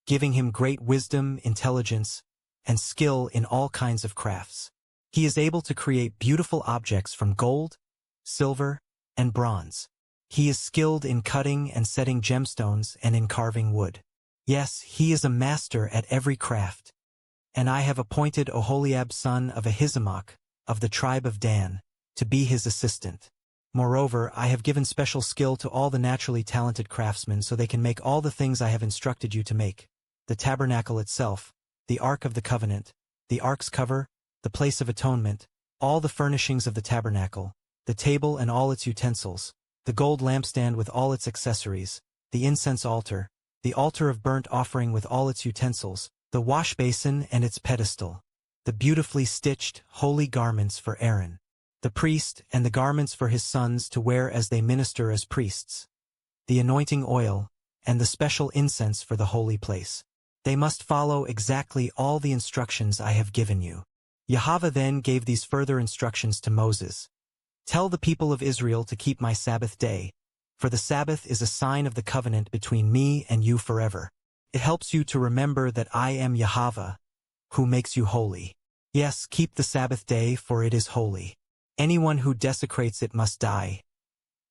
giving him great wisdom, intelligence, and skill in all kinds of crafts. He is able to create beautiful objects from gold, silver, and bronze. He is skilled in cutting and setting gemstones and in carving wood. Yes, he is a master at every craft. And I have appointed Oholiab son of Ahisamach, of the tribe of Dan, to be his assistant. Moreover, I have given special skill to all the naturally talented craftsmen so they can make all the things I have instructed you to make: the tabernacle itself, the Ark of the Covenant, the Ark's cover, the place of atonement, all the furnishings of the tabernacle, the table and all its utensils, the gold lampstand with all its accessories, the incense altar, the altar of burnt offering with all its utensils, the wash basin and its pedestal, the beautifully stitched, holy garments for Aaron, the priest, and the garments for his sons to wear as they minister as priests, the anointing oil, and the special incense for the holy place. They must follow exactly all the instructions I have given you. Yahweh then gave these further instructions to Moses. Tell the people of Israel to keep my Sabbath day, for the Sabbath is a sign of the covenant between me and you forever. It helps you to remember that I am Yahweh, who makes you holy. Yes, keep the Sabbath day, for it is holy. Anyone who desecrates it must die.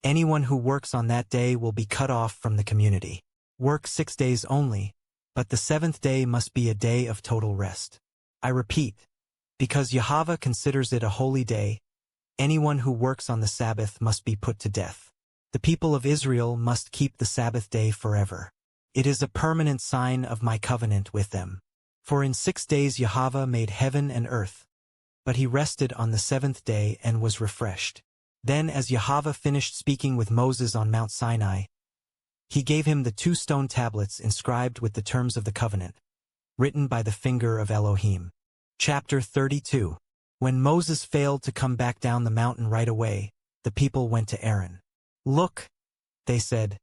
Anyone who works on that day will be cut off from the community. Work 6 days only, but the seventh day must be a day of total rest. I repeat, because Yahweh considers it a holy day, anyone who works on the Sabbath must be put to death. The people of Israel must keep the Sabbath day forever. It is a permanent sign of my covenant with them. For in 6 days Yahweh made heaven and earth, but he rested on the seventh day and was refreshed. Then as Yahweh finished speaking with Moses on Mount Sinai, he gave him the 2 stone tablets inscribed with the terms of the covenant, written by the finger of Elohim. Chapter 32. When Moses failed to come back down the mountain right away, the people went to Aaron. Look, they said,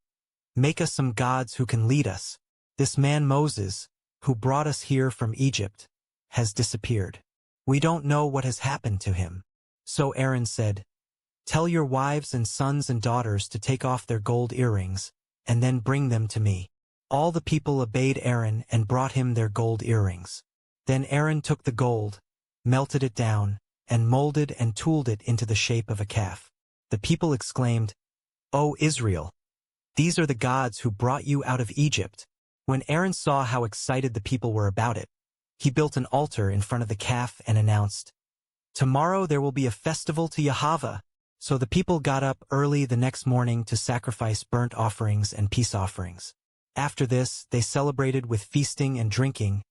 make us some gods who can lead us. This man Moses, who brought us here from Egypt, has disappeared. We don't know what has happened to him. So Aaron said, tell your wives and sons and daughters to take off their gold earrings, and then bring them to me. All the people obeyed Aaron and brought him their gold earrings. Then Aaron took the gold, melted it down, and molded and tooled it into the shape of a calf. The people exclaimed, O Israel, these are the gods who brought you out of Egypt. When Aaron saw how excited the people were about it, he built an altar in front of the calf and announced, tomorrow there will be a festival to Yahweh. So the people got up early the next morning to sacrifice burnt offerings and peace offerings. After this, they celebrated with feasting and drinking,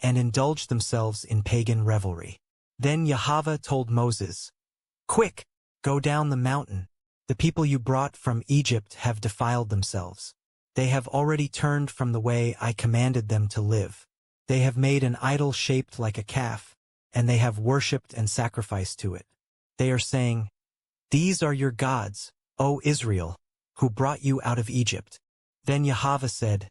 and indulged themselves in pagan revelry. Then Yahweh told Moses, quick, go down the mountain. The people you brought from Egypt have defiled themselves. They have already turned from the way I commanded them to live. They have made an idol shaped like a calf, and they have worshipped and sacrificed to it. They are saying, these are your gods, O Israel, who brought you out of Egypt. Then Yahweh said,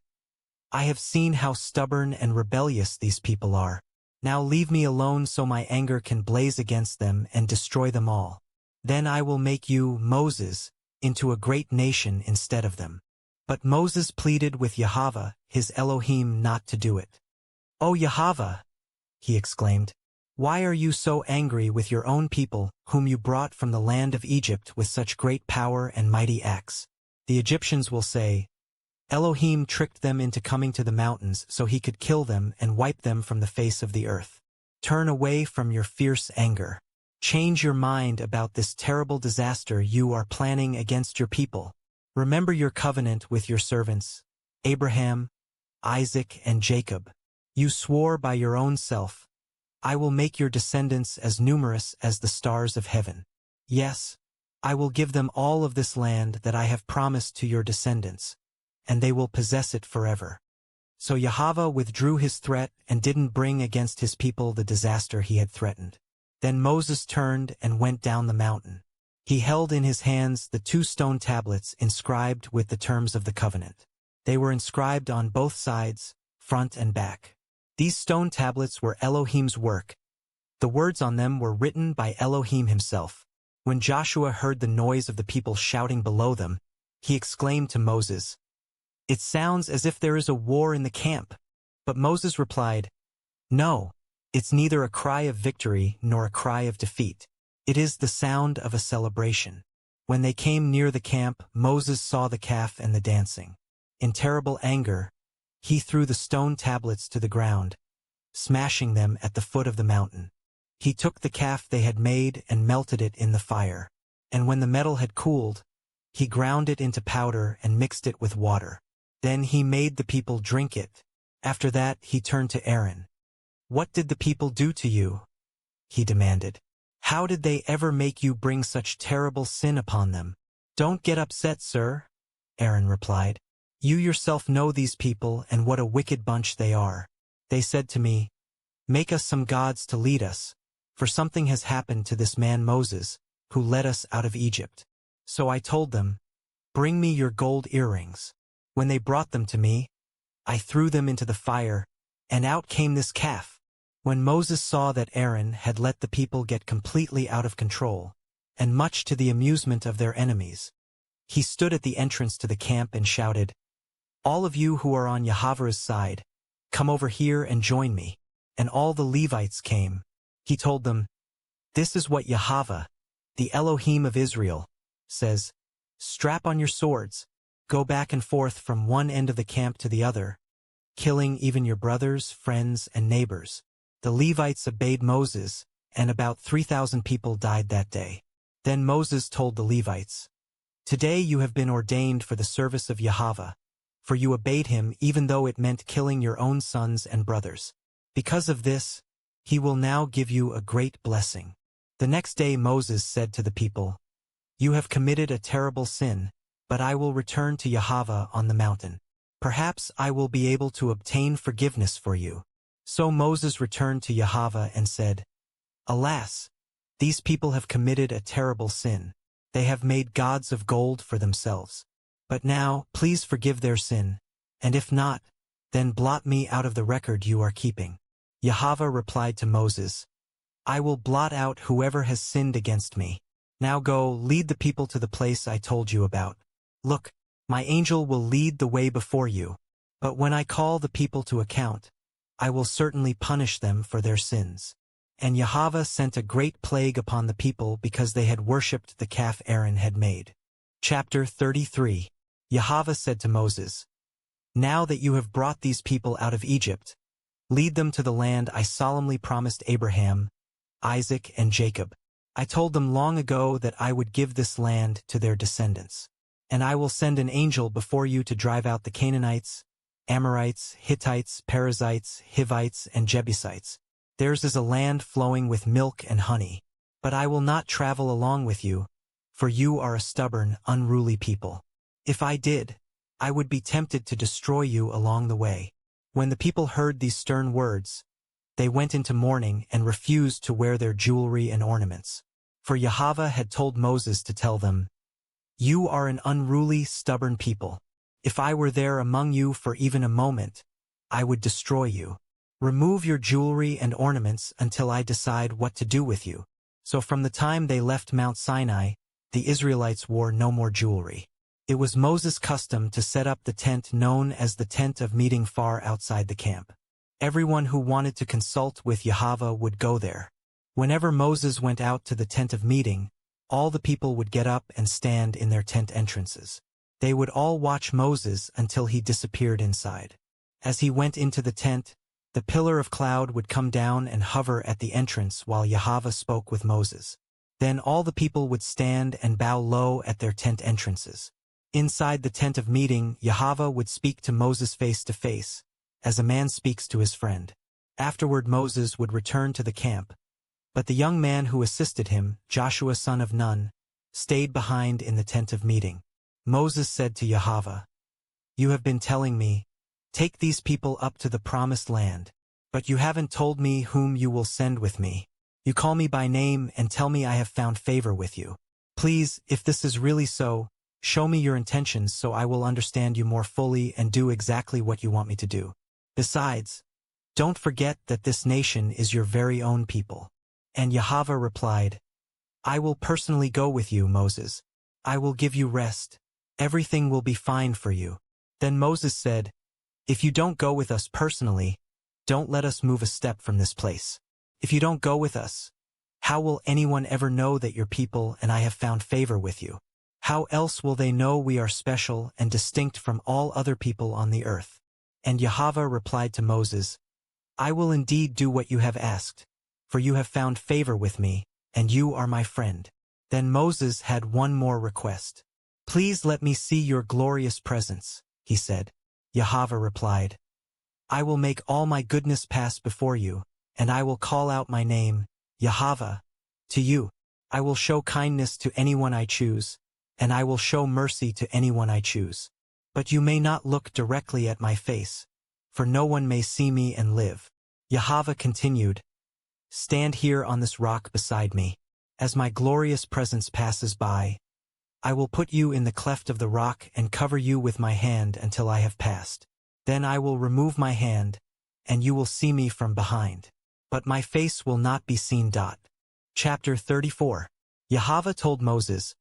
I have seen how stubborn and rebellious these people are. Now leave me alone so my anger can blaze against them and destroy them all. Then I will make you, Moses, into a great nation instead of them. But Moses pleaded with Yahweh, his Elohim, not to do it. O Yahweh, he exclaimed, why are you so angry with your own people, whom you brought from the land of Egypt with such great power and mighty acts? The Egyptians will say, Elohim tricked them into coming to the mountains so he could kill them and wipe them from the face of the earth. Turn away from your fierce anger. Change your mind about this terrible disaster you are planning against your people. Remember your covenant with your servants, Abraham, Isaac, and Jacob. You swore by your own self, I will make your descendants as numerous as the stars of heaven. Yes, I will give them all of this land that I have promised to your descendants, and they will possess it forever. So Yahweh withdrew his threat and didn't bring against his people the disaster he had threatened. Then Moses turned and went down the mountain. He held in his hands the 2 stone tablets inscribed with the terms of the covenant. They were inscribed on both sides, front and back. These stone tablets were Elohim's work. The words on them were written by Elohim himself. When Joshua heard the noise of the people shouting below them, he exclaimed to Moses, "It sounds as if there is a war in the camp." But Moses replied, "No, it's neither a cry of victory nor a cry of defeat. It is the sound of a celebration." When they came near the camp, Moses saw the calf and the dancing. In terrible anger, he threw the stone tablets to the ground, smashing them at the foot of the mountain. He took the calf they had made and melted it in the fire. And when the metal had cooled, he ground it into powder and mixed it with water. Then he made the people drink it. After that, he turned to Aaron. "What did the people do to you?" he demanded. "How did they ever make you bring such terrible sin upon them?" "Don't get upset, sir," Aaron replied. "You yourself know these people and what a wicked bunch they are. They said to me, 'Make us some gods to lead us, for something has happened to this man Moses, who led us out of Egypt.' So I told them, 'Bring me your gold earrings.' When they brought them to me, I threw them into the fire, and out came this calf." When Moses saw that Aaron had let the people get completely out of control, and much to the amusement of their enemies, he stood at the entrance to the camp and shouted, "All of you who are on Yahweh's side, come over here and join me." And all the Levites came. He told them, "This is what Yahweh, the Elohim of Israel, says, strap on your swords, go back and forth from one end of the camp to the other, killing even your brothers, friends, and neighbors." The Levites obeyed Moses, and about 3,000 people died that day. Then Moses told the Levites, "Today you have been ordained for the service of Yahweh, for you obeyed him even though it meant killing your own sons and brothers. Because of this, he will now give you a great blessing." The next day Moses said to the people, "You have committed a terrible sin, but I will return to Yahweh on the mountain. Perhaps I will be able to obtain forgiveness for you." So Moses returned to Yahweh and said, "Alas, these people have committed a terrible sin. They have made gods of gold for themselves. But now, please forgive their sin, and if not, then blot me out of the record you are keeping." Yahweh replied to Moses, "I will blot out whoever has sinned against me. Now go, lead the people to the place I told you about. Look, my angel will lead the way before you, but when I call the people to account, I will certainly punish them for their sins." And Yahweh sent a great plague upon the people because they had worshipped the calf Aaron had made. Chapter 33. Yahweh said to Moses, "Now that you have brought these people out of Egypt, lead them to the land I solemnly promised Abraham, Isaac, and Jacob. I told them long ago that I would give this land to their descendants. And I will send an angel before you to drive out the Canaanites, Amorites, Hittites, Perizzites, Hivites, and Jebusites. Theirs is a land flowing with milk and honey. But I will not travel along with you, for you are a stubborn, unruly people. If I did, I would be tempted to destroy you along the way." When the people heard these stern words, they went into mourning and refused to wear their jewelry and ornaments. For Yahweh had told Moses to tell them, "You are an unruly, stubborn people. If I were there among you for even a moment, I would destroy you. Remove your jewelry and ornaments until I decide what to do with you." So from the time they left Mount Sinai, the Israelites wore no more jewelry. It was Moses' custom to set up the tent known as the tent of meeting far outside the camp. Everyone who wanted to consult with Yahweh would go there. Whenever Moses went out to the tent of meeting, all the people would get up and stand in their tent entrances. They would all watch Moses until he disappeared inside. As he went into the tent, The pillar of cloud would come down and hover at the entrance while Yahweh spoke with Moses. Then all the people would stand and bow low at their tent entrances. Inside the tent of meeting, Yahweh would speak to Moses face to face, as a man speaks to his friend. Afterward Moses would return to the camp, but the young man who assisted him, Joshua son of Nun, stayed behind in the tent of meeting. Moses said to Yahweh, "You have been telling me, take these people up to the promised land, but you haven't told me whom you will send with me. You call me by name and tell me I have found favor with you. Please, if this is really so, show me your intentions so I will understand you more fully and do exactly what you want me to do. Besides, don't forget that this nation is your very own people." And Yahweh replied, "I will personally go with you, Moses. I will give you rest. Everything will be fine for you." Then Moses said, "If you don't go with us personally, don't let us move a step from this place. If you don't go with us, how will anyone ever know that your people and I have found favor with you? How else will they know we are special and distinct from all other people on the earth?" And Yahweh replied to Moses, "I will indeed do what you have asked, for you have found favor with me, and you are my friend." Then Moses had one more request. "Please let me see your glorious presence," he said. Yahweh replied, "I will make all my goodness pass before you, and I will call out my name, Yahweh, to you. I will show kindness to anyone I choose, and I will show mercy to anyone I choose. But you may not look directly at my face, for no one may see me and live." Yahweh continued, "Stand here on this rock beside me. As my glorious presence passes by, I will put you in the cleft of the rock and cover you with my hand until I have passed. Then I will remove my hand, and you will see me from behind. But my face will not be seen. Chapter 34. Yahweh told Moses,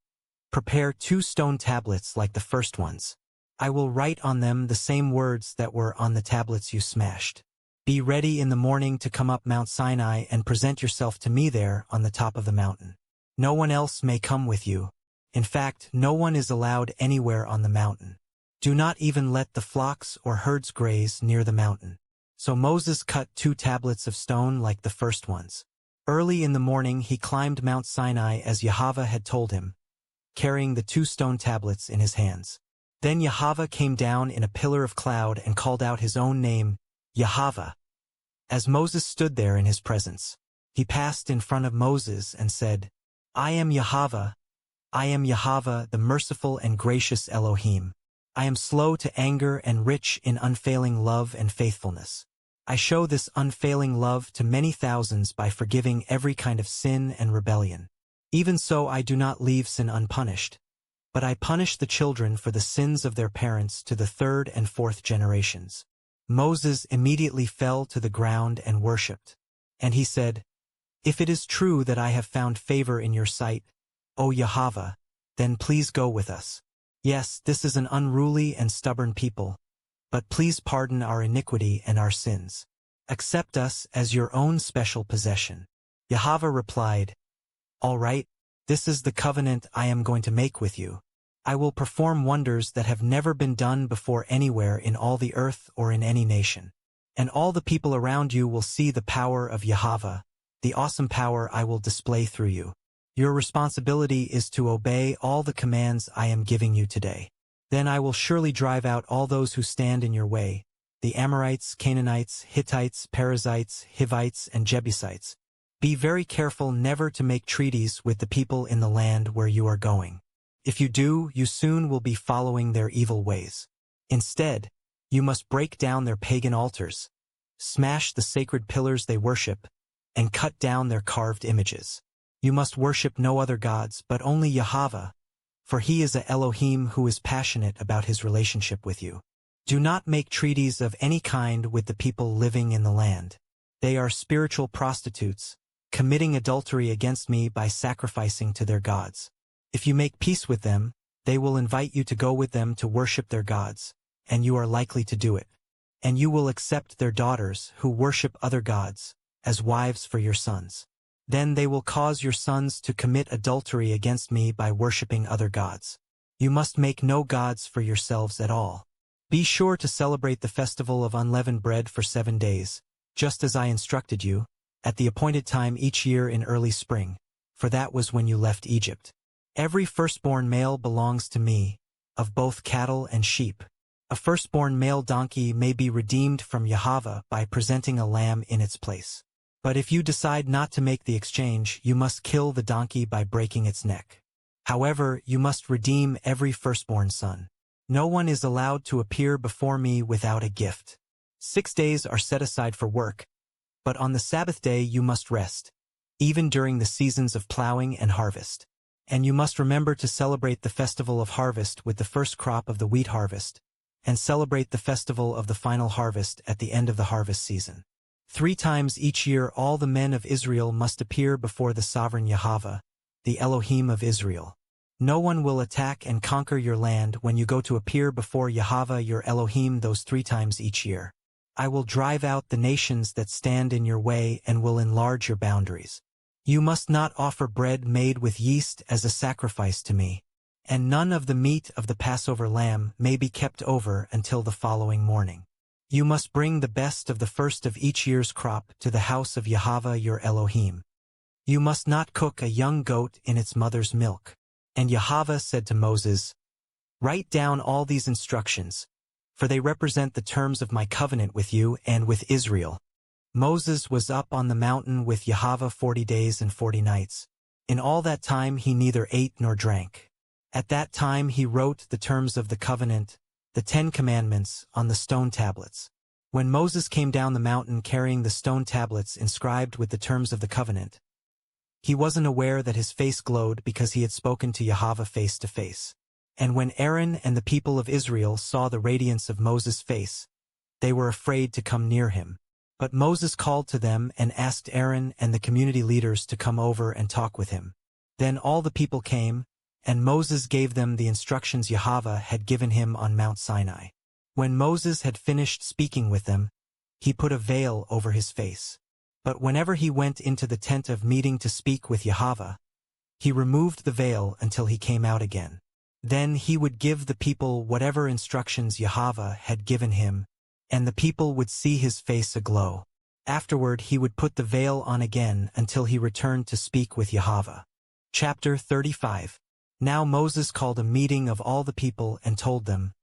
"Prepare 2 stone tablets like the first ones. I will write on them the same words that were on the tablets you smashed. Be ready in the morning to come up Mount Sinai and present yourself to me there on the top of the mountain. No one else may come with you. In fact, no one is allowed anywhere on the mountain. Do not even let the flocks or herds graze near the mountain." So Moses cut 2 tablets of stone like the first ones. Early in the morning he climbed Mount Sinai as Yahweh had told him, carrying the 2 stone tablets in his hands. Then Yahweh came down in a pillar of cloud and called out his own name, Yahweh. As Moses stood there in his presence, he passed in front of Moses and said, "I am Yahweh. I am Yahweh, the merciful and gracious Elohim. I am slow to anger and rich in unfailing love and faithfulness. I show this unfailing love to many thousands by forgiving every kind of sin and rebellion. Even so I do not leave sin unpunished, but I punish the children for the sins of their parents to the 3rd and 4th generations." Moses immediately fell to the ground and worshipped. And he said, "If it is true that I have found favor in your sight, O Yahweh, then please go with us. Yes, this is an unruly and stubborn people, but please pardon our iniquity and our sins. Accept us as your own special possession." Yahweh replied, "All right, this is the covenant I am going to make with you. I will perform wonders that have never been done before anywhere in all the earth or in any nation. And all the people around you will see the power of Yahweh, the awesome power I will display through you. Your responsibility is to obey all the commands I am giving you today. Then I will surely drive out all those who stand in your way, the Amorites, Canaanites, Hittites, Perizzites, Hivites, and Jebusites. Be very careful never to make treaties with the people in the land where you are going. If you do, you soon will be following their evil ways. Instead, you must break down their pagan altars, smash the sacred pillars they worship, and cut down their carved images. You must worship no other gods but only Yahweh, for he is a Elohim who is passionate about his relationship with you. Do not make treaties of any kind with the people living in the land. They are spiritual prostitutes, committing adultery against me by sacrificing to their gods. If you make peace with them, they will invite you to go with them to worship their gods, and you are likely to do it. And you will accept their daughters who worship other gods as wives for your sons. Then they will cause your sons to commit adultery against me by worshiping other gods. You must make no gods for yourselves at all. Be sure to celebrate the festival of unleavened bread for 7 days, just as I instructed you, at the appointed time each year in early spring, for that was when you left Egypt. Every firstborn male belongs to me, of both cattle and sheep. A firstborn male donkey may be redeemed from Yahweh by presenting a lamb in its place. But if you decide not to make the exchange, you must kill the donkey by breaking its neck. However, you must redeem every firstborn son. No one is allowed to appear before me without a gift. 6 days are set aside for work, but on the Sabbath day you must rest, even during the seasons of plowing and harvest. And you must remember to celebrate the festival of harvest with the first crop of the wheat harvest, and celebrate the festival of the final harvest at the end of the harvest season. 3 times each year all the men of Israel must appear before the sovereign Yahweh, the Elohim of Israel. No one will attack and conquer your land when you go to appear before Yahweh your Elohim those 3 times each year. I will drive out the nations that stand in your way and will enlarge your boundaries. You must not offer bread made with yeast as a sacrifice to me, and none of the meat of the Passover lamb may be kept over until the following morning. You must bring the best of the first of each year's crop to the house of Yahweh your Elohim. You must not cook a young goat in its mother's milk. And Yahweh said to Moses, "Write down all these instructions, for they represent the terms of my covenant with you and with Israel." Moses was up on the mountain with Yahweh 40 days and 40 nights. In all that time he neither ate nor drank. At that time he wrote the terms of the covenant, the 10 commandments, on the stone tablets. When Moses came down the mountain carrying the stone tablets inscribed with the terms of the covenant, he wasn't aware that his face glowed because he had spoken to Yahweh face to face. And when Aaron and the people of Israel saw the radiance of Moses' face, they were afraid to come near him. But Moses called to them and asked Aaron and the community leaders to come over and talk with him. Then all the people came, and Moses gave them the instructions Yahweh had given him on Mount Sinai. When Moses had finished speaking with them, he put a veil over his face. But whenever he went into the tent of meeting to speak with Yahweh, he removed the veil until he came out again. Then he would give the people whatever instructions Yahweh had given him, and the people would see his face aglow. Afterward he would put the veil on again until he returned to speak with Yahweh. Chapter 35. Now Moses called a meeting of all the people and told them,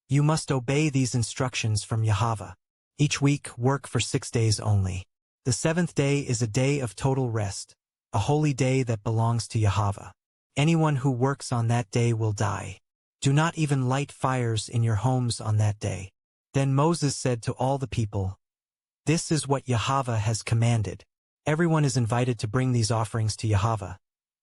"You must obey these instructions from Yahweh. Each week work for 6 days only. The 7th day is a day of total rest, a holy day that belongs to Yahweh. Anyone who works on that day will die. Do not even light fires in your homes on that day." Then Moses said to all the people, "This is what Yahweh has commanded. Everyone is invited to bring these offerings to Yahweh: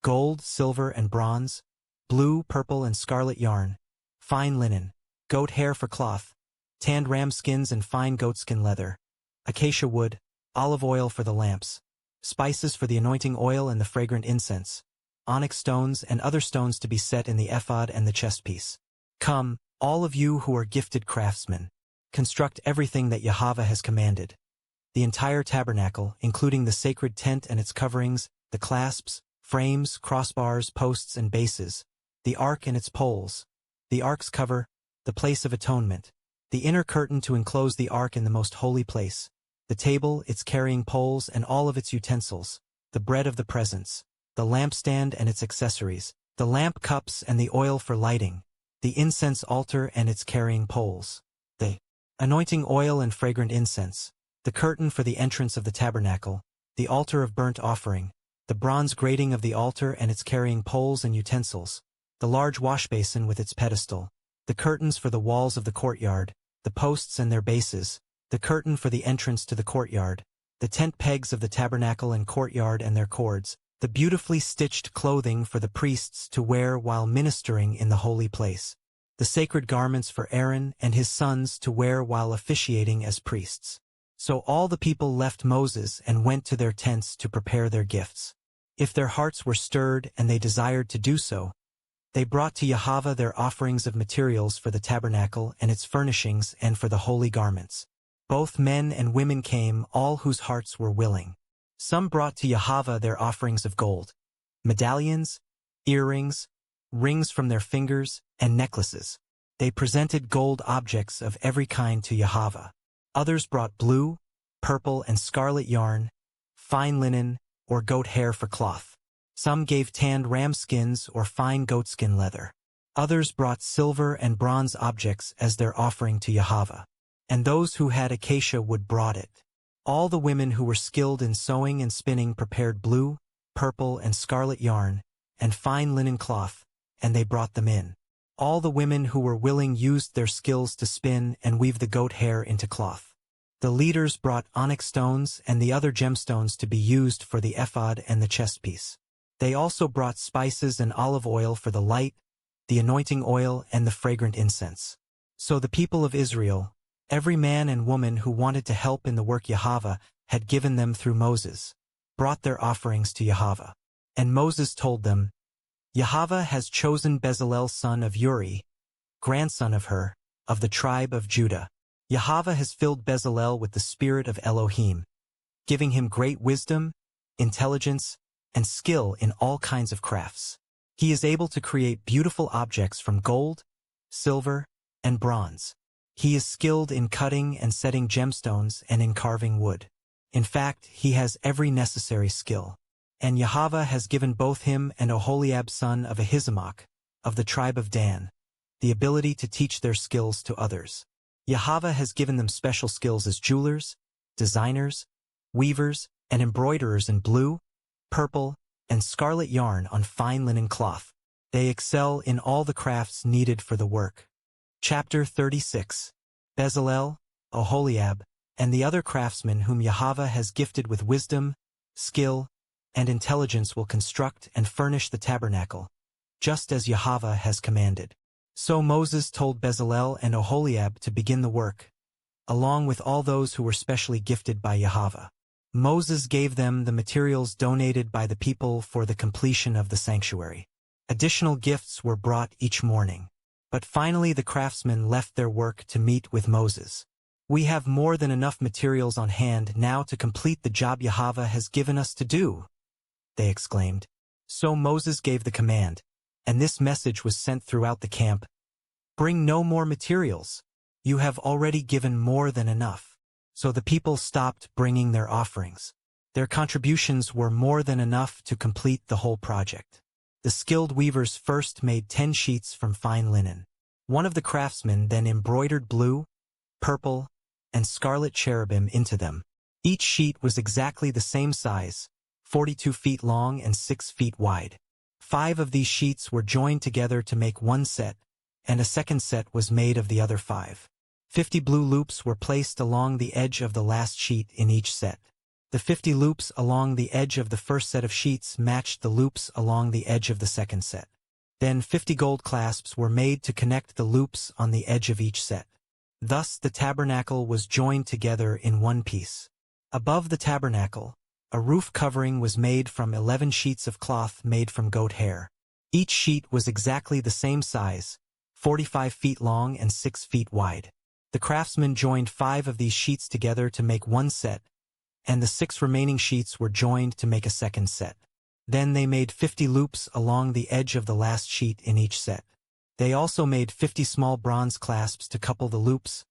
gold, silver, and bronze, blue, purple, and scarlet yarn, fine linen, goat hair for cloth, tanned ram skins and fine goatskin leather, acacia wood, olive oil for the lamps, spices for the anointing oil and the fragrant incense, onyx stones and other stones to be set in the ephod and the chestpiece. Come, all of you who are gifted craftsmen, construct everything that Yahweh has commanded. The entire tabernacle, including the sacred tent and its coverings, the clasps, frames, crossbars, posts, and bases, the ark and its poles, the ark's cover, the place of atonement, the inner curtain to enclose the ark in the most holy place, the table, its carrying poles, and all of its utensils, the bread of the presence, the lampstand and its accessories, the lamp cups and the oil for lighting, the incense altar and its carrying poles, the anointing oil and fragrant incense, the curtain for the entrance of the tabernacle, the altar of burnt offering, the bronze grating of the altar and its carrying poles and utensils, the large washbasin with its pedestal, the curtains for the walls of the courtyard, the posts and their bases, the curtain for the entrance to the courtyard, the tent pegs of the tabernacle and courtyard and their cords, the beautifully stitched clothing for the priests to wear while ministering in the holy place, the sacred garments for Aaron and his sons to wear while officiating as priests. So all the people left Moses and went to their tents to prepare their gifts. If their hearts were stirred and they desired to do so, they brought to Yahweh their offerings of materials for the tabernacle and its furnishings and for the holy garments. Both men and women came, all whose hearts were willing. Some brought to Yahweh their offerings of gold, medallions, earrings, rings from their fingers, and necklaces. They presented gold objects of every kind to Yahweh. Others brought blue, purple and scarlet yarn, fine linen, or goat hair for cloth. Some gave tanned ram skins or fine goatskin leather. Others brought silver and bronze objects as their offering to Yahweh. And those who had acacia wood brought it. All the women who were skilled in sewing and spinning prepared blue, purple, and scarlet yarn, and fine linen cloth, and they brought them in. All the women who were willing used their skills to spin and weave the goat hair into cloth. The leaders brought onyx stones and the other gemstones to be used for the ephod and the chestpiece. They also brought spices and olive oil for the light, the anointing oil, and the fragrant incense. So the people of Israel, every man and woman who wanted to help in the work Yahweh had given them through Moses, brought their offerings to Yahweh. And Moses told them, Yahweh has chosen Bezalel son of Uri, grandson of Hur, of the tribe of Judah. Yahweh has filled Bezalel with the spirit of Elohim, giving him great wisdom, intelligence, and skill in all kinds of crafts. He is able to create beautiful objects from gold, silver, and bronze. He is skilled in cutting and setting gemstones and in carving wood. In fact, he has every necessary skill. And Yahweh has given both him and Oholiab son of Ahisamach, of the tribe of Dan, the ability to teach their skills to others. Yahweh has given them special skills as jewelers, designers, weavers, and embroiderers in blue, purple, and scarlet yarn on fine linen cloth. They excel in all the crafts needed for the work. Chapter 36. Bezalel, Oholiab, and the other craftsmen whom Yahweh has gifted with wisdom, skill, and intelligence will construct and furnish the tabernacle, just as Yahweh has commanded. So Moses told Bezalel and Oholiab to begin the work, along with all those who were specially gifted by Yahweh. Moses gave them the materials donated by the people for the completion of the sanctuary. Additional gifts were brought each morning. But finally the craftsmen left their work to meet with Moses. We have more than enough materials on hand now to complete the job Yahweh has given us to do, they exclaimed. So Moses gave the command, and this message was sent throughout the camp. Bring no more materials. You have already given more than enough. So the people stopped bringing their offerings. Their contributions were more than enough to complete the whole project. The skilled weavers first made 10 sheets from fine linen. One of the craftsmen then embroidered blue, purple, and scarlet cherubim into them. Each sheet was exactly the same size, 42 feet long and 6 feet wide. 5 of these sheets were joined together to make one set, and a second set was made of the other 5. 50 blue loops were placed along the edge of the last sheet in each set. The 50 loops along the edge of the first set of sheets matched the loops along the edge of the second set. Then 50 gold clasps were made to connect the loops on the edge of each set. Thus the tabernacle was joined together in one piece. Above the tabernacle, a roof covering was made from 11 sheets of cloth made from goat hair. Each sheet was exactly the same size, 45 feet long and 6 feet wide. The craftsmen joined 5 of these sheets together to make one set, and the 6 remaining sheets were joined to make a second set. Then they made 50 loops along the edge of the last sheet in each set. They also made 50 small bronze clasps to couple the loops,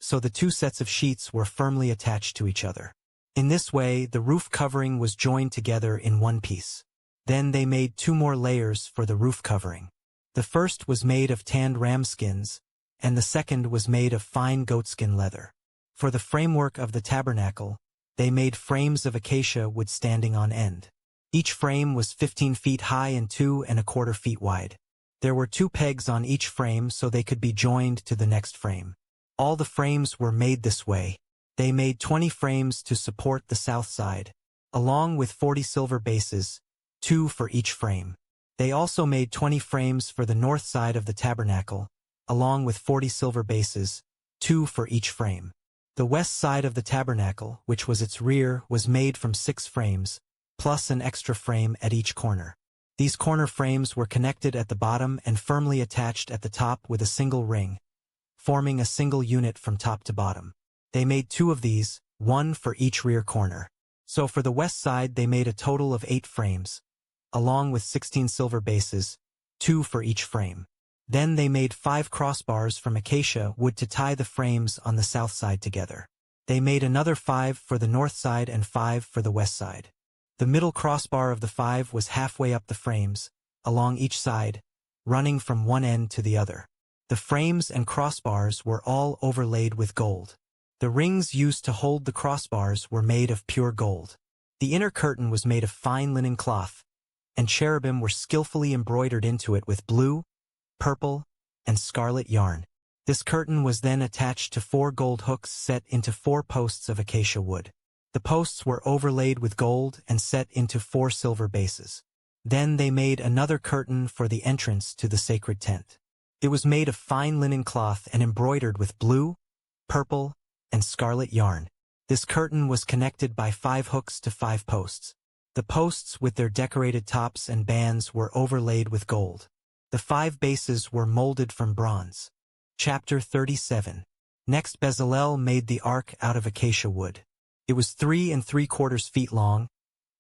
so the 2 sets of sheets were firmly attached to each other. In this way, the roof covering was joined together in one piece. Then they made 2 more layers for the roof covering. The first was made of tanned ram skins, and the second was made of fine goatskin leather. For the framework of the tabernacle, they made frames of acacia wood standing on end. Each frame was 15 feet high and 2¼ feet wide. There were 2 pegs on each frame so they could be joined to the next frame. All the frames were made this way. They made 20 frames to support the south side, along with 40 silver bases, 2 for each frame. They also made 20 frames for the north side of the tabernacle, along with 40 silver bases, 2 for each frame. The west side of the tabernacle, which was its rear, was made from 6 frames, plus an extra frame at each corner. These corner frames were connected at the bottom and firmly attached at the top with a single ring, forming a single unit from top to bottom. They made 2 of these, 1 for each rear corner. So for the west side they made a total of 8 frames, along with 16 silver bases, 2 for each frame. Then they made 5 crossbars from acacia wood to tie the frames on the south side together. They made another 5 for the north side and 5 for the west side. The middle crossbar of the 5 was halfway up the frames, along each side, running from one end to the other. The frames and crossbars were all overlaid with gold. The rings used to hold the crossbars were made of pure gold. The inner curtain was made of fine linen cloth, and cherubim were skillfully embroidered into it with blue, purple, and scarlet yarn. This curtain was then attached to 4 gold hooks set into 4 posts of acacia wood. The posts were overlaid with gold and set into 4 silver bases. Then they made another curtain for the entrance to the sacred tent. It was made of fine linen cloth and embroidered with blue, purple, and scarlet yarn. This curtain was connected by 5 hooks to 5 posts. The posts with their decorated tops and bands were overlaid with gold. The 5 bases were molded from bronze. Chapter 37. Next Bezalel made the ark out of acacia wood. It was 3 3/4 feet long,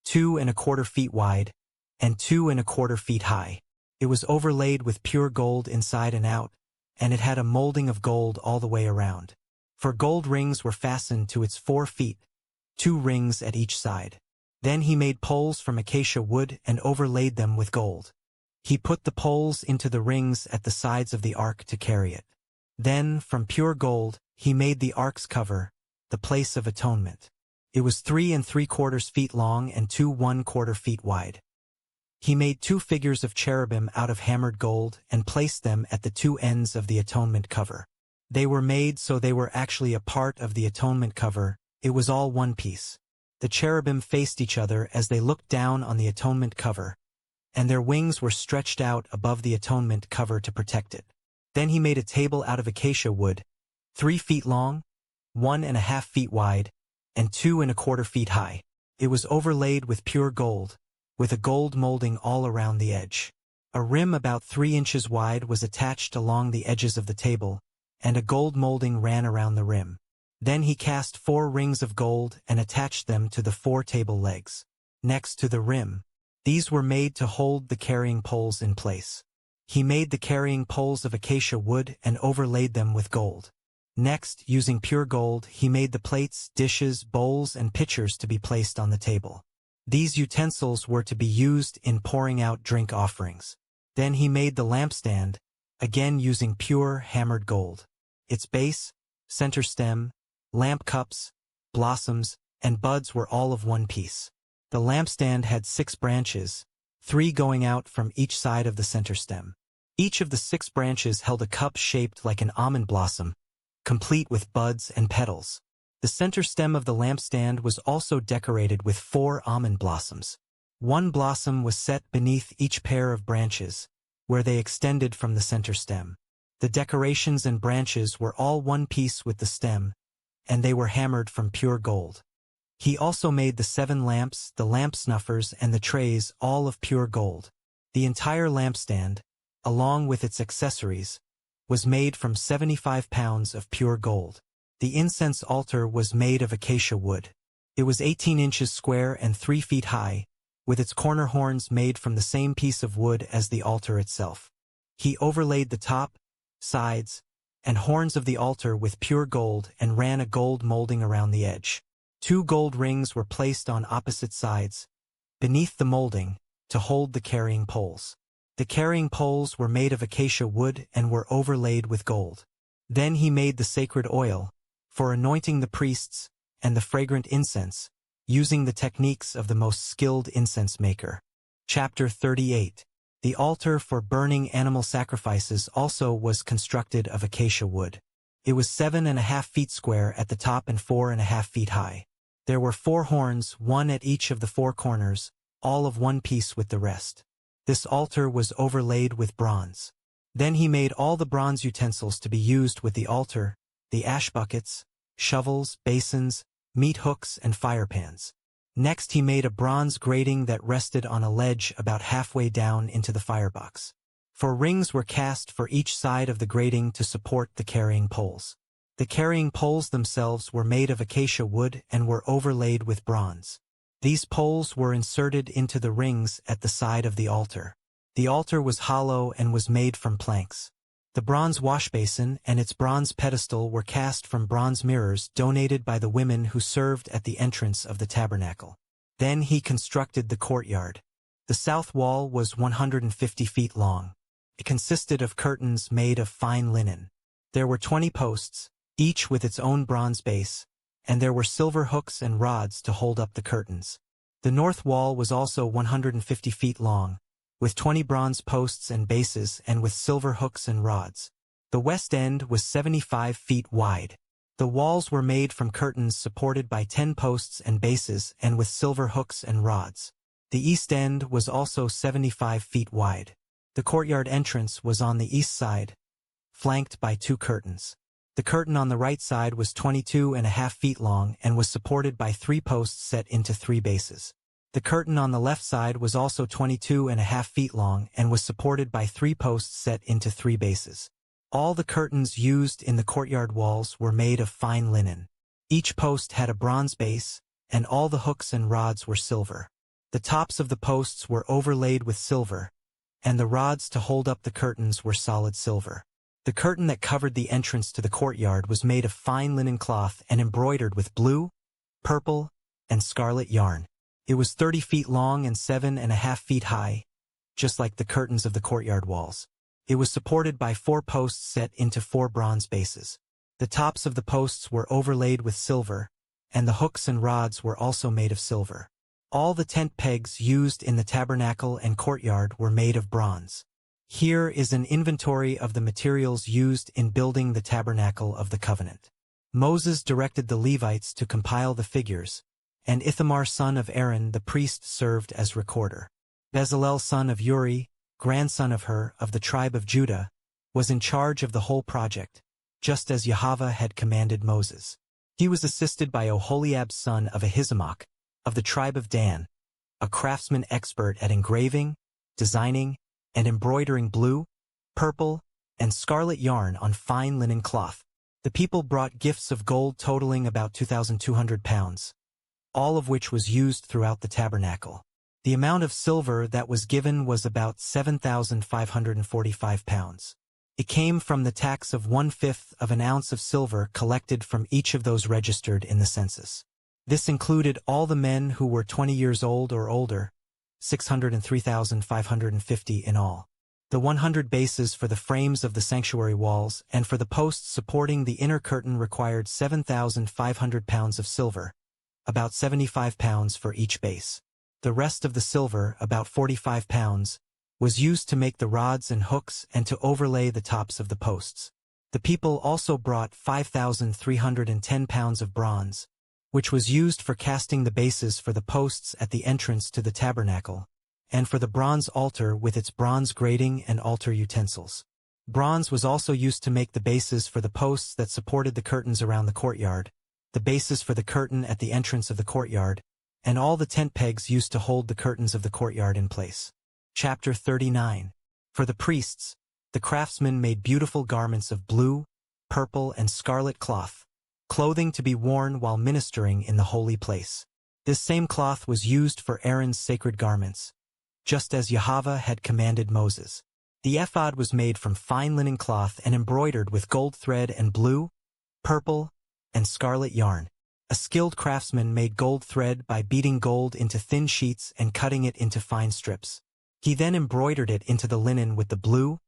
2 1/4 feet wide, and 2 1/4 feet high. It was overlaid with pure gold inside and out, and it had a molding of gold all the way around. 4 gold rings were fastened to its 4 feet, 2 rings at each side. Then he made poles from acacia wood and overlaid them with gold. He put the poles into the rings at the sides of the ark to carry it. Then, from pure gold, he made the ark's cover, the place of atonement. It was 3 3/4 feet long and 2 1/4 feet wide. He made 2 figures of cherubim out of hammered gold and placed them at the 2 ends of the atonement cover. They were made so they were actually a part of the atonement cover. It was all one piece. The cherubim faced each other as they looked down on the atonement cover, and their wings were stretched out above the atonement cover to protect it. Then he made a table out of acacia wood, 3 feet long, 1 1/2 feet wide, and 2 1/4 feet high. It was overlaid with pure gold, with a gold molding all around the edge. A rim about 3 inches wide was attached along the edges of the table, and a gold molding ran around the rim. Then he cast 4 rings of gold and attached them to the 4 table legs. Next to the rim, these were made to hold the carrying poles in place. He made the carrying poles of acacia wood and overlaid them with gold. Next, using pure gold, he made the plates, dishes, bowls, and pitchers to be placed on the table. These utensils were to be used in pouring out drink offerings. Then he made the lampstand, again using pure hammered gold. Its base, center stem, lamp cups, blossoms, and buds were all of one piece. The lampstand had 6 branches, 3 going out from each side of the center stem. Each of the 6 branches held a cup shaped like an almond blossom, complete with buds and petals. The center stem of the lampstand was also decorated with 4 almond blossoms. 1 blossom was set beneath each pair of branches, where they extended from the center stem. The decorations and branches were all one piece with the stem, and they were hammered from pure gold. He also made the 7 lamps, the lamp snuffers, and the trays, all of pure gold. The entire lampstand, along with its accessories, was made from 75 pounds of pure gold. The incense altar was made of acacia wood. It was 18 inches square and 3 feet high, with its corner horns made from the same piece of wood as the altar itself. He overlaid the top, sides, and horns of the altar with pure gold and ran a gold molding around the edge. 2 gold rings were placed on opposite sides, beneath the molding, to hold the carrying poles. The carrying poles were made of acacia wood and were overlaid with gold. Then he made the sacred oil, for anointing the priests, and the fragrant incense, using the techniques of the most skilled incense maker. Chapter 38. The altar for burning animal sacrifices also was constructed of acacia wood. It was 7.5 feet square at the top and 4.5 feet high. There were 4 horns, 1 at each of the 4 corners, all of one piece with the rest. This altar was overlaid with bronze. Then he made all the bronze utensils to be used with the altar, the ash buckets, shovels, basins, meat hooks, and fire pans. Next he made a bronze grating that rested on a ledge about halfway down into the firebox. 4 rings were cast for each side of the grating to support the carrying poles. The carrying poles themselves were made of acacia wood and were overlaid with bronze. These poles were inserted into the rings at the side of the altar. The altar was hollow and was made from planks. The bronze washbasin and its bronze pedestal were cast from bronze mirrors donated by the women who served at the entrance of the tabernacle. Then he constructed the courtyard. The south wall was 150 feet long. It consisted of curtains made of fine linen. There were 20 posts, each with its own bronze base, and there were silver hooks and rods to hold up the curtains. The north wall was also 150 feet long, with 20 bronze posts and bases and with silver hooks and rods. The west end was 75 feet wide. The walls were made from curtains supported by 10 posts and bases and with silver hooks and rods. The east end was also 75 feet wide. The courtyard entrance was on the east side, flanked by 2 curtains. The curtain on the right side was 22.5 feet long and was supported by 3 posts set into 3 bases. The curtain on the left side was also 22.5 feet long and was supported by 3 posts set into 3 bases. All the curtains used in the courtyard walls were made of fine linen. Each post had a bronze base, and all the hooks and rods were silver. The tops of the posts were overlaid with silver, and the rods to hold up the curtains were solid silver. The curtain that covered the entrance to the courtyard was made of fine linen cloth and embroidered with blue, purple, and scarlet yarn. It was 30 feet long and 7.5 feet high, just like the curtains of the courtyard walls. It was supported by 4 posts set into 4 bronze bases. The tops of the posts were overlaid with silver, and the hooks and rods were also made of silver. All the tent pegs used in the tabernacle and courtyard were made of bronze. Here is an inventory of the materials used in building the tabernacle of the covenant. Moses directed the Levites to compile the figures, and Ithamar son of Aaron the priest served as recorder. Bezalel son of Uri, grandson of Hur of the tribe of Judah, was in charge of the whole project, just as Yahweh had commanded Moses. He was assisted by Oholiab son of Ahisamach, of the tribe of Dan, a craftsman expert at engraving, designing, and embroidering blue, purple, and scarlet yarn on fine linen cloth. The people brought gifts of gold totaling about 2,200 pounds, all of which was used throughout the tabernacle. The amount of silver that was given was about 7,545 pounds. It came from the tax of 1/5 of an ounce of silver collected from each of those registered in the census. This included all the men who were 20 years old or older, 603,550 in all. The 100 bases for the frames of the sanctuary walls and for the posts supporting the inner curtain required 7,500 pounds of silver, about 75 pounds for each base. The rest of the silver, about 45 pounds, was used to make the rods and hooks and to overlay the tops of the posts. The people also brought 5,310 pounds of bronze, which was used for casting the bases for the posts at the entrance to the tabernacle, and for the bronze altar with its bronze grating and altar utensils. Bronze was also used to make the bases for the posts that supported the curtains around the courtyard, the bases for the curtain at the entrance of the courtyard, and all the tent pegs used to hold the curtains of the courtyard in place. Chapter 39. For the priests, the craftsmen made beautiful garments of blue, purple, and scarlet cloth, clothing to be worn while ministering in the holy place. This same cloth was used for Aaron's sacred garments, just as Yahweh had commanded Moses. The ephod was made from fine linen cloth and embroidered with gold thread and blue, purple, and scarlet yarn. A skilled craftsman made gold thread by beating gold into thin sheets and cutting it into fine strips. He then embroidered it into the linen with the blue,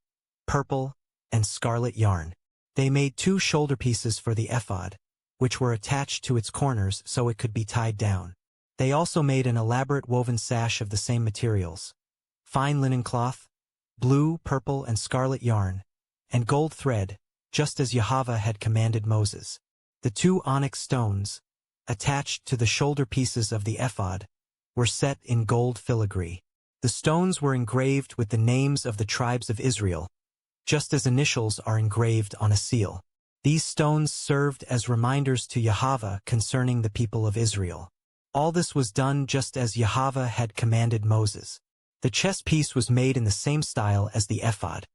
purple, and scarlet yarn. They made 2 shoulder pieces for the ephod, which were attached to its corners so it could be tied down. They also made an elaborate woven sash of the same materials: fine linen cloth, blue, purple, and scarlet yarn, and gold thread, just as Yahweh had commanded Moses. The 2 onyx stones, attached to the shoulder pieces of the ephod, were set in gold filigree. The stones were engraved with the names of the tribes of Israel, just as initials are engraved on a seal. These stones served as reminders to Yahweh concerning the people of Israel. All this was done just as Yahweh had commanded Moses. The chest piece was made in the same style as the ephod,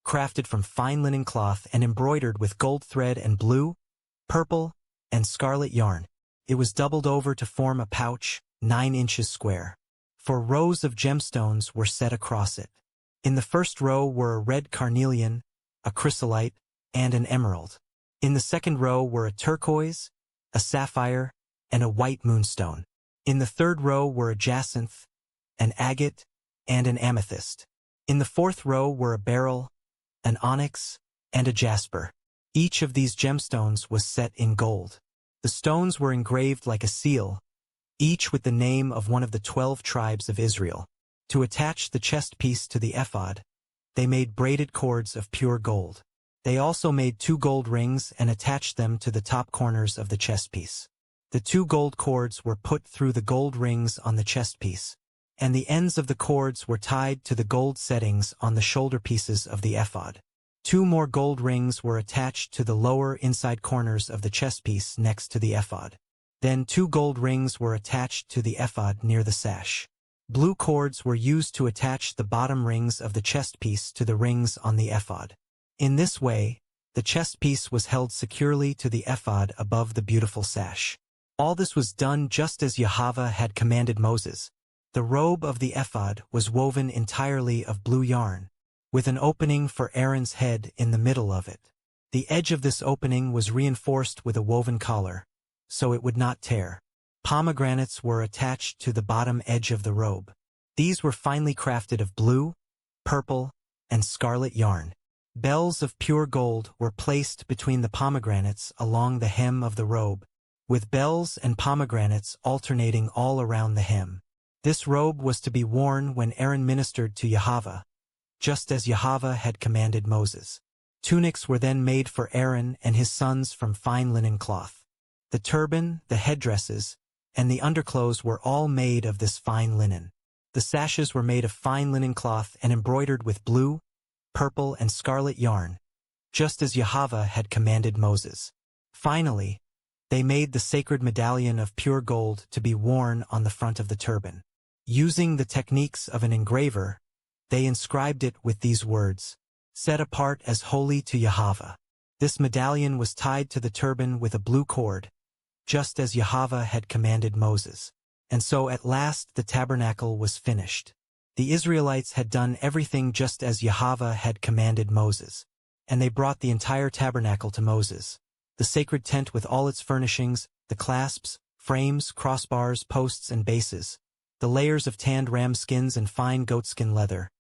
crafted from fine linen cloth and embroidered with gold thread and blue, purple, and scarlet yarn. It was doubled over to form a pouch, 9 inches square. 4 rows of gemstones were set across it. In the first row were a red carnelian, a chrysolite, and an emerald. In the second row were a turquoise, a sapphire, and a white moonstone. In the third row were a jacinth, an agate, and an amethyst. In the fourth row were a beryl, an onyx, and a jasper. Each of these gemstones was set in gold. The stones were engraved like a seal, each with the name of one of the 12 tribes of Israel. To attach the chest piece to the ephod, they made braided cords of pure gold. They also made 2 gold rings and attached them to the top corners of the chest piece. The 2 gold cords were put through the gold rings on the chest piece, and the ends of the cords were tied to the gold settings on the shoulder pieces of the ephod. 2 more gold rings were attached to the lower inside corners of the chest piece next to the ephod. Then 2 gold rings were attached to the ephod near the sash. Blue cords were used to attach the bottom rings of the chest piece to the rings on the ephod. In this way, the chest piece was held securely to the ephod above the beautiful sash. All this was done just as Yahweh had commanded Moses. The robe of the ephod was woven entirely of blue yarn, with an opening for Aaron's head in the middle of it. The edge of this opening was reinforced with a woven collar, so it would not tear. Pomegranates were attached to the bottom edge of the robe. These were finely crafted of blue, purple, and scarlet yarn. Bells of pure gold were placed between the pomegranates along the hem of the robe, with bells and pomegranates alternating all around the hem. This robe was to be worn when Aaron ministered to Yahweh, just as Yahweh had commanded Moses. Tunics were then made for Aaron and his sons from fine linen cloth. The turban, the headdresses, and the underclothes were all made of this fine linen. The sashes were made of fine linen cloth and embroidered with blue, purple, and scarlet yarn, just as Yahweh had commanded Moses. Finally, they made the sacred medallion of pure gold to be worn on the front of the turban. Using the techniques of an engraver, they inscribed it with these words, "Set apart as holy to Yahweh." This medallion was tied to the turban with a blue cord, just as Yahweh had commanded Moses. And so at last the tabernacle was finished. The Israelites had done everything just as Yahweh had commanded Moses, and they brought the entire tabernacle to Moses. The sacred tent with all its furnishings, the clasps, frames, crossbars, posts, and bases, the layers of tanned ram skins and fine goatskin leather,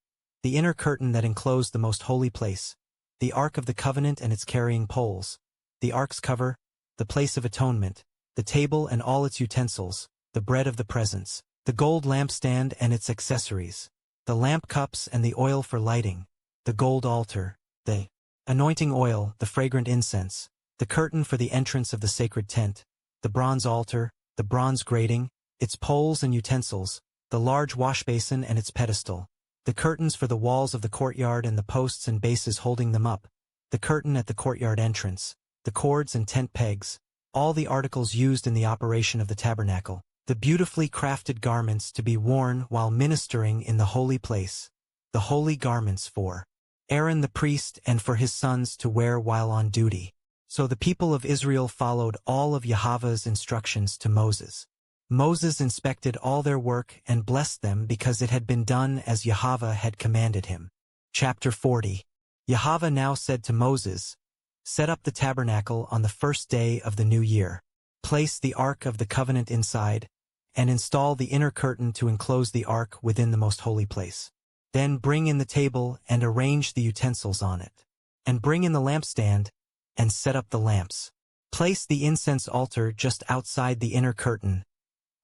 the inner curtain that enclosed the most holy place, the Ark of the Covenant and its carrying poles, the Ark's cover, the place of atonement, the table and all its utensils, the bread of the presence, the gold lampstand and its accessories, the lamp cups and the oil for lighting, the gold altar, the anointing oil, the fragrant incense, the curtain for the entrance of the sacred tent, the bronze altar, the bronze grating, its poles and utensils, the large washbasin and its pedestal, the curtains for the walls of the courtyard and the posts and bases holding them up, the curtain at the courtyard entrance, the cords and tent pegs, all the articles used in the operation of the tabernacle, the beautifully crafted garments to be worn while ministering in the holy place, the holy garments for Aaron the priest and for his sons to wear while on duty. So the people of Israel followed all of Yahweh's instructions to Moses. Moses inspected all their work and blessed them because it had been done as Yahweh had commanded him. Chapter 40. Yahweh now said to Moses, "Set up the tabernacle on the first day of the new year. Place the Ark of the Covenant inside, and install the inner curtain to enclose the Ark within the most holy place. Then bring in the table and arrange the utensils on it. And bring in the lampstand, and set up the lamps. Place the incense altar just outside the inner curtain,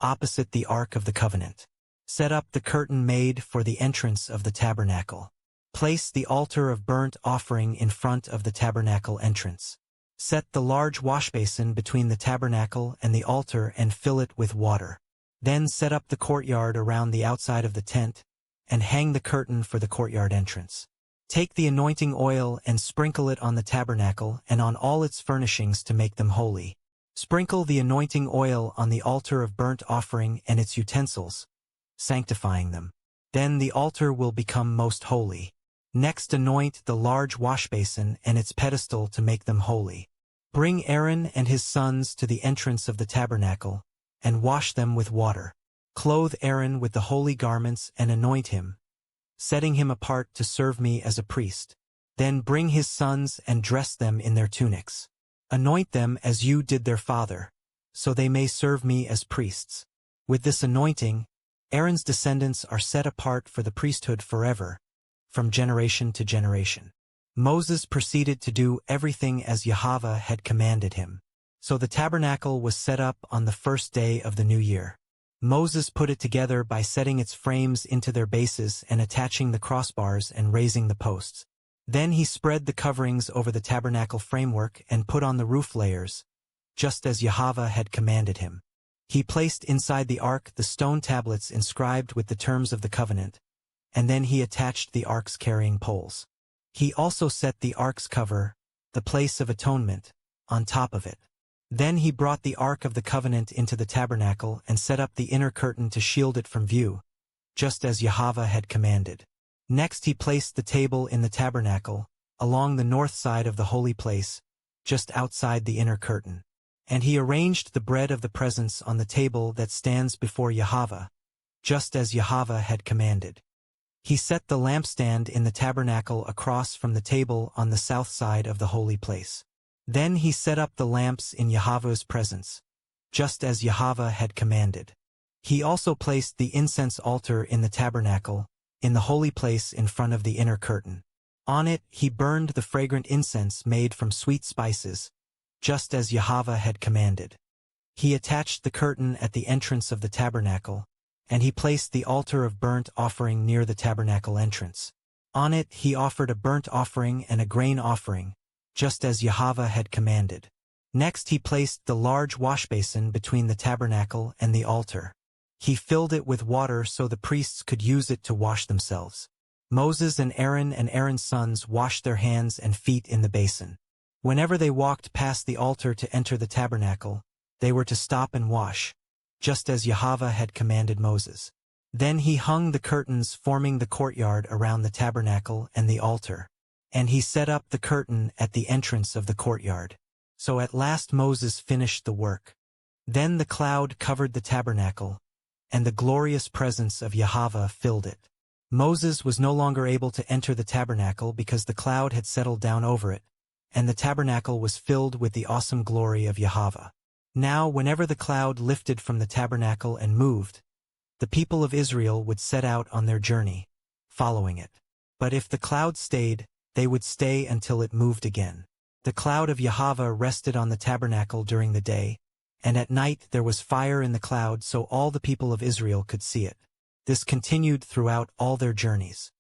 opposite the Ark of the Covenant. Set up the curtain made for the entrance of the tabernacle. Place the altar of burnt offering in front of the tabernacle entrance. Set the large washbasin between the tabernacle and the altar and fill it with water. Then set up the courtyard around the outside of the tent, and hang the curtain for the courtyard entrance. Take the anointing oil and sprinkle it on the tabernacle and on all its furnishings to make them holy. Sprinkle the anointing oil on the altar of burnt offering and its utensils, sanctifying them. Then the altar will become most holy. Next anoint the large washbasin and its pedestal to make them holy. Bring Aaron and his sons to the entrance of the tabernacle, and wash them with water. Clothe Aaron with the holy garments and anoint him, setting him apart to serve me as a priest. Then bring his sons and dress them in their tunics. Anoint them as you did their father, so they may serve me as priests. With this anointing, Aaron's descendants are set apart for the priesthood forever, from generation to generation. Moses proceeded to do everything as Yahweh had commanded him. So the tabernacle was set up on the first day of the new year. Moses put it together by setting its frames into their bases and attaching the crossbars and raising the posts. Then he spread the coverings over the tabernacle framework and put on the roof layers, just as Yahweh had commanded him. He placed inside the ark the stone tablets inscribed with the terms of the covenant, and then he attached the ark's carrying poles. He also set the ark's cover, the place of atonement, on top of it. Then he brought the ark of the covenant into the tabernacle and set up the inner curtain to shield it from view, just as Yahweh had commanded. Next he placed the table in the tabernacle, along the north side of the holy place, just outside the inner curtain. And he arranged the bread of the presence on the table that stands before Yahweh, just as Yahweh had commanded. He set the lampstand in the tabernacle across from the table on the south side of the holy place. Then he set up the lamps in Yahweh's presence, just as Yahweh had commanded. He also placed the incense altar in the tabernacle, in the holy place in front of the inner curtain. On it he burned the fragrant incense made from sweet spices, just as Yahweh had commanded. He attached the curtain at the entrance of the tabernacle, and he placed the altar of burnt offering near the tabernacle entrance. On it he offered a burnt offering and a grain offering, just as Yahweh had commanded. Next he placed the large washbasin between the tabernacle and the altar. He filled it with water so the priests could use it to wash themselves. Moses and Aaron's sons washed their hands and feet in the basin. Whenever they walked past the altar to enter the tabernacle, they were to stop and wash, just as Yahweh had commanded Moses. Then he hung the curtains forming the courtyard around the tabernacle and the altar, and he set up the curtain at the entrance of the courtyard. So at last Moses finished the work. Then the cloud covered the tabernacle, and the glorious presence of Yahweh filled it. Moses was no longer able to enter the tabernacle because the cloud had settled down over it, and the tabernacle was filled with the awesome glory of Yahweh. Now, whenever the cloud lifted from the tabernacle and moved, the people of Israel would set out on their journey, following it. But if the cloud stayed, they would stay until it moved again. The cloud of Yahweh rested on the tabernacle during the day, and at night there was fire in the cloud so all the people of Israel could see it. This continued throughout all their journeys.